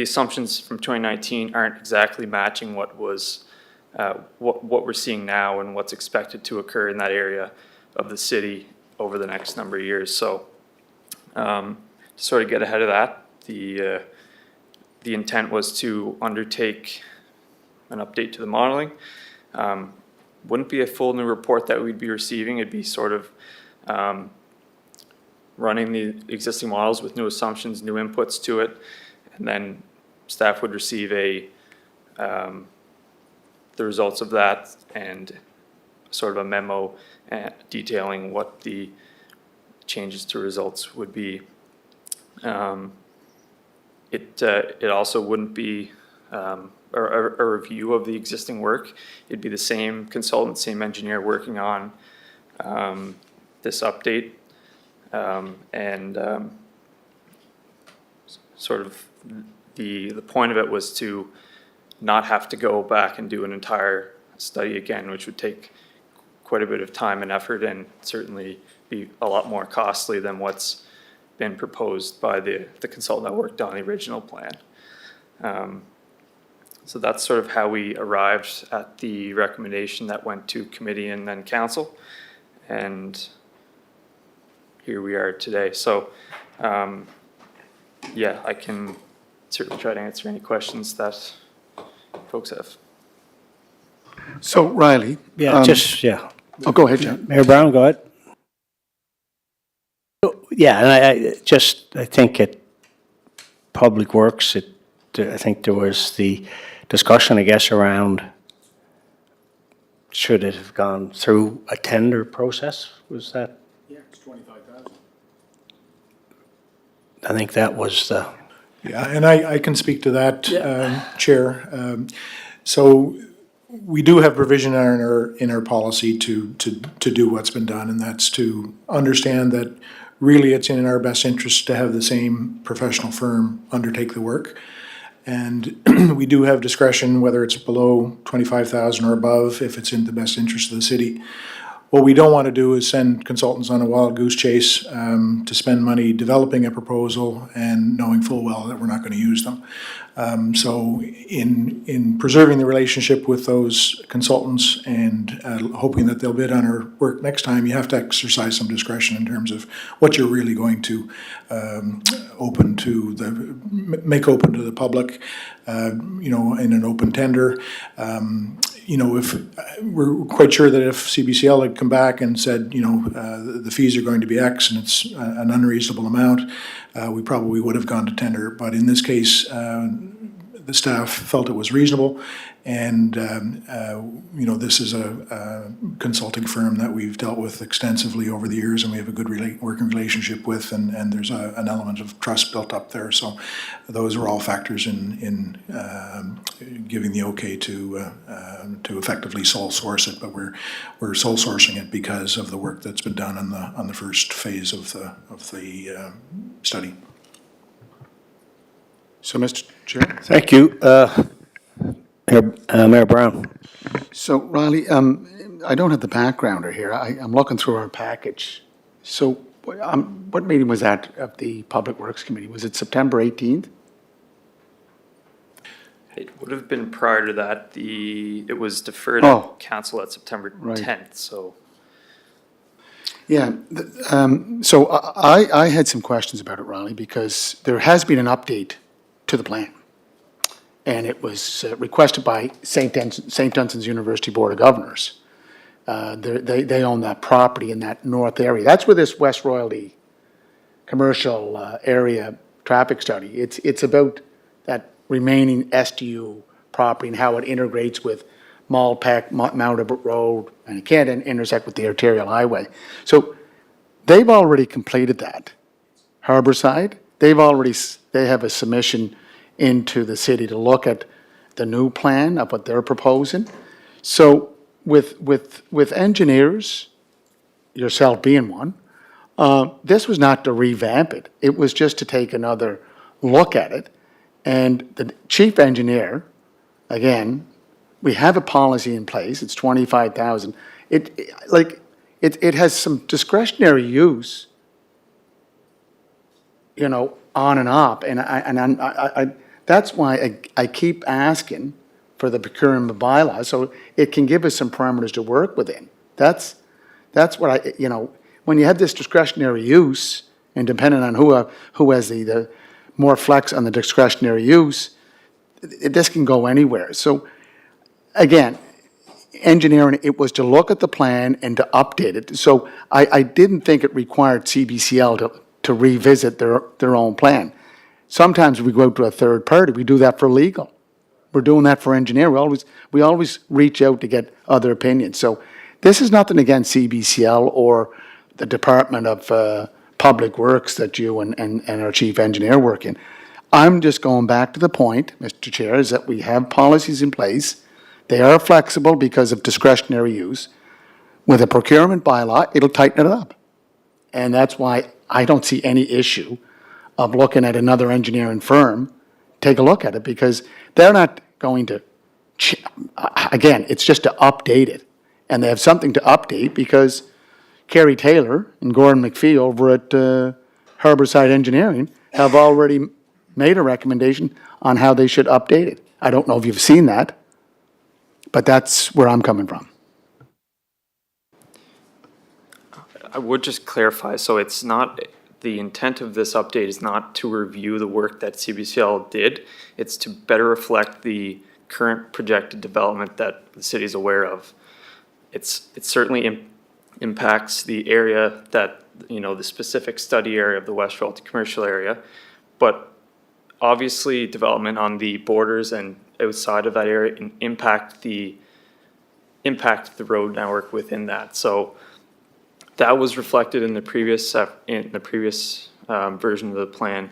[SPEAKER 9] assumptions from 2019 aren't exactly matching what was, what we're seeing now and what's expected to occur in that area of the city over the next number of years. So to sort of get ahead of that, the intent was to undertake an update to the modeling Wouldn't be a full new report that we'd be receiving. It'd be sort of running the existing models with new assumptions, new inputs to it, and then staff would receive the results of that and sort of a memo detailing what the changes to results would be. It also wouldn't be a review of the existing work. It'd be the same consultant, same engineer working on this update. Sort of the point of it was to not have to go back and do an entire study again, which would take quite a bit of time and effort and certainly be a lot more costly than what's been proposed by the consultant that worked on the original plan. So that's sort of how we arrived at the recommendation that went to committee and then council. And here we are today. So, yeah, I can certainly try to answer any questions that folks have.
[SPEAKER 1] So Riley.
[SPEAKER 2] Yeah,
[SPEAKER 1] Oh, go ahead, John.
[SPEAKER 2] Mayor Brown, go ahead. Yeah, and I think at Public Works, I think there was the discussion, I guess, around should it have gone through a tender process? Was that?
[SPEAKER 1] Yeah, it's 25,000.
[SPEAKER 2] I think that was the.
[SPEAKER 4] Yeah, and I can speak to that, Chair. So we do have provision in our policy to do what's been done, and that's to understand that really it's in our best interest to have the same professional firm undertake the work. And we do have discretion whether it's below 25,000 or above, if it's in the best interest of the city. What we don't want to do is send consultants on a wild goose chase to spend money developing a proposal and knowing full well that we're not going to use them. So in preserving the relationship with those consultants and hoping that they'll bid on our work next time, you have to exercise some discretion in terms of what you're really going to make open to the public, in an open tender. If we're quite sure that if CBCL had come back and said, the fees are going to be X and it's an unreasonable amount, we probably would have gone to tender. But in this case, the staff felt it was reasonable, and this is a consulting firm that we've dealt with extensively over the years, and we have a good working relationship with, and there's an element of trust built up there. So those are all factors in giving the okay to effectively sole source it. But we're sole sourcing it because of the work that's been done on the first phase of the study.
[SPEAKER 1] So, Mr. Chair.
[SPEAKER 2] Thank you, Mayor Brown.
[SPEAKER 1] So Riley, I don't have the backgrounder here. I'm looking through our package. So what meeting was that of the Public Works Committee? Was it September 18th?
[SPEAKER 9] It would have been prior to that. It was deferred
[SPEAKER 1] Oh.
[SPEAKER 9] at council at September
[SPEAKER 1] Right.
[SPEAKER 9] 10th, so.
[SPEAKER 1] Yeah, so I had some questions about it, Riley, because there has been an update to the plan. And it was requested by St. Dunstan's University Board of Governors. They own that property in that north area. That's where this West Royalty commercial area traffic study, it's about that remaining SDU property and how it integrates with Malpeck, Mount Albert Road, and it can't intersect with the arterial highway. So they've already completed that. Harborside, they have a submission into the city to look at the new plan of what they're proposing. So with engineers, yourself being one, this was not to revamp it. It was just to take another look at it. And the chief engineer, again, we have a policy in place. It's 25,000. It has some discretionary use, on and off. And that's why I keep asking for the procurement bylaw, so it can give us some parameters to work within. That's what when you have this discretionary use, and depending on who has the more flex on the discretionary use, this can go anywhere. So again, engineering, it was to look at the plan and to update it. So I didn't think it required CBCL to revisit their own plan. Sometimes we go out to a third party, we do that for legal. We're doing that for engineering. We always reach out to get other opinions. So this is nothing against CBCL or the Department of Public Works that you and our chief engineer work in. I'm just going back to the point, Mr. Chair, is that we have policies in place. They are flexible because of discretionary use. With a procurement bylaw, it'll tighten it up. And that's why I don't see any issue of looking at another engineering firm, take a look at it, because they're not going to, again, it's just to update it. And they have something to update because Kerry Taylor and Gordon McPhee over at Harborside Engineering have already made a recommendation on how they should update it. I don't know if you've seen that, but that's where I'm coming from.
[SPEAKER 9] I would just clarify, so it's not, the intent of this update is not to review the work that CBCL did. It's to better reflect the current projected development that the city is aware of. It certainly impacts the area that, the specific study area of the West Royalty commercial area, but obviously development on the borders and outside of that area impact the road network within that. So that was reflected in the previous version of the plan,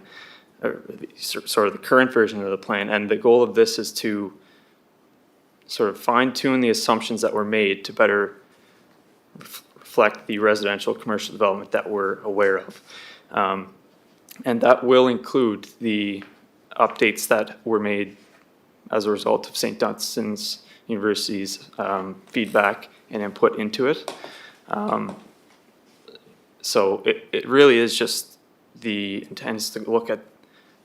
[SPEAKER 9] or sort of the current version of the plan. And the goal of this is to sort of fine tune the assumptions that were made to better reflect the residential commercial development that we're aware of. And that will include the updates that were made as a result of St. Dunstan's University's feedback and input into it. So it really is just the intent is to look at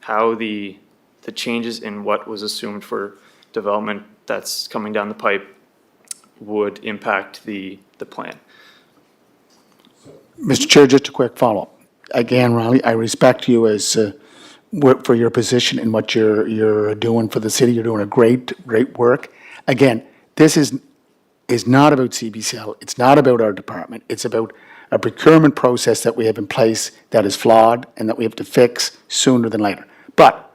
[SPEAKER 9] how the changes in what was assumed for development that's coming down the pipe would impact the plan.
[SPEAKER 1] Mr. Chair, just a quick follow-up. Again, Riley, I respect you as for your position and what you're doing for the city. You're doing a great work. Again, this is not about CBCL. It's not about our department. It's about a procurement process that we have in place that is flawed and that we have to fix sooner than later. But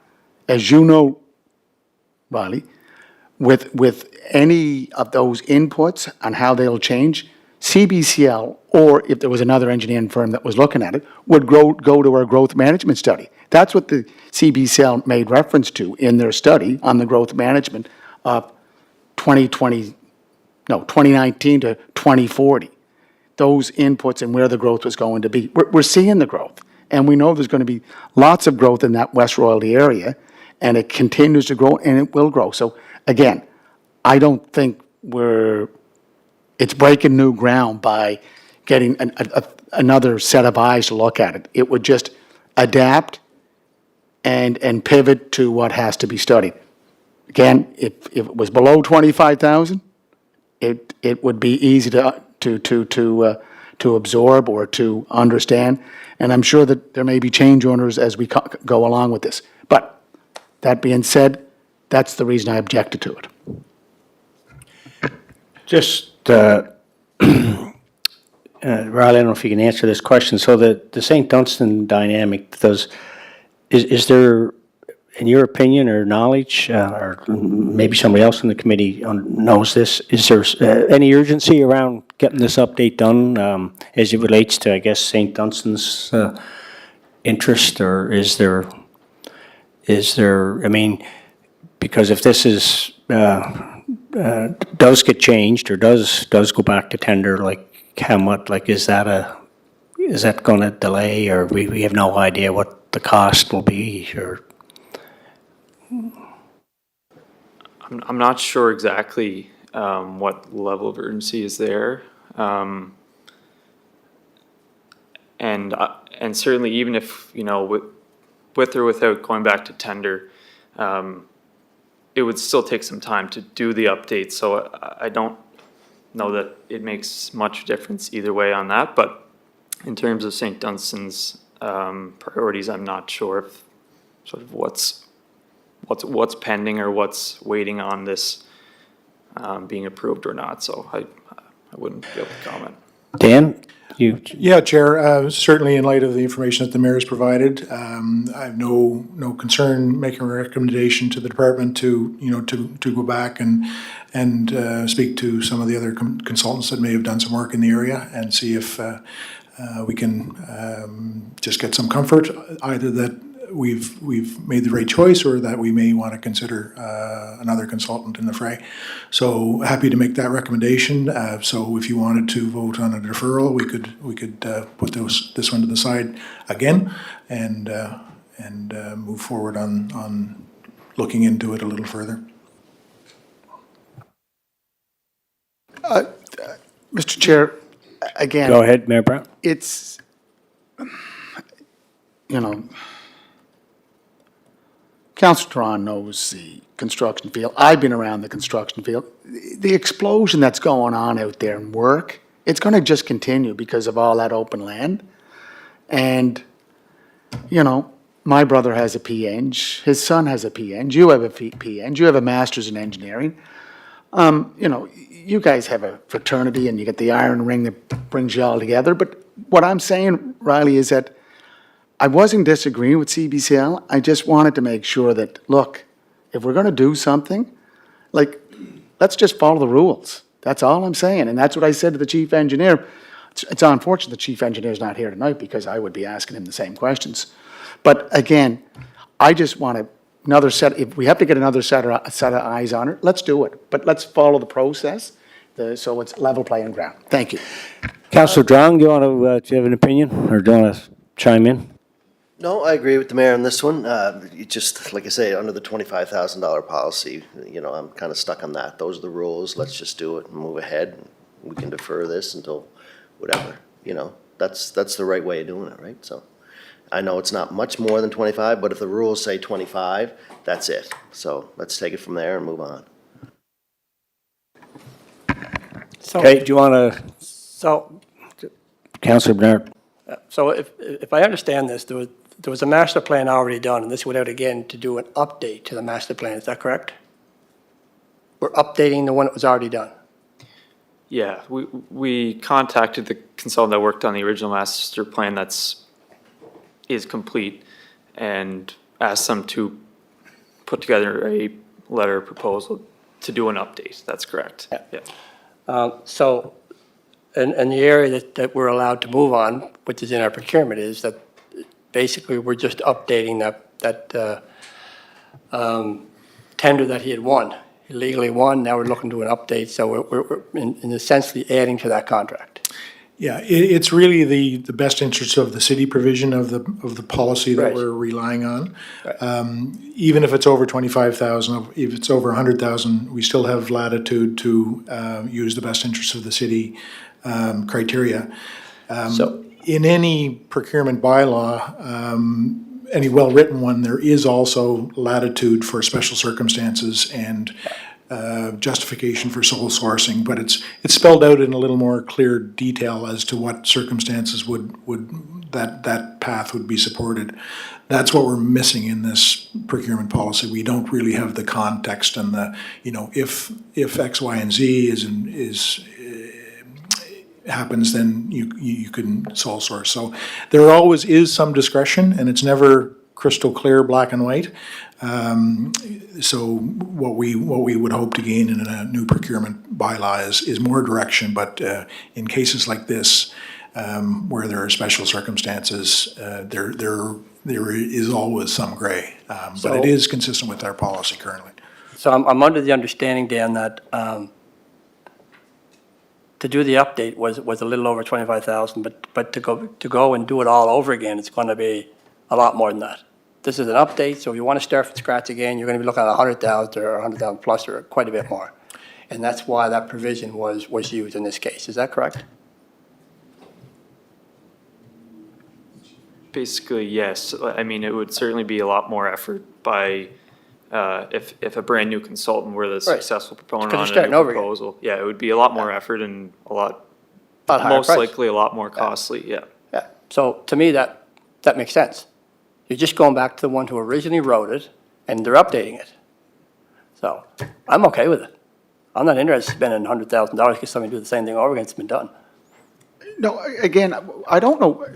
[SPEAKER 1] as you know, Riley, with any of those inputs on how they'll change, CBCL, or if there was another engineering firm that was looking at it, would go to our growth management study. That's what the CBCL made reference to in their study on the growth management of 2019 to 2040. Those inputs and where the growth was going to be. We're seeing the growth, and we know there's going to be lots of growth in that West Royalty area, and it continues to grow, and it will grow. So again, I don't think it's breaking new ground by getting another set of eyes to look at it. It would just adapt and pivot to what has to be studied. Again, if it was below 25,000, it would be easy to absorb or to understand. And I'm sure that there may be change orders as we go along with this. But that being said, that's the reason I objected to it.
[SPEAKER 2] Just, Riley, I don't know if you can answer this question. So the St. Dunstan dynamic, is there, in your opinion or knowledge, or maybe somebody else in the committee knows this, is there any urgency around getting this update done as it relates to, I guess, St. Dunstan's interest, or is there, I mean, because if this is, does get changed or does go back to tender, like how much, like is that going to delay, or we have no idea what the cost will be, or?
[SPEAKER 9] I'm not sure exactly what level of urgency is there. And certainly even if, with or without going back to tender, it would still take some time to do the update. So I don't know that it makes much difference either way on that. But in terms of St. Dunstan's priorities, I'm not sure if sort of what's pending or what's waiting on this being approved or not, so I wouldn't be able to comment.
[SPEAKER 2] Dan, you,
[SPEAKER 4] Yeah, Chair, certainly in light of the information that the mayor has provided, I have no concern making a recommendation to the department to, to go back and speak to some of the other consultants that may have done some work in the area and see if we can just get some comfort, either that we've made the right choice or that we may want to consider another consultant in the fray. So happy to make that recommendation. So if you wanted to vote on a deferral, we could put this one to the side again and move forward on looking into it a little further.
[SPEAKER 1] Mr. Chair, again.
[SPEAKER 2] go ahead, Mayor Brown.
[SPEAKER 1] It's, Councillor Tron knows the construction field. I've been around the construction field. The explosion that's going on out there in work, it's going to just continue because of all that open land. And, my brother has a PEng, his son has a PEng, you have a PEng, you have a master's in engineering. You guys have a fraternity and you get the iron ring that brings you all together. But what I'm saying, Riley, is that I wasn't disagreeing with CBCL. I just wanted to make sure that, look, if we're going to do something, let's just follow the rules. That's all I'm saying. And that's what I said to the chief engineer. It's unfortunate the chief engineer's not here tonight because I would be asking him the same questions. But again, I just want another set, if we have to get another set of eyes on it, let's do it. But let's follow the process so it's level playing ground. Thank you.
[SPEAKER 2] Councillor Drong, do you have an opinion or do you want to chime in?
[SPEAKER 7] No, I agree with the mayor on this one. You just, like I say, under the $25,000 policy, I'm kind of stuck on that. Those are the rules. Let's just do it and move ahead. We can defer this until whatever, that's the right way of doing it, right? So I know it's not much more than 25, but if the rules say 25, that's it. So let's take it from there and move on.
[SPEAKER 2] Okay, do you want to,
[SPEAKER 5] So,
[SPEAKER 2] Councillor Bernard?
[SPEAKER 5] so if I understand this, there was a master plan already done, and this went out again to do an update to the master plan, is that correct? We're updating the one that was already done.
[SPEAKER 9] Yeah, we contacted the consultant that worked on the original master plan is complete and asked them to put together a letter of proposal to do an update. That's correct. Yeah.
[SPEAKER 5] So, and the area that we're allowed to move on, which is in our procurement, is that basically we're just updating that tender that he had won. He legally won, now we're looking to an update, so we're in essentially adding to that contract.
[SPEAKER 4] Yeah, it's really the best interest of the city provision of the policy that
[SPEAKER 5] Right.
[SPEAKER 4] we're relying on.
[SPEAKER 5] Right.
[SPEAKER 4] Even if it's over 25,000, if it's over 100,000, we still have latitude to use the best interest of the city criteria.
[SPEAKER 5] So-
[SPEAKER 4] In any procurement bylaw, any well-written one, there is also latitude for special circumstances and justification for sole sourcing, but it's spelled out in a little more clear detail as to what circumstances would that path would be supported. That's what we're missing in this procurement policy. We don't really have the context and the, if X, Y, and Z is happens, then you can sole source. So there always is some discretion, and it's never crystal clear, black and white. So what we would hope to gain in a new procurement bylaw is more direction. But in cases like this, where there are special circumstances, there is always some gray. But it is consistent with our policy currently.
[SPEAKER 5] So I'm under the understanding, Dan, that to do the update was a little over 25,000, but to go and do it all over again, it's going to be a lot more than that. This is an update, so if you want to start from scratch again, you're going to be looking at 100,000 or 100,000 plus or quite a bit more. And that's why that provision was used in this case. Is that correct?
[SPEAKER 9] Basically, yes. I mean, it would certainly be a lot more effort by, if a brand new consultant were the successful proponent
[SPEAKER 5] 'Cause you're
[SPEAKER 9] on a
[SPEAKER 5] starting
[SPEAKER 9] new
[SPEAKER 5] over again.
[SPEAKER 9] proposal. Yeah, it would be a lot more effort and
[SPEAKER 5] Lot higher
[SPEAKER 9] most
[SPEAKER 5] price.
[SPEAKER 9] likely a lot more costly, yeah.
[SPEAKER 5] Yeah. So to me, that makes sense. You're just going back to the one who originally wrote it, and they're updating it. So I'm okay with it. I'm not interested in spending $100,000 because somebody do the same thing over again. It's been done.
[SPEAKER 1] No, again, I don't know.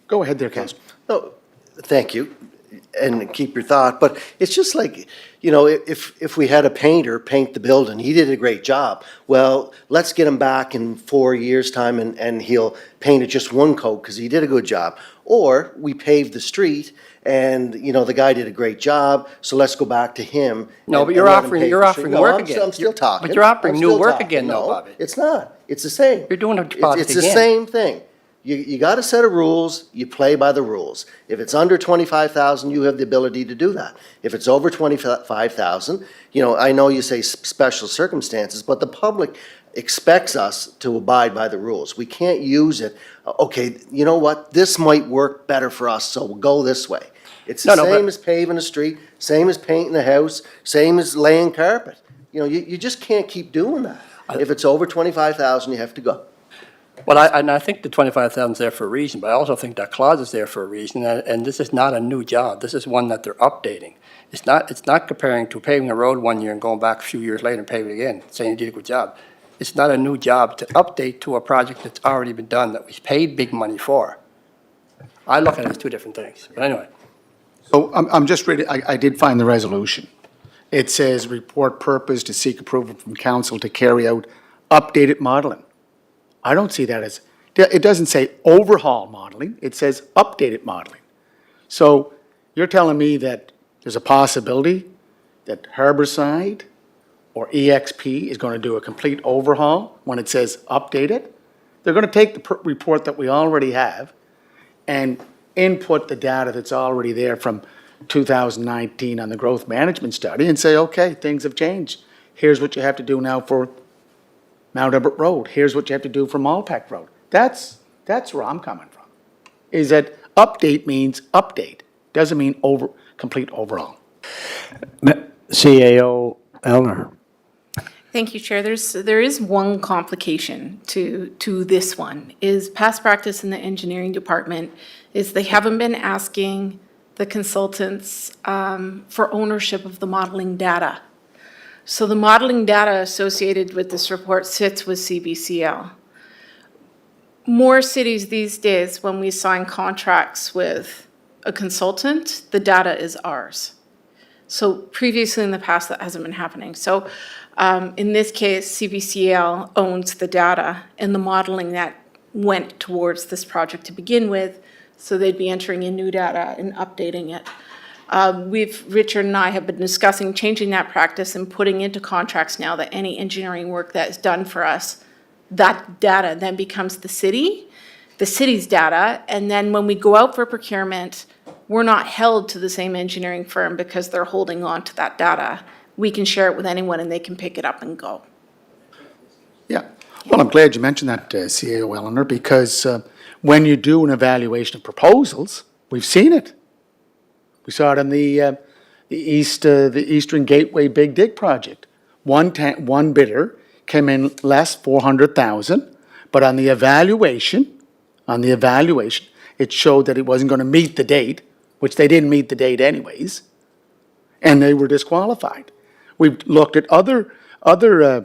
[SPEAKER 1] Go ahead there, Councillor.
[SPEAKER 7] No, thank you, and keep your thought, but it's just like, you know, if we had a painter paint the building, he did a great job. Well, let's get him back in 4 years' time and he'll paint it just one coat because he did a good job. Or we paved the street and, you know, the guy did a great job, so let's go back to him.
[SPEAKER 5] No,
[SPEAKER 7] and-
[SPEAKER 5] but you're
[SPEAKER 7] and let him
[SPEAKER 5] offering-
[SPEAKER 7] pave
[SPEAKER 5] you're
[SPEAKER 7] the street.
[SPEAKER 5] offering
[SPEAKER 7] No,
[SPEAKER 5] work
[SPEAKER 7] I'm-
[SPEAKER 5] again.
[SPEAKER 7] I'm still talking.
[SPEAKER 5] But you're offering
[SPEAKER 7] I'm
[SPEAKER 5] new
[SPEAKER 7] still
[SPEAKER 5] work
[SPEAKER 7] talking.
[SPEAKER 5] again, though,
[SPEAKER 7] No,
[SPEAKER 5] Bobby.
[SPEAKER 7] it's not. It's the same.
[SPEAKER 5] You're doing a project
[SPEAKER 7] It's the
[SPEAKER 5] again.
[SPEAKER 7] same thing. You got a set of rules, you play by the rules. If it's under 25,000, you have the ability to do that. If it's over 25,000, you know, I know you say special circumstances, but the public expects us to abide by the rules. We can't use it, okay, you know what, this might work better for us, so we'll go this way. It's the
[SPEAKER 5] No, but-
[SPEAKER 7] same as paving a street, same as painting a house, same as laying carpet. You know, you just can't keep doing that. If it's over 25,000, you have to go.
[SPEAKER 5] Well, I think the 25,000 is there for a reason, but I also think that clause is there for a reason, and this is not a new job. This is one that they're updating. It's not comparing to paving a road one year and going back a few years later and paving it again, saying you did a good job. It's not a new job to update to a project that's already been done, that we paid big money for. I look at it as two different things, but anyway.
[SPEAKER 1] So I'm just reading, I did find the resolution. It says, report purpose to seek approval from council to carry out updated modeling. I don't see that as, it doesn't say overhaul modeling, it says updated modeling. So you're telling me that there's a possibility that Harborside or EXP is going to do a complete overhaul when it says updated? They're going to take the report that we already have and input the data that's already there from 2019 on the growth management study and say, okay, things have changed. Here's what you have to do now for Mount Everett Road. Here's what you have to do for Malpeck Road. That's where I'm coming from. Is that update means update, doesn't mean complete overhaul.
[SPEAKER 2] CAO Eleanor.
[SPEAKER 8] Thank you, Chair. There is one complication to this one, is past practice in the engineering department is they haven't been asking the consultants for ownership of the modeling data. So the modeling data associated with this report sits with CBCL. More cities these days, when we sign contracts with a consultant, the data is ours. So previously in the past, that hasn't been happening. So in this case, CBCL owns the data and the modeling that went towards this project to begin with. So they'd be entering in new data and updating it. Richard and I have been discussing changing that practice and putting into contracts now that any engineering work that is done for us, that data then becomes the city's data. And then when we go out for procurement, we're not held to the same engineering firm because they're holding on to that data. We can share it with anyone and they can pick it up and go.
[SPEAKER 1] Yeah. Well, I'm glad you mentioned that, CAO Eleanor, because when you do an evaluation of proposals, we've seen it. We saw it in the Eastern Gateway Big Dig project. One bidder came in less, 400,000, but on the evaluation, it showed that it wasn't going to meet the date, which they didn't meet the date anyways, and they were disqualified. We've looked at other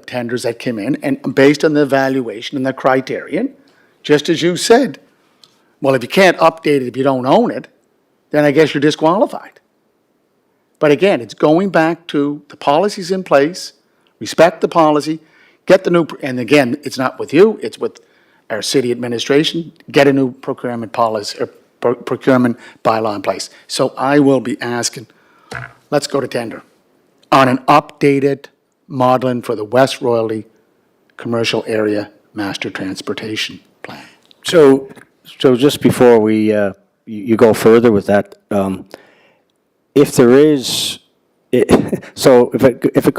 [SPEAKER 1] tenders that came in, and based on the evaluation and the criterion, just as you said, well, if you can't update it if you don't own it, then I guess you're disqualified. But again, it's going back to the policies in place, respect the policy, get the new, and again, it's not with you, it's with our city administration, get a new procurement policy, or procurement bylaw in place. So I will be asking, let's go to tender on an updated modeling for the West Royalty Commercial Area Master Transportation Plan.
[SPEAKER 2] So just before we, you go further with that, if there is, so if it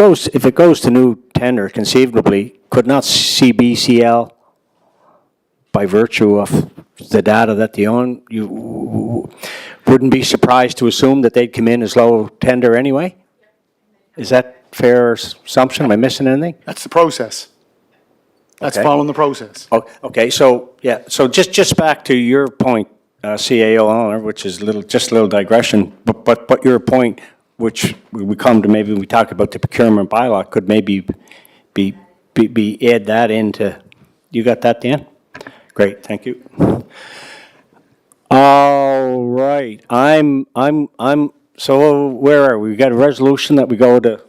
[SPEAKER 2] goes to new tender, conceivably, could not CBCL, by virtue of the data that they own, you wouldn't be surprised to assume that they'd come in as low tender anyway? Is that fair assumption? Am I missing anything?
[SPEAKER 1] That's the process. That's
[SPEAKER 2] Okay.
[SPEAKER 1] following the process.
[SPEAKER 2] Oh, okay, so, yeah, so just back to your point, CAO owner, which is just a little digression, but your point, which we come to, maybe we talk about the procurement bylaw, could maybe add that into, you got that, Dan? Great, thank you. All right, so where are we? We got a resolution that we go to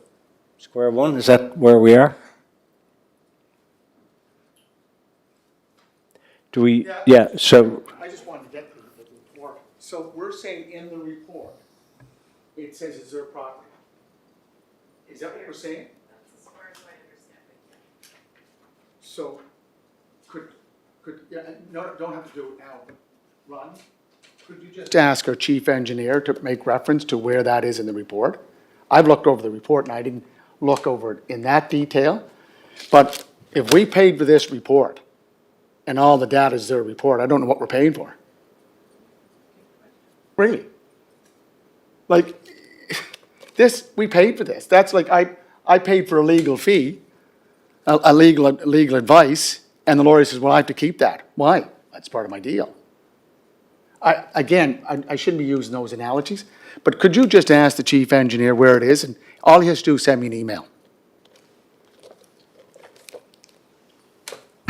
[SPEAKER 2] square one, is that where we are? Do we, yeah, so,
[SPEAKER 1] I just wanted to get the report. So we're saying in the report, it says it's their property. Is that what we're saying?
[SPEAKER 10] That's as far as I understand it.
[SPEAKER 1] So yeah, no, don't have to do it now, but Ron, could you just ask our chief engineer to make reference to where that is in the report? I've looked over the report and I didn't look over it in that detail, but if we paid for this report and all the data is their report, I don't know what we're paying for. Really? Like, this, we paid for this. That's like, I paid for a legal fee, a legal advice, and the lawyer says, well, I have to keep that. Why? That's part of my deal. I shouldn't be using those analogies, but could you just ask the chief engineer where it is, and all he has to do is send me an email.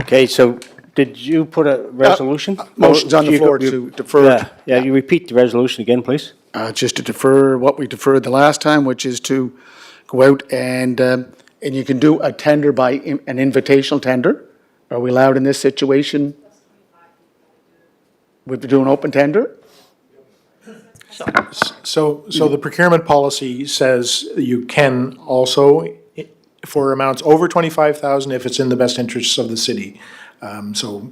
[SPEAKER 2] okay, so did you put a resolution?
[SPEAKER 1] Motion's on the
[SPEAKER 2] You-
[SPEAKER 1] floor
[SPEAKER 2] you-
[SPEAKER 1] to defer.
[SPEAKER 2] Yeah, you repeat the resolution again, please?
[SPEAKER 1] Just to defer what we deferred the last time, which is to go out and you can do a tender by, an invitational tender. Are we allowed in this situation? We do an open tender?
[SPEAKER 4] So the procurement policy says you can also, for amounts over 25,000, if it's in the best interests of the city. So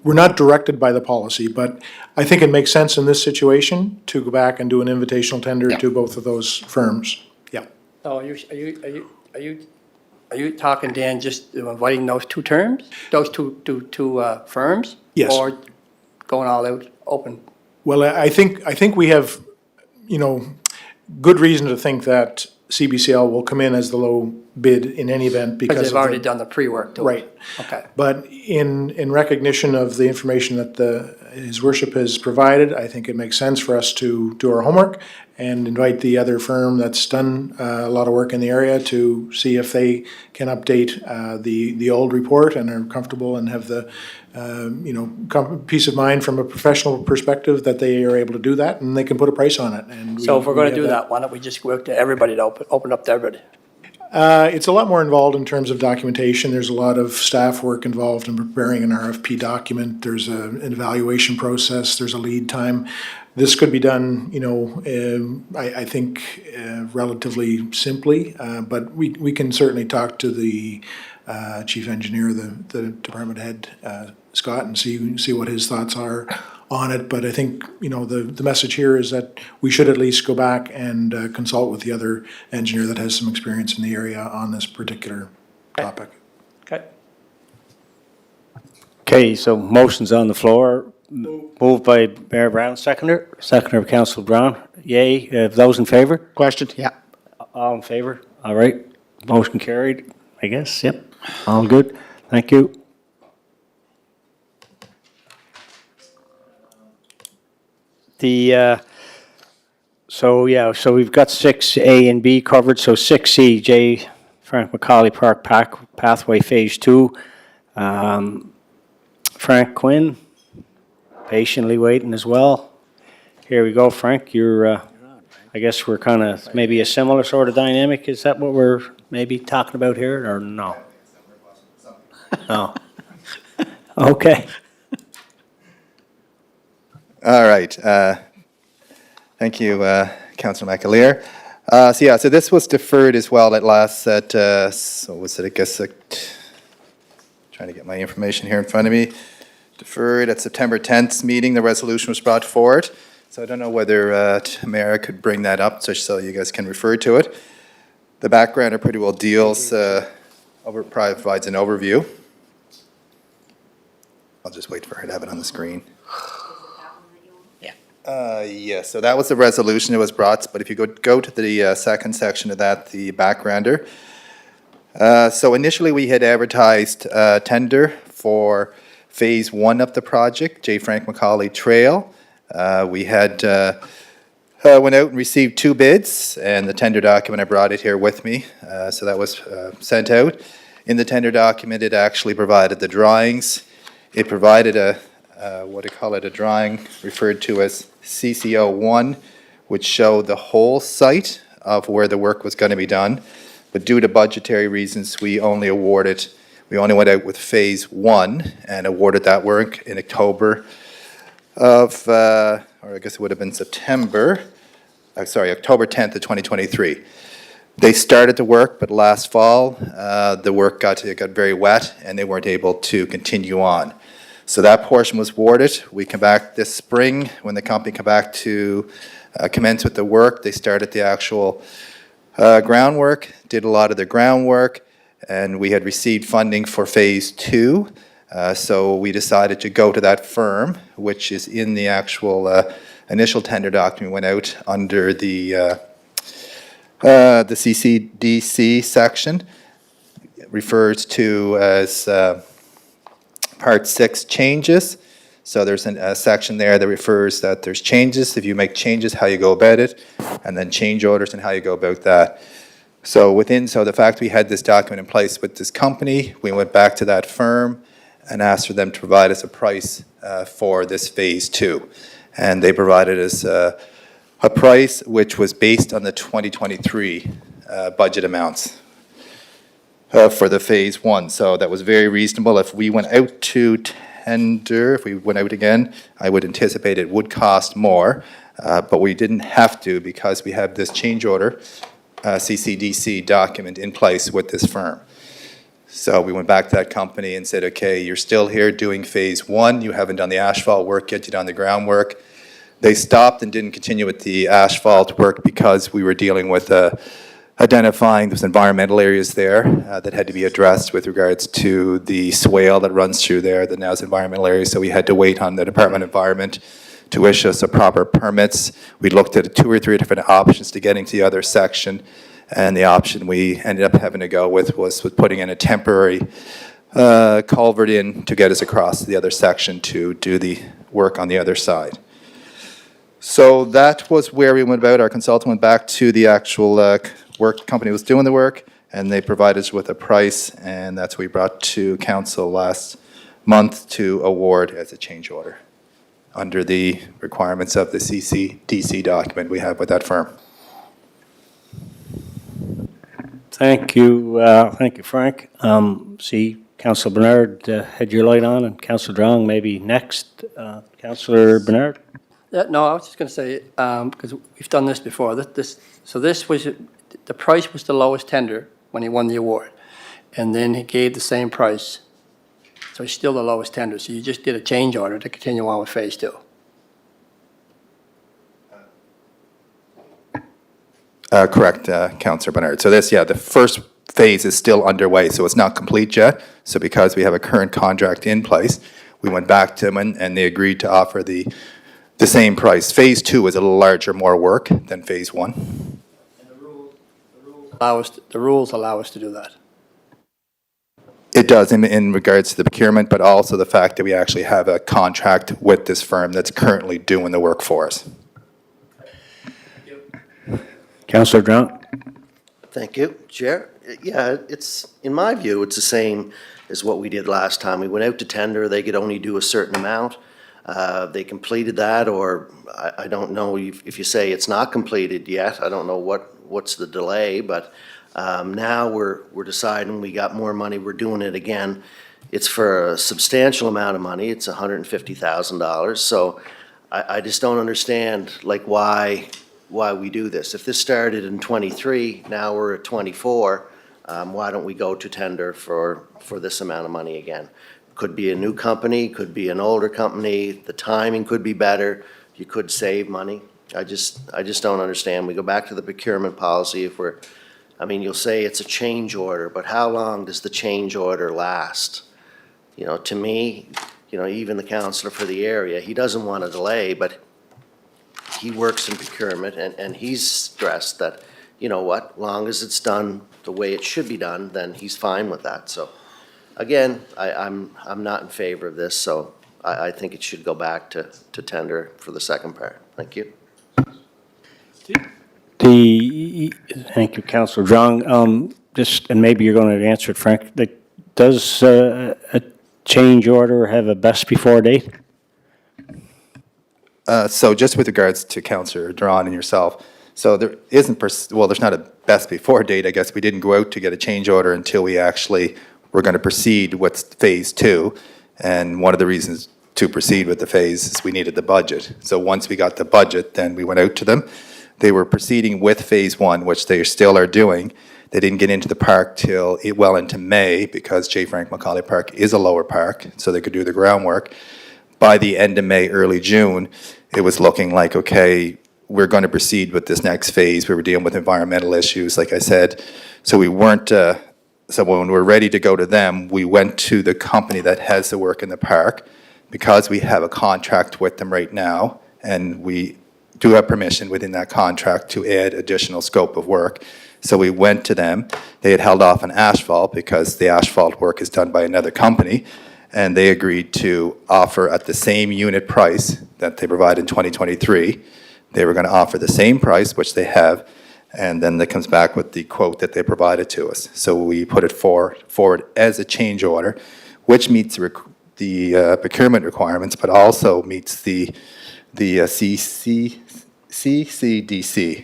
[SPEAKER 4] we're not directed by the policy, but I think it makes sense in this situation to go back and do an invitational tender
[SPEAKER 1] Yeah.
[SPEAKER 4] to both of those firms. Yeah.
[SPEAKER 5] So are you talking, Dan, just inviting those two terms, those two firms?
[SPEAKER 4] Yes.
[SPEAKER 5] Or going all out open?
[SPEAKER 4] Well, I think we have, good reason to think that CBCL will come in as the low bid in any event because
[SPEAKER 5] Because
[SPEAKER 4] of
[SPEAKER 5] they've already
[SPEAKER 4] the.
[SPEAKER 5] done the pre-work to it.
[SPEAKER 4] Right.
[SPEAKER 5] Okay.
[SPEAKER 4] But in recognition of the information that His Worship has provided, I think it makes sense for us to do our homework and invite the other firm that's done a lot of work in the area to see if they can update the old report and are comfortable and have the, peace of mind from a professional perspective that they are able to do that and they can put a price on it. And
[SPEAKER 5] So if we're
[SPEAKER 4] we
[SPEAKER 5] gonna
[SPEAKER 4] have
[SPEAKER 5] do that, why don't we just work to everybody to open up to everybody?
[SPEAKER 4] It's a lot more involved in terms of documentation. There's a lot of staff work involved in preparing an RFP document. There's an evaluation process. There's a lead time. This could be done, I think, relatively simply, but we can certainly talk to the chief engineer, the department head, Scott, and see what his thoughts are on it. But I think, the message here is that we should at least go back and consult with the other engineer that has some experience in the area on this particular topic.
[SPEAKER 5] Okay.
[SPEAKER 2] Okay, so motion's on the floor. Moved by Mayor Brown, seconder by Councillor Brown. Yay, those in favor?
[SPEAKER 1] Question? Yeah.
[SPEAKER 2] All in favor? All right, motion carried, I guess, yep. All good, thank you. So we've got 6A and B covered, so 6C, J. Frank McCauley Park Pathway Phase 2. Frank Quinn, patiently waiting as well. Here we go, Frank, I guess we're kind of maybe a similar sort of dynamic, is that what we're maybe talking about here, or no? No. Okay.
[SPEAKER 11] All right. Thank you, Councilor McAleer. So this was deferred as well at last, trying to get my information here in front of me. Deferred at September 10th meeting, the resolution was brought forward. So I don't know whether Tamara could bring that up so you guys can refer to it. The background pretty well deals, provides an overview. I'll just wait for her to have it on the screen. Yes, so that was the resolution that was brought, but if you go to the second section of that, the backgrounder. So initially we had advertised tender for Phase 1 of the project, J. Frank McCauley Trail. We had went out and received 2 bids, and the tender document, I brought it here with me, so that was sent out. In the tender document, it actually provided the drawings. It provided a, a drawing referred to as CCO1, which showed the whole site of where the work was going to be done. But due to budgetary reasons, we only went out with Phase 1 and awarded that work in October of, or I guess it would have been October 10th of 2023. They started the work, but last fall, the work got very wet, and they weren't able to continue on. So that portion was awarded. We come back this spring, when the company come back to commence with the work. They started the actual groundwork, did a lot of the groundwork, and we had received funding for Phase 2. So we decided to go to that firm, which is in the actual initial tender document went out under the CCDC section. It refers to as Part 6 changes. So there's a section there that refers that there's changes, if you make changes, how you go about it, and then change orders and how you go about that. So the fact we had this document in place with this company, we went back to that firm and asked for them to provide us a price for this Phase 2. And they provided us a price which was based on the 2023 budget amounts for the Phase 1. So that was very reasonable. If we went out to tender, if we went out again, I would anticipate it would cost more, but we didn't have to because we have this change order CCDC document in place with this firm. So we went back to that company and said, okay, you're still here doing Phase 1, you haven't done the asphalt work yet, you've done the groundwork. They stopped and didn't continue with the asphalt work because we were dealing with identifying those environmental areas there that had to be addressed with regards to the swale that runs through there, that now is environmental area, so we had to wait on the Department of Environment to issue us the proper permits. We looked at 2 or 3 different options to getting to the other section, and the option we ended up having to go with was putting in a temporary culvert in to get us across to the other section to do the work on the other side. So that was where we went about. Our consultant went back to the actual work company was doing the work, and they provided us with a price, and that's what we brought to council last month to award as a change order under the requirements of the CCDC document we have with that firm.
[SPEAKER 2] Thank you, Frank. See, Councillor Bernard had your light on, and Councillor Drong maybe next. Councillor Bernard?
[SPEAKER 5] Yeah, no, I was just going to say, because we've done this before, so this was, the price was the lowest tender when he won the award, and then he gave the same price, so it's still the lowest tender, so you just did a change order to continue on with Phase 2.
[SPEAKER 11] Correct, Councillor Bernard. So the first phase is still underway, so it's not complete yet. So because we have a current contract in place, we went back to them and they agreed to offer the same price. Phase 2 is a little larger, more work than Phase 1.
[SPEAKER 5] And the rules allow us to do that.
[SPEAKER 11] It does in regards to the procurement, but also the fact that we actually have a contract with this firm that's currently doing the work for us.
[SPEAKER 2] Councillor Drong?
[SPEAKER 7] Thank you, Chair. Yeah, it's, in my view, it's the same as what we did last time. We went out to tender, they could only do a certain amount. They completed that, or I don't know if you say it's not completed yet. I don't know what's the delay, but now we're deciding we got more money, we're doing it again. It's for a substantial amount of money, it's $150,000. So I just don't understand, like, why we do this. If this started in '23, now we're at '24, why don't we go to tender for this amount of money again? Could be a new company, could be an older company, the timing could be better, you could save money. I just don't understand. We go back to the procurement policy if we're, I mean, you'll say it's a change order, but how long does the change order last? You know, to me, you know, even the councillor for the area, he doesn't want a delay, but he works in procurement, and he's stressed that, you know what, long as it's done the way it should be done, then he's fine with that. So, again, I'm not in favor of this, so I think it should go back to tender for the second part. Thank you.
[SPEAKER 2] Thank you, Councillor Zhang. Just, and maybe you're going to answer it, Frank, does a change order have a best before date?
[SPEAKER 11] So just with regards to Councillor Duran and yourself, so there isn't, well, there's not a best before date, I guess. We didn't go out to get a change order until we actually were going to proceed with phase two. And one of the reasons to proceed with the phase is we needed the budget. So once we got the budget, then we went out to them. They were proceeding with phase one, which they still are doing. They didn't get into the park till well into May because J. Frank Macaulay Park is a lower park, so they could do the groundwork. By the end of May, early June, it was looking like, okay, we're going to proceed with this next phase. We were dealing with environmental issues, like I said. So we weren't, so when we were ready to go to them, we went to the company that has the work in the park because we have a contract with them right now, and we do have permission within that contract to add additional scope of work. So we went to them. They had held off on asphalt because the asphalt work is done by another company, and they agreed to offer at the same unit price that they provide in 2023. They were going to offer the same price, which they have, and then it comes back with the quote that they provided to us. So we put it forward as a change order, which meets the procurement requirements, but also meets the CCDC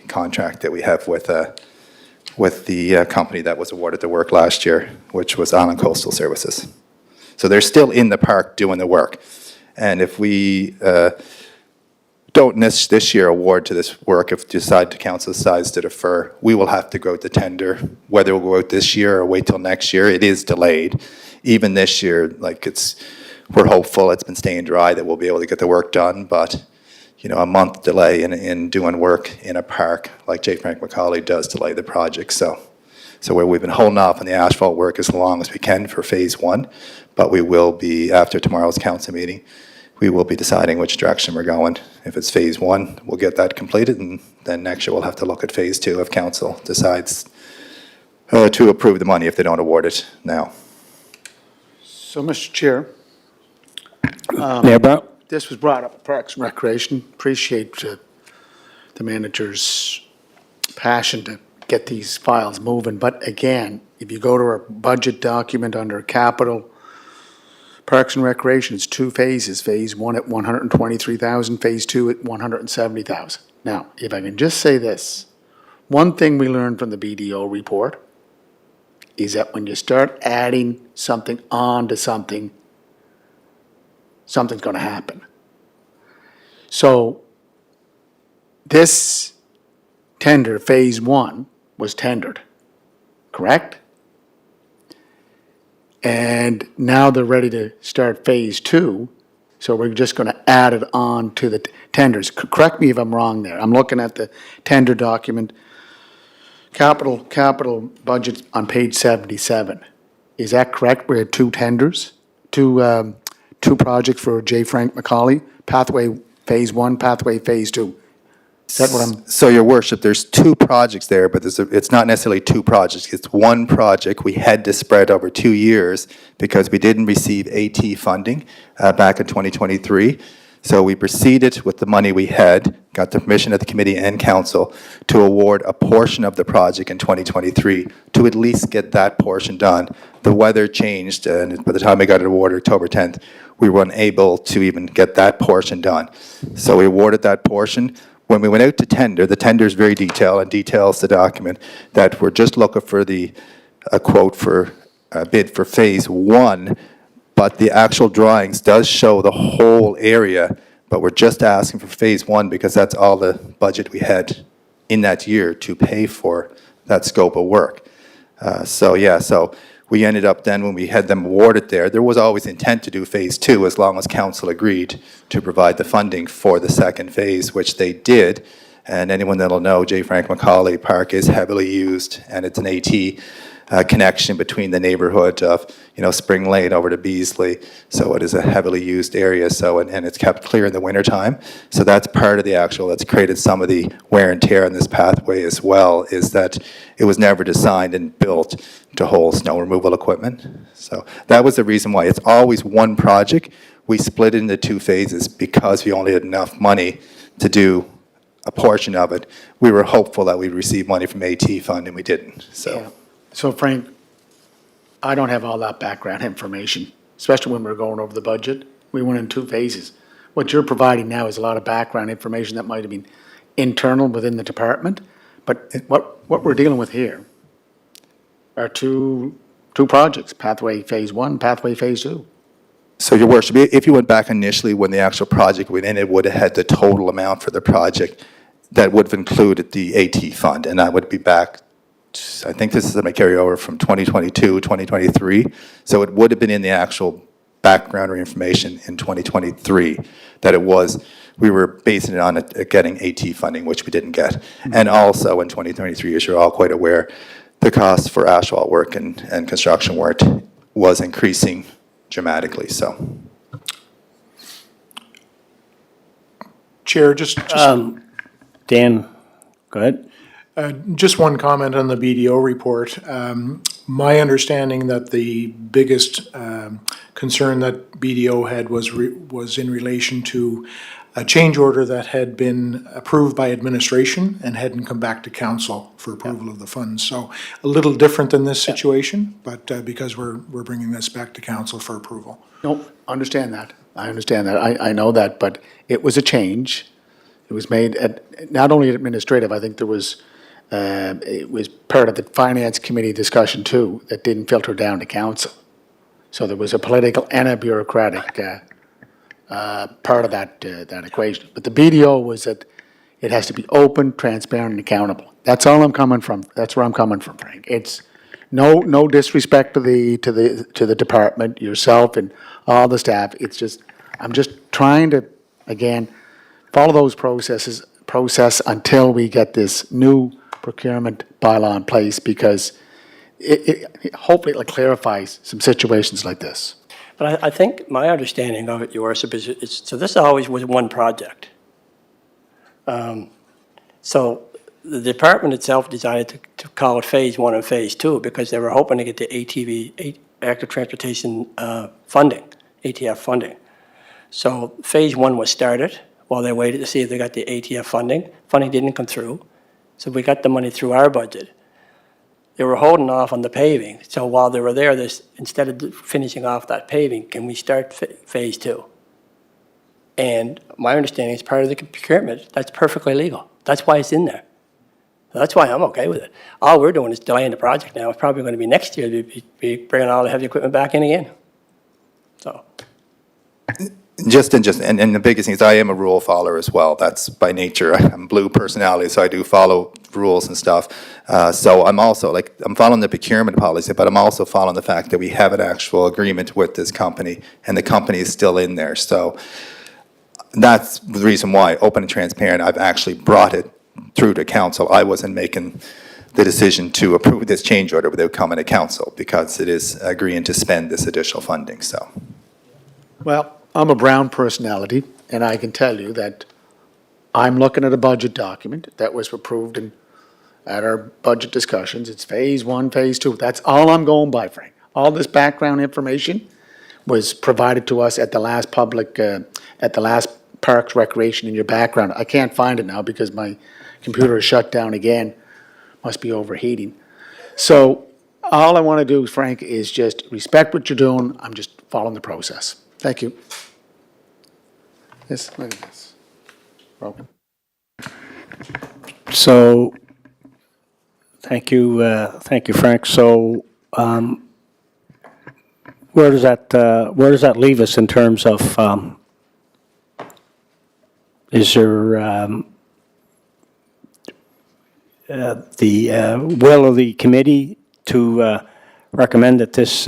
[SPEAKER 11] contract that we have with the company that was awarded the work last year, which was Island Coastal Services. So they're still in the park doing the work. And if we don't this year award to this work, if council decides to defer, we will have to go to tender. Whether we'll go out this year or wait till next year, it is delayed. Even this year, we're hopeful, it's been staying dry, that we'll be able to get the work done, but a month delay in doing work in a park like J. Frank Macaulay does delay the project. So where we've been holding off on the asphalt work as long as we can for phase one, but we will be, after tomorrow's council meeting, we will be deciding which direction we're going. If it's phase one, we'll get that completed, and then next year we'll have to look at phase two if council decides to approve the money if they don't award it now.
[SPEAKER 1] So, Mr. Chair,
[SPEAKER 2] Mayor Brown?
[SPEAKER 1] this was brought up at Parks and Recreation. Appreciate the manager's passion to get these files moving. But again, if you go to our budget document under capital, Parks and Recreation, it's two phases. Phase one at 123,000, phase two at 170,000. Now, if I can just say this, one thing we learned from the BDO report is that when you start adding something onto something, something's going to happen. So this tender, phase one, was tendered, correct? And now they're ready to start phase two, so we're just going to add it on to the tenders. Correct me if I'm wrong there. I'm looking at the tender document, capital budget on page 77. Is that correct? We had two tenders, two projects for J. Frank Macaulay, Pathway Phase 1, Pathway Phase 2. Is that what I'm?
[SPEAKER 11] So, Your Worship, there's two projects there, but it's not necessarily two projects. It's one project. We had to spread over 2 years because we didn't receive AT funding back in 2023. So we proceeded with the money we had, got the permission of the committee and council to award a portion of the project in 2023 to at least get that portion done. The weather changed, and by the time we got it awarded October 10th, we were unable to even get that portion done. So we awarded that portion. When we went out to tender, the tender is very detailed and details the document that we're just looking for a quote for a bid for phase one, but the actual drawings does show the whole area, but we're just asking for phase one because that's all the budget we had in that year to pay for that scope of work. So we ended up then, when we had them awarded there was always intent to do phase two as long as council agreed to provide the funding for the second phase, which they did. And anyone that'll know, J. Frank Macaulay Park is heavily used, and it's an AT connection between the neighborhood of, Spring Lane over to Beasley. So it is a heavily used area. So, and it's kept clear in the wintertime. So that's part of the that's created some of the wear and tear on this pathway as well, is that it was never designed and built to hold snow removal equipment. So that was the reason why it's always one project. We split it into two phases because we only had enough money to do a portion of it, we were hopeful that we'd receive money from AT fund, and we didn't, so.
[SPEAKER 1] Yeah. So Frank, I don't have all that background information, especially when we were going over the budget. We went in 2 phases. What you're providing now is a lot of background information that might have been internal within the department, but what we're dealing with here are two projects, Pathway Phase 1, Pathway Phase 2.
[SPEAKER 11] So, Your Worship, if you went back initially when the actual project went in, it would have had the total amount for the project that would have included the AT fund, and that would be back, I think this is going to carry over from 2022, 2023. So it would have been in the actual background or information in 2023 that it was, we were basing it on getting AT funding, which we didn't get. And also in 2023, as you're all quite aware, the cost for asphalt work and construction work was increasing dramatically, so.
[SPEAKER 4] Chair, just
[SPEAKER 2] Dan, go ahead.
[SPEAKER 4] Just one comment on the BDO report. My understanding that the biggest concern that BDO had was in relation to a change order that had been approved by administration and hadn't come back to council for approval of the funds. So a little different than this situation, but because we're bringing this back to council for approval.
[SPEAKER 1] No, understand that. I understand that. I know that, but it was a change. It was made at, not only administrative, I think there was, it was part of the finance committee discussion too, that didn't filter down to council. So there was a political and a bureaucratic part of that equation. But the BDO was that it has to be open, transparent, and accountable. That's all I'm coming from. That's where I'm coming from, Frank. It's no disrespect to the department, yourself, and all the staff. It's just I'm just trying to again follow those process until we get this new procurement bylaw in place, because hopefully it'll clarify some situations like this.
[SPEAKER 5] But I think my understanding of it, Your Worship, is so this always was one project. So the department itself decided to call it Phase 1 and Phase 2 because they were hoping to get the ATV, Active Transportation funding, ATF funding. So Phase 1 was started while they waited to see if they got the ATF funding. Funding didn't come through, so we got the money through our budget. They were holding off on the paving, so while they were there, instead of finishing off that paving, can we start Phase 2? And my understanding is part of the procurement, that's perfectly legal. That's why it's in there. That's why I'm okay with it. All we're doing is delaying the project now. It's probably going to be next year, be bringing all the heavy equipment back in again. So.
[SPEAKER 11] And the biggest thing is I am a rule follower as well. That's by nature. I'm blue personality, so I do follow rules and stuff. So I'm also, I'm following the procurement policy, but I'm also following the fact that we have an actual agreement with this company, and the company is still in there. So that's the reason why, open and transparent, I've actually brought it through to council. I wasn't making the decision to approve this change order without coming to council, because it is agreeing to spend this additional funding, so.
[SPEAKER 1] Well, I'm a Brown personality, and I can tell you that I'm looking at a budget document that was approved at our budget discussions. It's Phase 1, Phase 2. That's all I'm going by, Frank. All this background information was provided to us at the last at the last Parks Recreation in your background. I can't find it now because my computer is shut down again. Must be overheating. So all I want to do, Frank, is just respect what you're doing. I'm just following the process. Thank you. Yes, look at this. Broken.
[SPEAKER 2] So, thank you, Frank. So, where does that leave us in terms of, is there, the will of the committee to recommend that this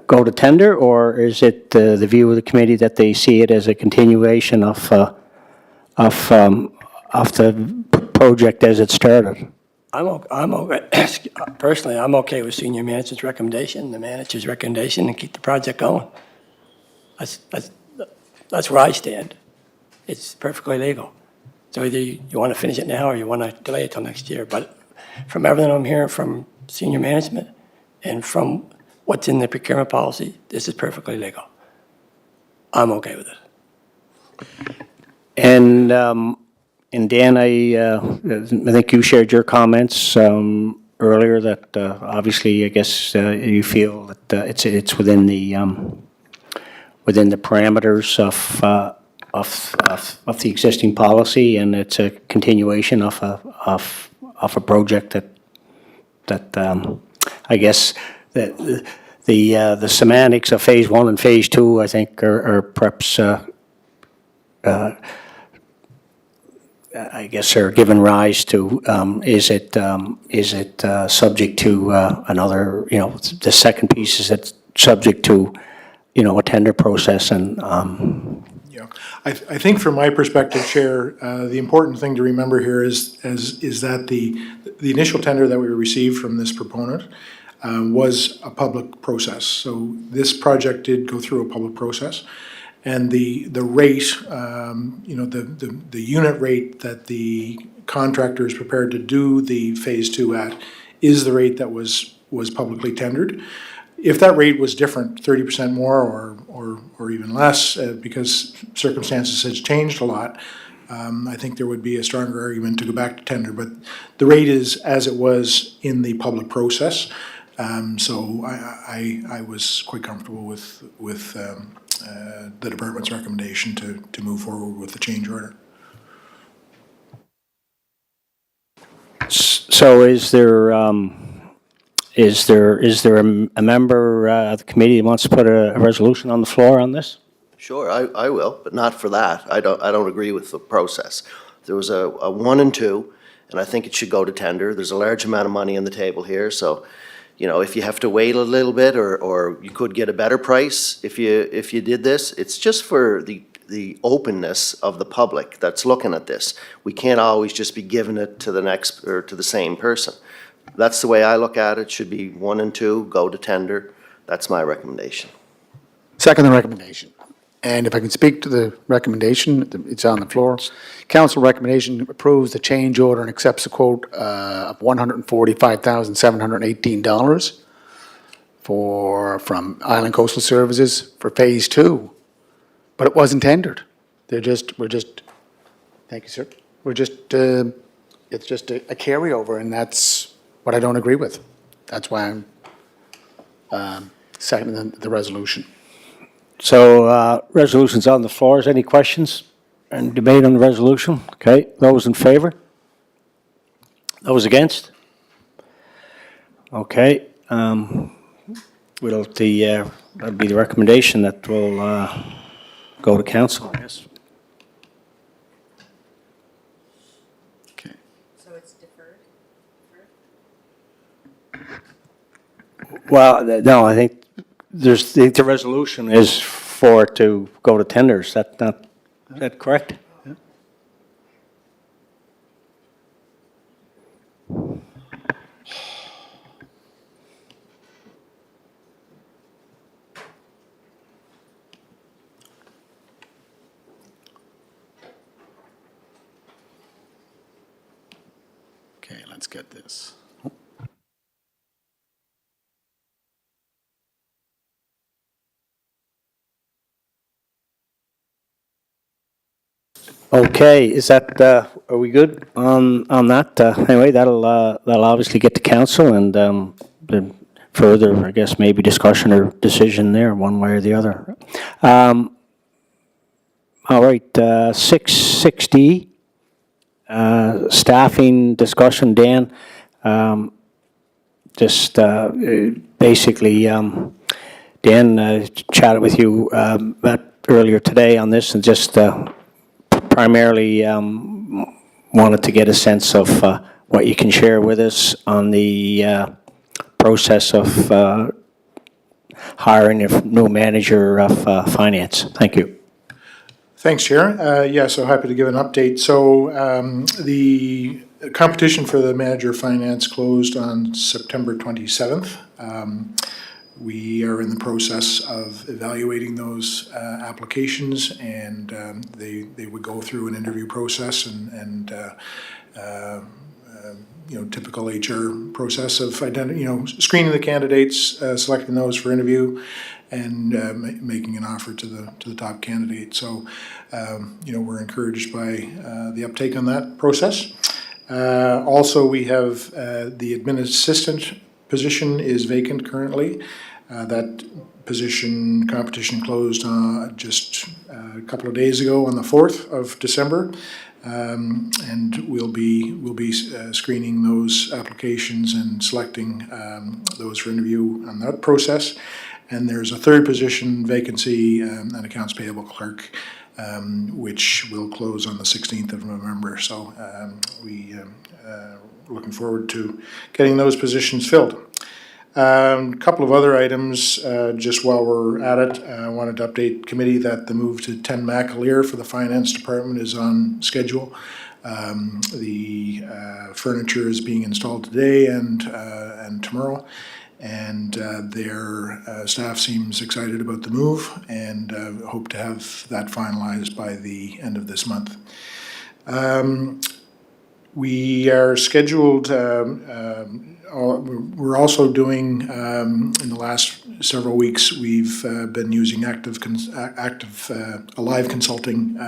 [SPEAKER 2] go to tender, or is it the view of the committee that they see it as a continuation of the project as it started?
[SPEAKER 5] I'm okay. Personally, I'm okay with senior management's recommendation, the manager's recommendation, and keep the project going. That's where I stand. It's perfectly legal. So either you want to finish it now or you want to delay it till next year. But from everything I'm hearing from senior management and from what's in the procurement policy, this is perfectly legal. I'm okay with it.
[SPEAKER 2] And Dan, I think you shared your comments earlier that obviously, I guess you feel that it's within the parameters of the existing policy, and it's a continuation of a project that I guess that the semantics of phase one and phase two, I think, are perhaps I guess are given rise to, is it subject to another, the second piece, is it subject to, a tender process and,
[SPEAKER 4] Yeah, I think from my perspective, Chair, the important thing to remember here is that the initial tender that we received from this proponent was a public process. So this project did go through a public process. And the rate, the unit rate that the contractor is prepared to do the phase two at is the rate that was publicly tendered. If that rate was different, 30% more or even less, because circumstances has changed a lot, I think there would be a stronger argument to go back to tender. But the rate is as it was in the public process. So I was quite comfortable with the department's recommendation to move forward with the change order.
[SPEAKER 2] so is there a member of the committee that wants to put a resolution on the floor on this?
[SPEAKER 7] Sure, I will, but not for that. I don't agree with the process. There was a 1 and 2, and I think it should go to tender. There's a large amount of money on the table here, so, if you have to wait a little bit, or you could get a better price if you did this, it's just for the openness of the public that's looking at this. We can't always just be giving it to the next, or to the same person. That's the way I look at it. Should be 1 and 2, go to tender. That's my recommendation.
[SPEAKER 1] Second the recommendation. And if I can speak to the recommendation, it's on the floor. Council recommendation approves the change order and accepts a quote of $145,718 from Island Coastal Services for phase two. But it wasn't tendered. We're just, thank you, sir. It's just a carryover, and that's what I don't agree with. That's why I'm seconding the resolution.
[SPEAKER 2] So, resolution's on the floor. Is there any questions and debate on the resolution? Okay, those in favor? Those against? Okay, that'll be the recommendation that will go to council, I guess.
[SPEAKER 1] Okay.
[SPEAKER 10] So it's deferred?
[SPEAKER 2] Well, no, I think the resolution is for it to go to tenders. Is that correct?
[SPEAKER 1] Yeah. Okay, let's get this.
[SPEAKER 2] Okay, is that, are we good on that? Anyway, that'll obviously get to council and then further, I guess, maybe discussion or decision there, one way or the other. All right, 660, staffing discussion, Dan. Just basically, Dan chatted with you earlier today on this and just primarily wanted to get a sense of what you can share with us on the process of hiring a new manager of finance. Thank you.
[SPEAKER 4] Thanks, Chair. Yeah, so happy to give an update. So the competition for the manager of finance closed on September 27th. We are in the process of evaluating those applications, and they would go through an interview process and typical HR process of screening the candidates, selecting those for interview, and making an offer to the top candidate. So, we're encouraged by the uptake on that process. Also, we have the admin assistant position is vacant currently. That position competition closed just a couple of days ago on the 4th of December. And we'll be screening those applications and selecting those for interview on that process. And there's a third position vacancy, an accounts payable clerk, which will close on the 16th of November. So we're looking forward to getting those positions filled. A couple of other items, just while we're at it, I wanted to update committee that the move to 10 McAleer for the finance department is on schedule. The furniture is being installed today and tomorrow, and their staff seems excited about the move, and hope to have that finalized by the end of this month. We are scheduled. We're also doing, in the last several weeks, we've been using Alive Consulting,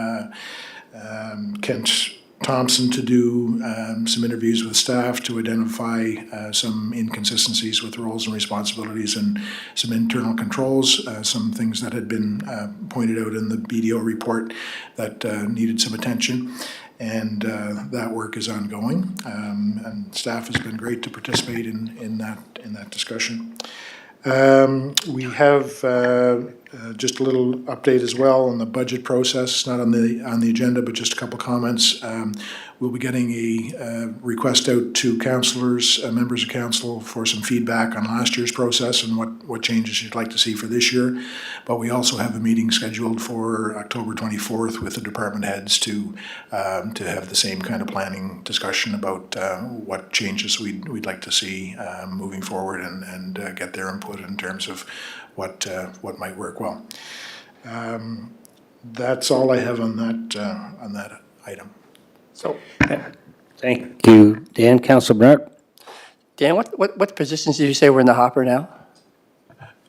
[SPEAKER 4] Kent Thompson, to do some interviews with staff to identify some inconsistencies with roles and responsibilities and some internal controls, some things that had been pointed out in the BDO report that needed some attention. And that work is ongoing, and staff has been great to participate in that discussion. We have just a little update as well on the budget process, not on the agenda, but just a couple comments. We'll be getting a request out to councillors, members of council, for some feedback on last year's process and what changes you'd like to see for this year. But we also have a meeting scheduled for October 24th with the department heads to have the same kind of planning discussion about what changes we'd like to see moving forward, and get their input in terms of what might work well. That's all I have on that item.
[SPEAKER 5] So,
[SPEAKER 2] Thank you, Dan. Councillor Bernard?
[SPEAKER 5] Dan, what positions did you say were in the hopper now?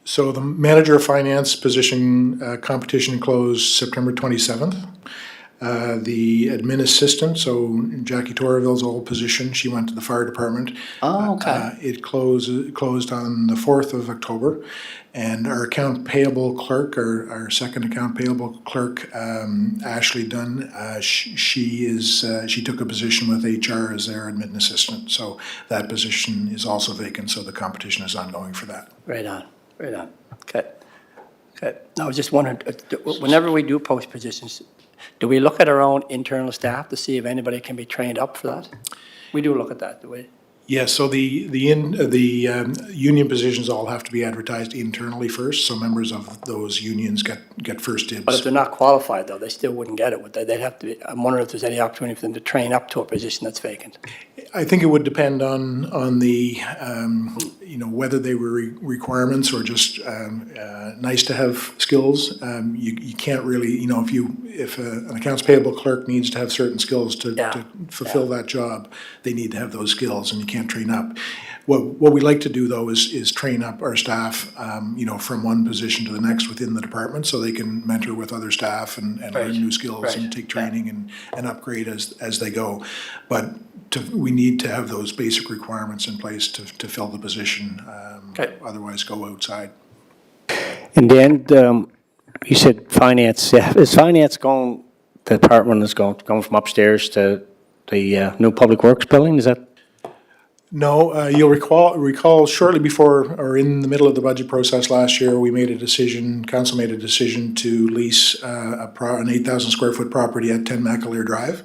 [SPEAKER 4] So the manager of finance position competition closed September 27th. The admin assistant, so Jackie Torville's old position, she went to the fire department.
[SPEAKER 5] Oh, okay.
[SPEAKER 4] It closed on the 4th of October. And our account payable clerk, our second account payable clerk, Ashley Dunn, she took a position with HR as their admin assistant. So that position is also vacant, so the competition is ongoing for that.
[SPEAKER 5] Right on. Okay. I was just wondering, whenever we do post positions, do we look at our own internal staff to see if anybody can be trained up for that? We do look at that, do we?
[SPEAKER 4] Yes, so the union positions all have to be advertised internally first, so members of those unions get first dibs.
[SPEAKER 5] But if they're not qualified, though, they still wouldn't get it, would they? They'd have to be, I'm wondering if there's any opportunity for them to train up to a position that's vacant.
[SPEAKER 4] I think it would depend on the, whether they were requirements or just nice to have skills. You can't really, if an accounts payable clerk needs to have certain skills to fulfill that job, they need to have those skills, and you can't train up. What we like to do, though, is train up our staff, from one position to the next within the department, so they can mentor with other staff and learn new skills and take training and upgrade as they go. But we need to have those basic requirements in place to fill the position. Otherwise, go outside.
[SPEAKER 2] And Dan, you said finance. Is finance going, the department is going from upstairs to the new Public Works building? Is that?
[SPEAKER 4] No, you'll recall shortly before or in the middle of the budget process last year, council made a decision to lease an 8,000 square foot property at 10 McAleer Drive.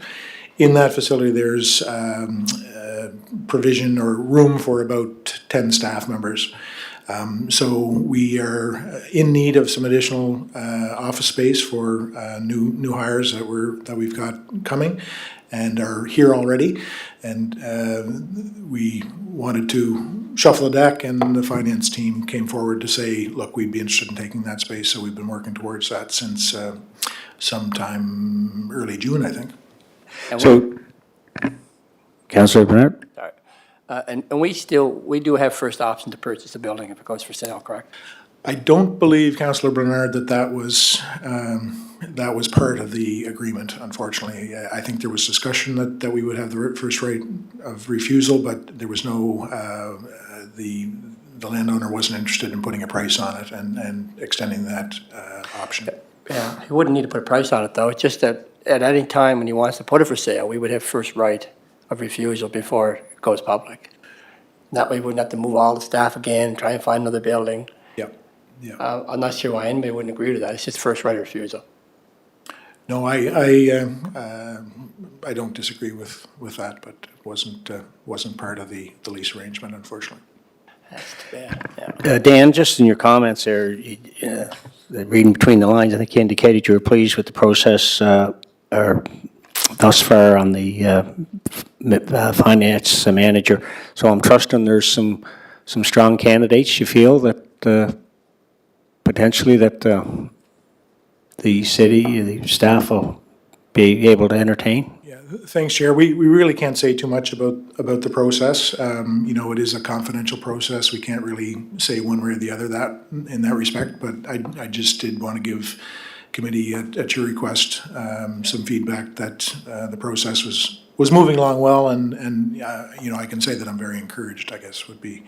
[SPEAKER 4] In that facility, there's provision or room for about 10 staff members. So we are in need of some additional office space for new hires that we've got coming and are here already. And we wanted to shuffle the deck, and the finance team came forward to say, look, we'd be interested in taking that space. So we've been working towards that since sometime early June, I think.
[SPEAKER 2] So, Councillor Bernard?
[SPEAKER 5] And we do have first option to purchase the building if it goes for sale, correct?
[SPEAKER 4] I don't believe, Councillor Bernard, that was part of the agreement, unfortunately. I think there was discussion that we would have the first right of refusal, but there was no, the landowner wasn't interested in putting a price on it and extending that option.
[SPEAKER 5] Yeah, he wouldn't need to put a price on it, though. It's just that at any time when he wants to put it for sale, we would have first right of refusal before it goes public. That way we wouldn't have to move all the staff again and try and find another building.
[SPEAKER 4] Yep, yeah.
[SPEAKER 5] I'm not sure why anybody wouldn't agree to that. It's just first right of refusal.
[SPEAKER 4] No, I don't disagree with that, but it wasn't part of the lease arrangement, unfortunately.
[SPEAKER 5] That's too bad, yeah.
[SPEAKER 2] Dan, just in your comments there, reading between the lines, I think you indicated you were pleased with the process or thus far on the finance manager. So I'm trusting there's some strong candidates you feel that potentially that the city, the staff will be able to entertain?
[SPEAKER 4] Yeah, thanks, Chair. We really can't say too much about the process. It is a confidential process. We can't really say one way or the other in that respect, but I just did want to give committee at your request some feedback that the process was moving along well, and I can say that I'm very encouraged, I guess, would be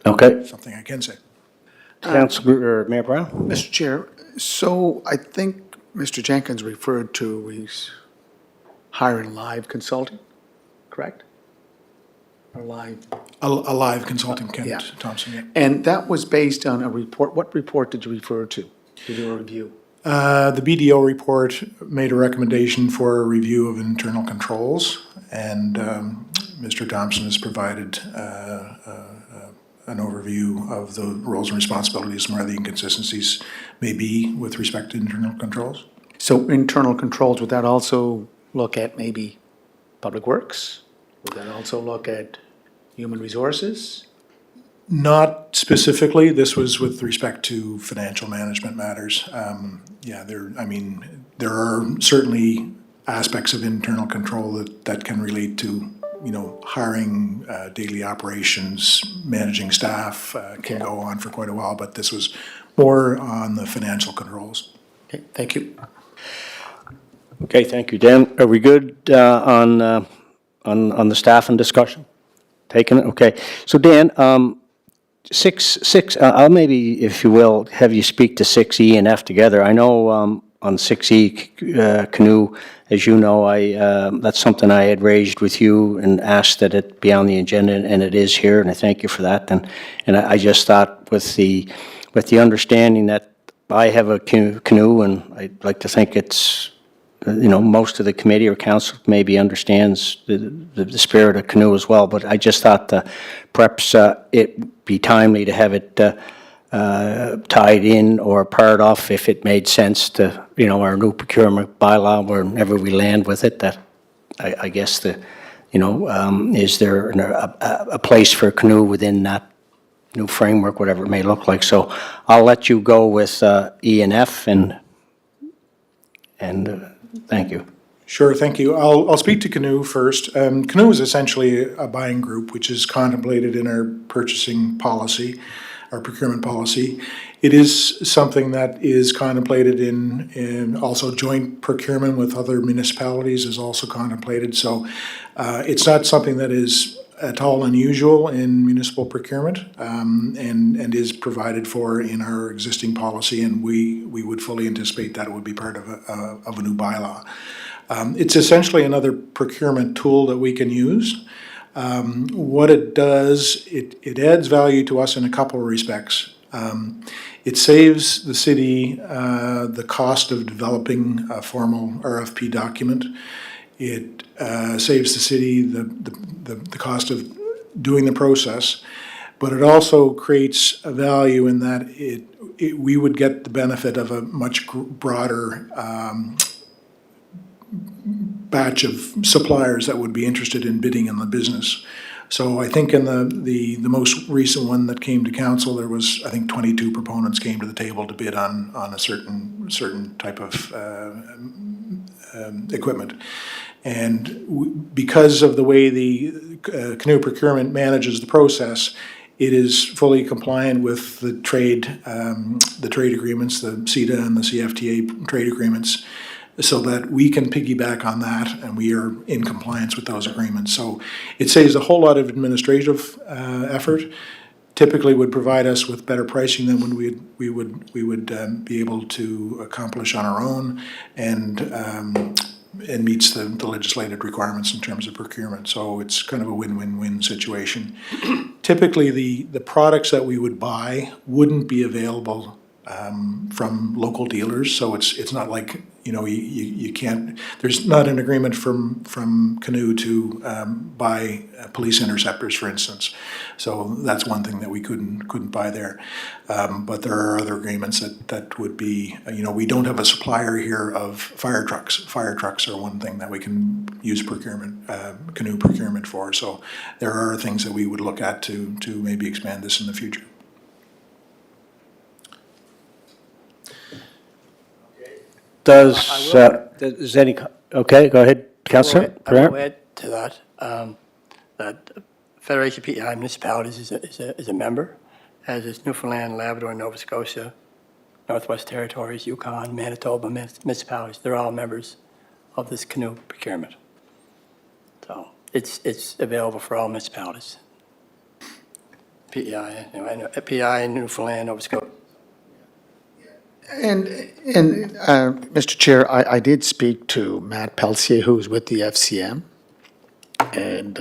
[SPEAKER 2] Okay.
[SPEAKER 4] something I can say.
[SPEAKER 2] Councilor or Mayor Brown?
[SPEAKER 1] Mr. Chair, so I think Mr. Jenkins referred to he's hiring live consulting, correct? Or live,
[SPEAKER 4] A live consultant, Kent
[SPEAKER 1] Yeah.
[SPEAKER 4] Thompson, yeah.
[SPEAKER 1] and that was based on a report. What report did you refer to do a review?
[SPEAKER 4] The BDO report made a recommendation for a review of internal controls, and Mr. Thompson has provided an overview of the roles and responsibilities and where the inconsistencies may be with respect to internal controls.
[SPEAKER 1] So internal controls, would that also look at maybe public works? Would that also look at human resources?
[SPEAKER 4] Not specifically. This was with respect to financial management matters. There are certainly aspects of internal control that can relate to, hiring, daily operations, managing staff, can go on for quite a while, but this was more on the financial controls.
[SPEAKER 1] Okay, thank you.
[SPEAKER 2] Okay, thank you. Dan, are we good on the staff and discussion? Taking it? Okay. So Dan, I'll maybe, if you will, have you speak to 6E and F together. I know on 6E canoe, as you know, that's something I had raised with you and asked that it be on the agenda, and it is here, and I thank you for that. And I just thought with the understanding that I have a canoe, and I'd like to think it's, most of the committee or council maybe understands the spirit of canoe as well, but I just thought perhaps it be timely to have it tied in or part off if it made sense to, our new procurement bylaw, wherever we land with it, that I guess is there a place for canoe within that new framework, whatever it may look like. So I'll let you go with E and F and thank you.
[SPEAKER 4] Sure, thank you. I'll speak to Canoe first. Canoe is essentially a buying group, which is contemplated in our purchasing policy, our procurement policy. It is something that is contemplated in also joint procurement with other municipalities is also contemplated. So it's not something that is at all unusual in municipal procurement, and is provided for in our existing policy, and we would fully anticipate that it would be part of a new bylaw. It's essentially another procurement tool that we can use. What it does, it adds value to us in a couple of respects. It saves the city the cost of developing a formal RFP document. It saves the city the cost of doing the process, but it also creates a value in that we would get the benefit of a much broader batch of suppliers that would be interested in bidding in the business. So I think in the most recent one that came to council, there was, I think, 22 proponents came to the table to bid on a certain type of equipment. And because of the way the canoe procurement manages the process, it is fully compliant with the trade agreements, the CETA and the CFTA trade agreements, so that we can piggyback on that, and we are in compliance with those agreements. So it saves a whole lot of administrative effort. Typically would provide us with better pricing than when we would be able to accomplish on our own, and meets the legislated requirements in terms of procurement. So it's kind of a win-win-win situation. Typically, the products that we would buy wouldn't be available from local dealers, so it's not like, you can't, there's not an agreement from Canoe to buy police interceptors, for instance. So that's one thing that we couldn't buy there. But there are other agreements that would be, we don't have a supplier here of fire trucks. Fire trucks are one thing that we can use Canoe procurement for. So there are things that we would look at to maybe expand this in the future.
[SPEAKER 2] Does any, okay, go ahead, Councillor.
[SPEAKER 5] I will add to that, that Federation of PEI Municipalities is a member, as is Newfoundland, Labrador, Nova Scotia, Northwest Territories, Yukon, Manitoba municipalities. They're all members of this Canoe procurement. So it's available for all municipalities. PEI, PEI in Newfoundland, Nova Scotia.
[SPEAKER 1] And Mr. Chair, I did speak to Matt Pelsier, who's with the FCM, and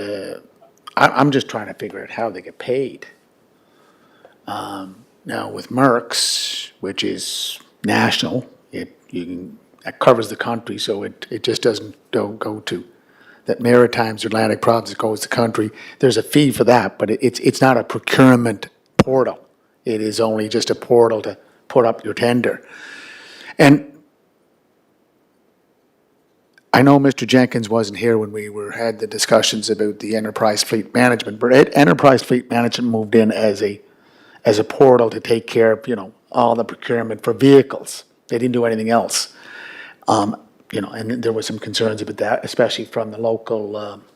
[SPEAKER 1] I'm just trying to figure out how they get paid. Now, with Merck's, which is national, that covers the country, so it just doesn't go to that Maritimes or Atlantic province, it goes to country. There's a fee for that, but it's not a procurement portal. It is only just a portal to put up your tender. And I know Mr. Jenkins wasn't here when we had the discussions about the enterprise fleet management, but enterprise fleet management moved in as a portal to take care of, all the procurement for vehicles. They didn't do anything else. And there were some concerns about that, especially from the local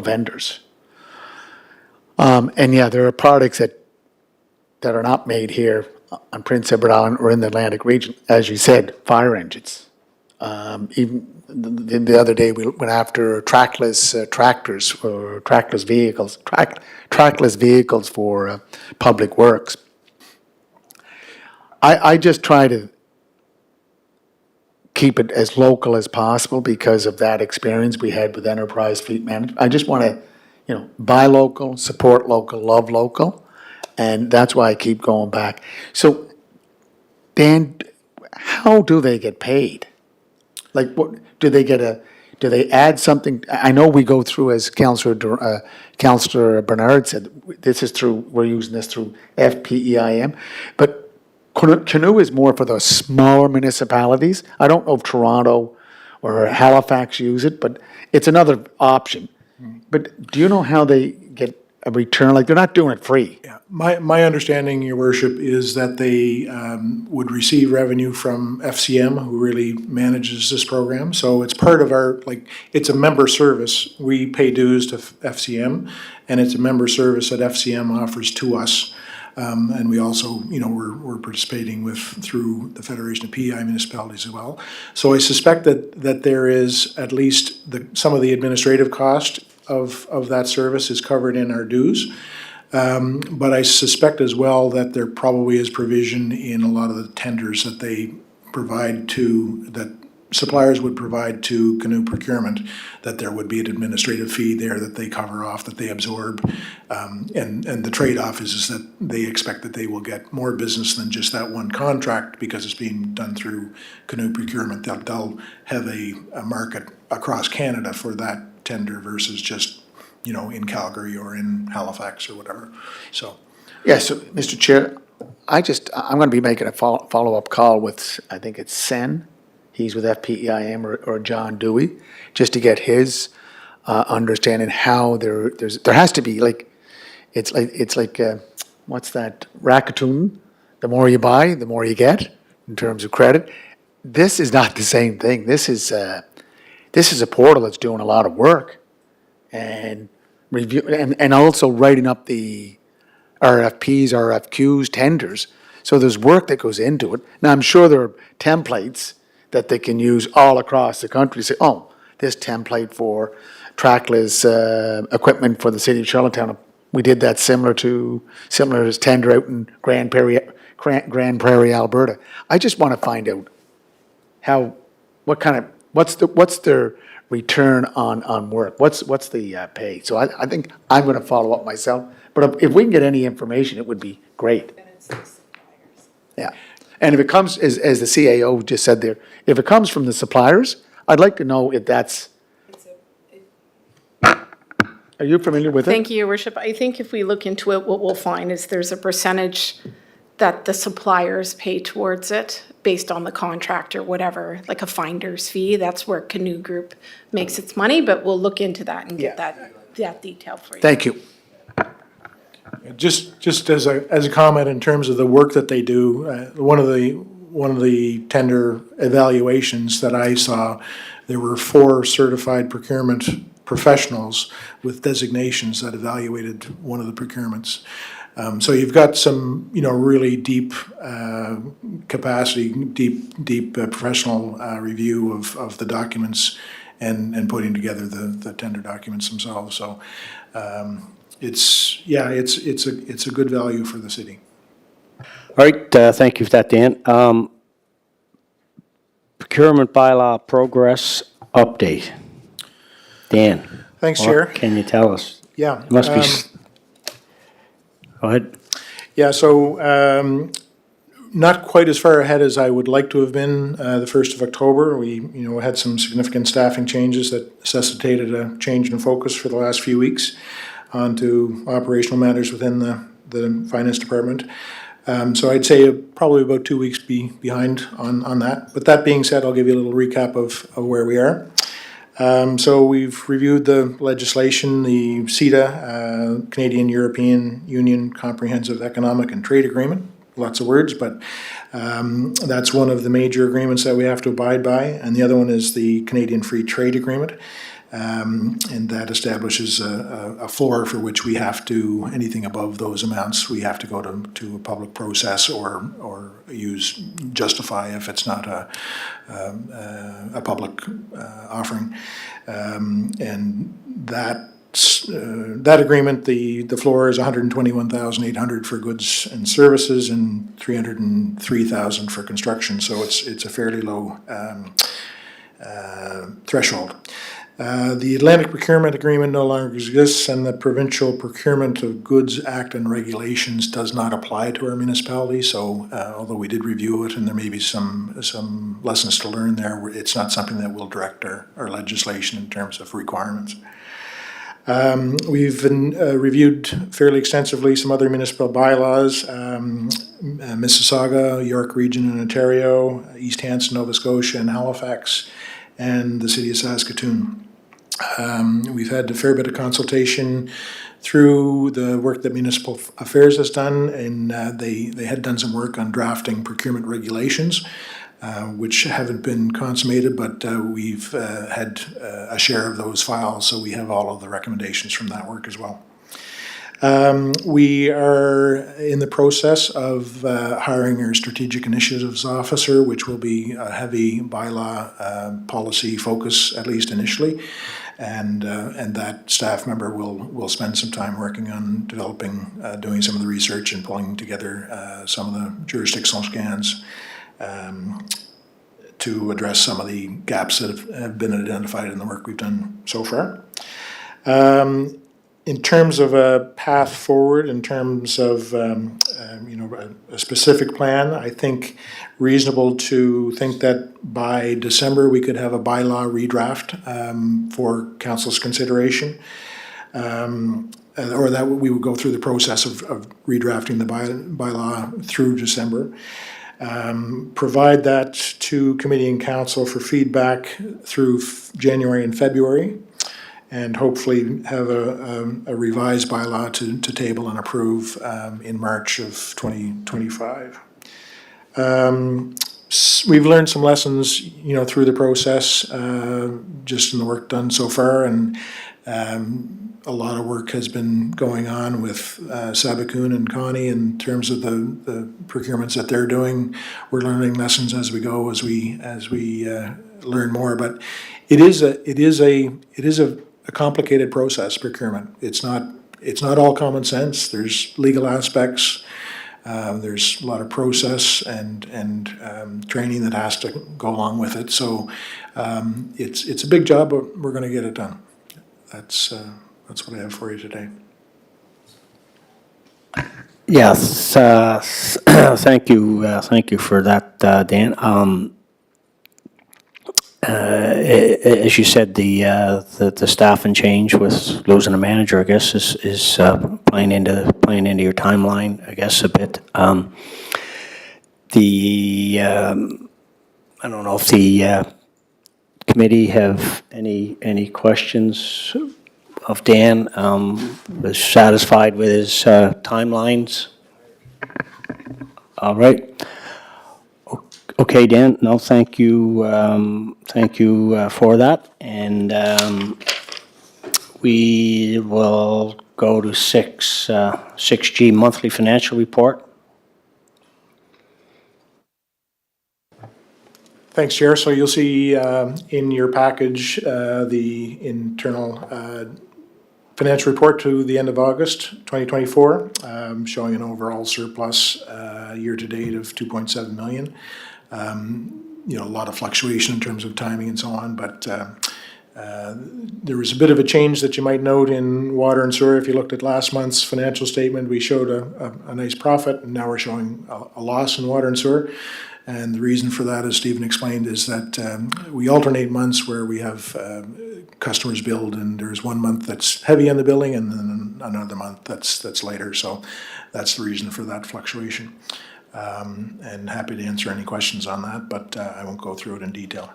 [SPEAKER 1] vendors. And yeah, there are products that are not made here on Prince Edward Island or in the Atlantic region, as you said, fire engines. Even the other day, we went after trackless tractors or trackless vehicles for public works. I just try to keep it as local as possible because of that experience we had with enterprise fleet management. I just want to, buy local, support local, love local. And that's why I keep going back. So, Dan, how do they get paid? Like, what do they add something? I know we go through, as Councillor Bernard said, we're using this through FPEIM, but Canoe is more for the smaller municipalities. I don't know if Toronto or Halifax use it, but it's another option. But do you know how they get a return? Like, they're not doing it free.
[SPEAKER 4] Yeah, my understanding, Your Worship, is that they would receive revenue from FCM, who really manages this program. So it's part of it's a member service. We pay dues to FCM, and it's a member service that FCM offers to us. And we also, we're participating through the Federation of PEI municipalities as well. So I suspect that there is at least some of the administrative cost of that service is covered in our dues. But I suspect as well that there probably is provision in a lot of the tenders that they provide that suppliers would provide to Canoe procurement, that there would be an administrative fee there that they cover off, that they absorb. And the trade-off is that they expect that they will get more business than just that one contract because it's being done through Canoe procurement. They'll have a market across Canada for that tender versus just, in Calgary or in Halifax or whatever. So.
[SPEAKER 1] Yeah, so, Mr. Chair, I'm going to be making a follow-up call with, I think it's Sen. He's with FPEIM or John Dewey, just to get his understanding how there has to be it's like what's that, racketeering? The more you buy, the more you get in terms of credit. This is not the same thing. This is a portal that's doing a lot of work, and review, and also writing up the RFPs, RFQs, tenders. So there's work that goes into it. Now, I'm sure there are templates that they can use all across the country to say, oh, this template for trackless equipment for the city of Charlottetown. We did that similar as tender out in Grand Prairie, Alberta. I just want to find out what's their return on work? What's the pay? So I think I'm going to follow up myself. But if we can get any information, it would be great. Yeah. And if it comes, as the CAO just said there, if it comes from the suppliers, I'd like to know if that's. Are you familiar with it?
[SPEAKER 8] Thank you, Your Worship. I think if we look into it, what we'll find is there's a percentage that the suppliers pay towards it based on the contract or whatever, like a finder's fee. That's where Canoe Group makes its money, but we'll look into that and get that detail for you.
[SPEAKER 1] Thank you.
[SPEAKER 4] Just as a comment in terms of the work that they do, one of the tender evaluations that I saw, there were 4 certified procurement professionals with designations that evaluated one of the procurements. So you've got some, really deep capacity, deep professional review of the documents and putting together the tender documents themselves. So it's a good value for the city.
[SPEAKER 2] All right, thank you for that, Dan. Procurement bylaw progress update. Dan.
[SPEAKER 4] Thanks,
[SPEAKER 2] what
[SPEAKER 4] Chair.
[SPEAKER 2] Can you tell us?
[SPEAKER 4] Yeah.
[SPEAKER 2] It must be. Go ahead.
[SPEAKER 4] Yeah, so not quite as far ahead as I would like to have been the 1st of October. We, had some significant staffing changes that necessitated a change in focus for the last few weeks onto operational matters within the finance department. So I'd say probably about 2 weeks behind on that. But that being said, I'll give you a little recap of where we are. So we've reviewed the legislation, the CETA, Canadian-European Union Comprehensive Economic and Trade Agreement. Lots of words, but that's one of the major agreements that we have to abide by. And the other one is the Canadian Free Trade Agreement. And that establishes a floor for which we have to, anything above those amounts, we have to go to a public process or justify if it's not a public offering. And that agreement, the floor is $121,800 for goods and services and $303,000 for construction. So it's a fairly low threshold. The Atlantic Procurement Agreement no longer exists, and the Provincial Procurement of Goods Act and Regulations does not apply to our municipality. So, although we did review it, and there may be some lessons to learn there, it's not something that will direct our legislation in terms of requirements. We've reviewed fairly extensively some other municipal bylaws, Mississauga, York Region in Ontario, East Hanson, Nova Scotia, and Halifax, and the City of Saskatoon. We've had a fair bit of consultation through the work that Municipal Affairs has done, and they had done some work on drafting procurement regulations, which haven't been consummated, but we've had a share of those files, so we have all of the recommendations from that work as well. We are in the process of hiring our Strategic Initiatives Officer, which will be a heavy bylaw policy focus, at least initially. And that staff member will spend some time working on developing, doing some of the research and pulling together some of the jurisdictional scans to address some of the gaps that have been identified in the work we've done so far. In terms of a path forward, in terms of a specific plan, I think reasonable to think that by December we could have a bylaw redraft for council's consideration, or that we would go through the process of redrafting the bylaw through December. Provide that to committee and council for feedback through January and February, and hopefully have a revised bylaw to table and approve in March of 2025. we've learned some lessons, through the process, just in the work done so far, and a lot of work has been going on with Sabakun and Connie in terms of the procurements that they're doing. We're learning lessons as we go, as we learn more. But it is a complicated process, procurement. It's not all common sense. There's legal aspects. There's a lot of process and training that has to go along with it. So it's a big job, but we're going to get it done. That's what I have for you today.
[SPEAKER 2] Yes, thank you for that, Dan. As you said, the staffing change with losing a manager, I guess, is playing into your timeline, I guess, a bit. I don't know if the committee have any questions of Dan. Was satisfied with his timelines? All right. Okay, Dan, no, thank you for that. And we will go to 6G monthly financial report.
[SPEAKER 4] Thanks, Chair. So you'll see in your package the internal financial report to the end of August 2024, showing an overall surplus year-to-date of 2.7 million. A lot of fluctuation in terms of timing and so on, but there was a bit of a change that you might note in water and sewer. If you looked at last month's financial statement, we showed a nice profit, and now we're showing a loss in water and sewer. And the reason for that, as Stephen explained, is that we alternate months where we have customers billed, and there's 1 month that's heavy on the billing and then another month that's later. So that's the reason for that fluctuation. And happy to answer any questions on that, but I won't go through it in detail.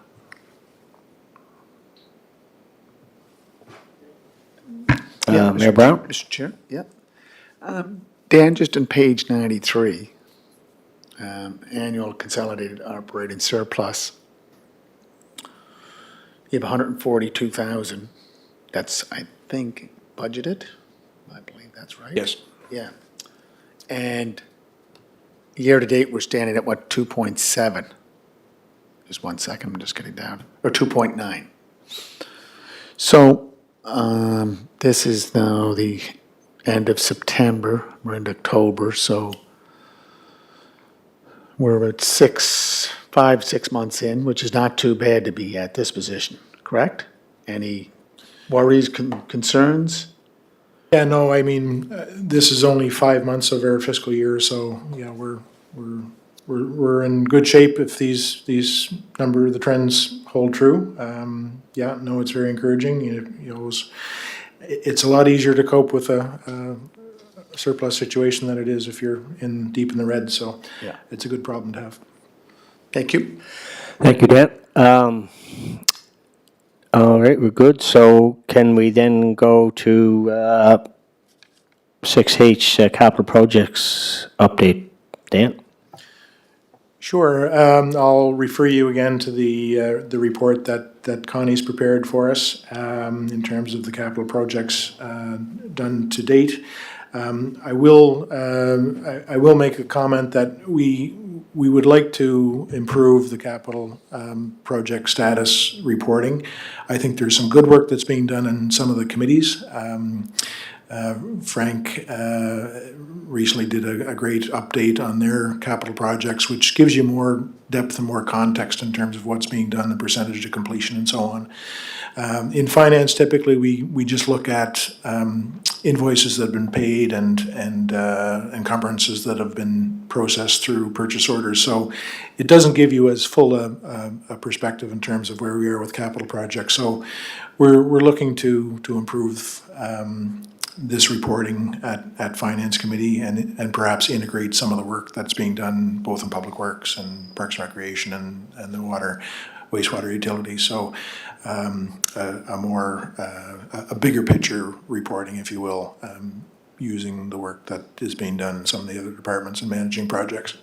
[SPEAKER 2] Mayor Brown?
[SPEAKER 1] Mr. Chair, yeah. Dan, just on page 93, annual consolidated operating surplus, you have 142,000. That's, I think, budgeted. I believe that's right.
[SPEAKER 4] Yes.
[SPEAKER 1] Yeah. And year-to-date, we're standing at what, 2.7? Just 1 second, I'm just getting down. Or 2.9. So this is now the end of September. We're in October, so we're at 5-6 months in, which is not too bad to be at this position, correct? Any worries, concerns?
[SPEAKER 4] Yeah, no, I mean, this is only 5 months of our fiscal year, so yeah, we're in good shape if these the trends hold true. Yeah, no, it's very encouraging. It's a lot easier to cope with a surplus situation than it is if you're deep in the red. So
[SPEAKER 1] Yeah.
[SPEAKER 4] it's a good problem to have.
[SPEAKER 1] Thank you.
[SPEAKER 2] Thank you, Dan. All right, we're good. So can we then go to 6H capital projects update? Dan?
[SPEAKER 4] Sure. I'll refer you again to the report that Connie's prepared for us in terms of the capital projects done to date. I will make a comment that we would like to improve the capital project status reporting. I think there's some good work that's being done in some of the committees. Frank recently did a great update on their capital projects, which gives you more depth and more context in terms of what's being done, the percentage of completion and so on. In finance, typically, we just look at invoices that have been paid and encumbrances that have been processed through purchase orders. So it doesn't give you as full a perspective in terms of where we are with capital projects. So we're looking to improve this reporting at Finance Committee and perhaps integrate some of the work that's being done both in Public Works and Parks and Recreation and the wastewater utilities. So a bigger picture reporting, if you will, using the work that is being done in some of the other departments and managing projects.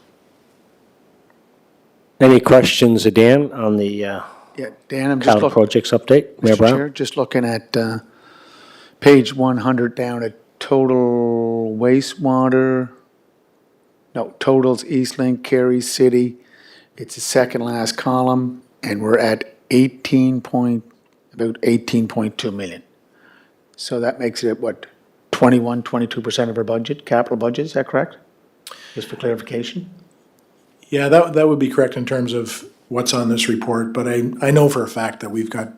[SPEAKER 2] Any questions, Dan, on the
[SPEAKER 1] Yeah, Dan, I'm just
[SPEAKER 2] capital
[SPEAKER 1] looking.
[SPEAKER 2] projects update? Mayor
[SPEAKER 1] Mr.
[SPEAKER 2] Brown?
[SPEAKER 1] Chair, just looking at page 100 down at total wastewater. No, totals Eastlink, Cary City. It's the second last column, and we're at about 18.2 million. So that makes it, what, 22% of our budget, capital budget, is that correct? Just for clarification?
[SPEAKER 4] Yeah, that would be correct in terms of what's on this report, but I know for a fact that we've got,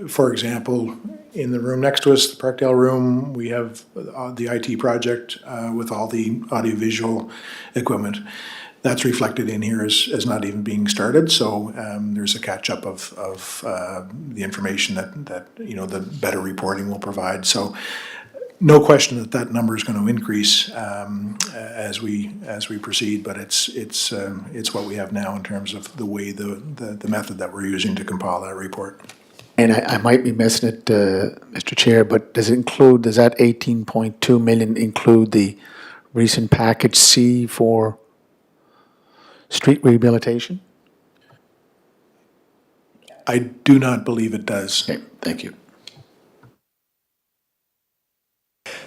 [SPEAKER 4] for example, in the room next to us, the Parkdale room, we have the IT project with all the audiovisual equipment. That's reflected in here as not even being started, so there's a catch-up of the information that, you know, the better reporting will provide. So no question that number is going to increase as we proceed, but it's what we have now in terms of the way the method that we're using to compile that report.
[SPEAKER 1] And I might be missing it, Mr. Chair, but does that 18.2 million include the recent package C for street rehabilitation?
[SPEAKER 4] I do not believe it does.
[SPEAKER 1] Okay, thank you.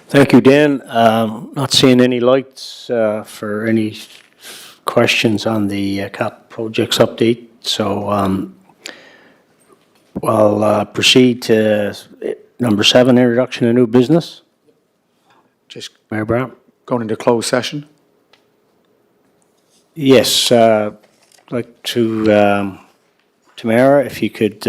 [SPEAKER 2] Thank you, Dan. Not seeing any lights for any questions on the capital projects update, so I'll proceed to number 7, introduction of new business.
[SPEAKER 1] Just
[SPEAKER 2] Mayor Brown?
[SPEAKER 1] going into closed session?
[SPEAKER 2] Yes, like to Tamara, if you could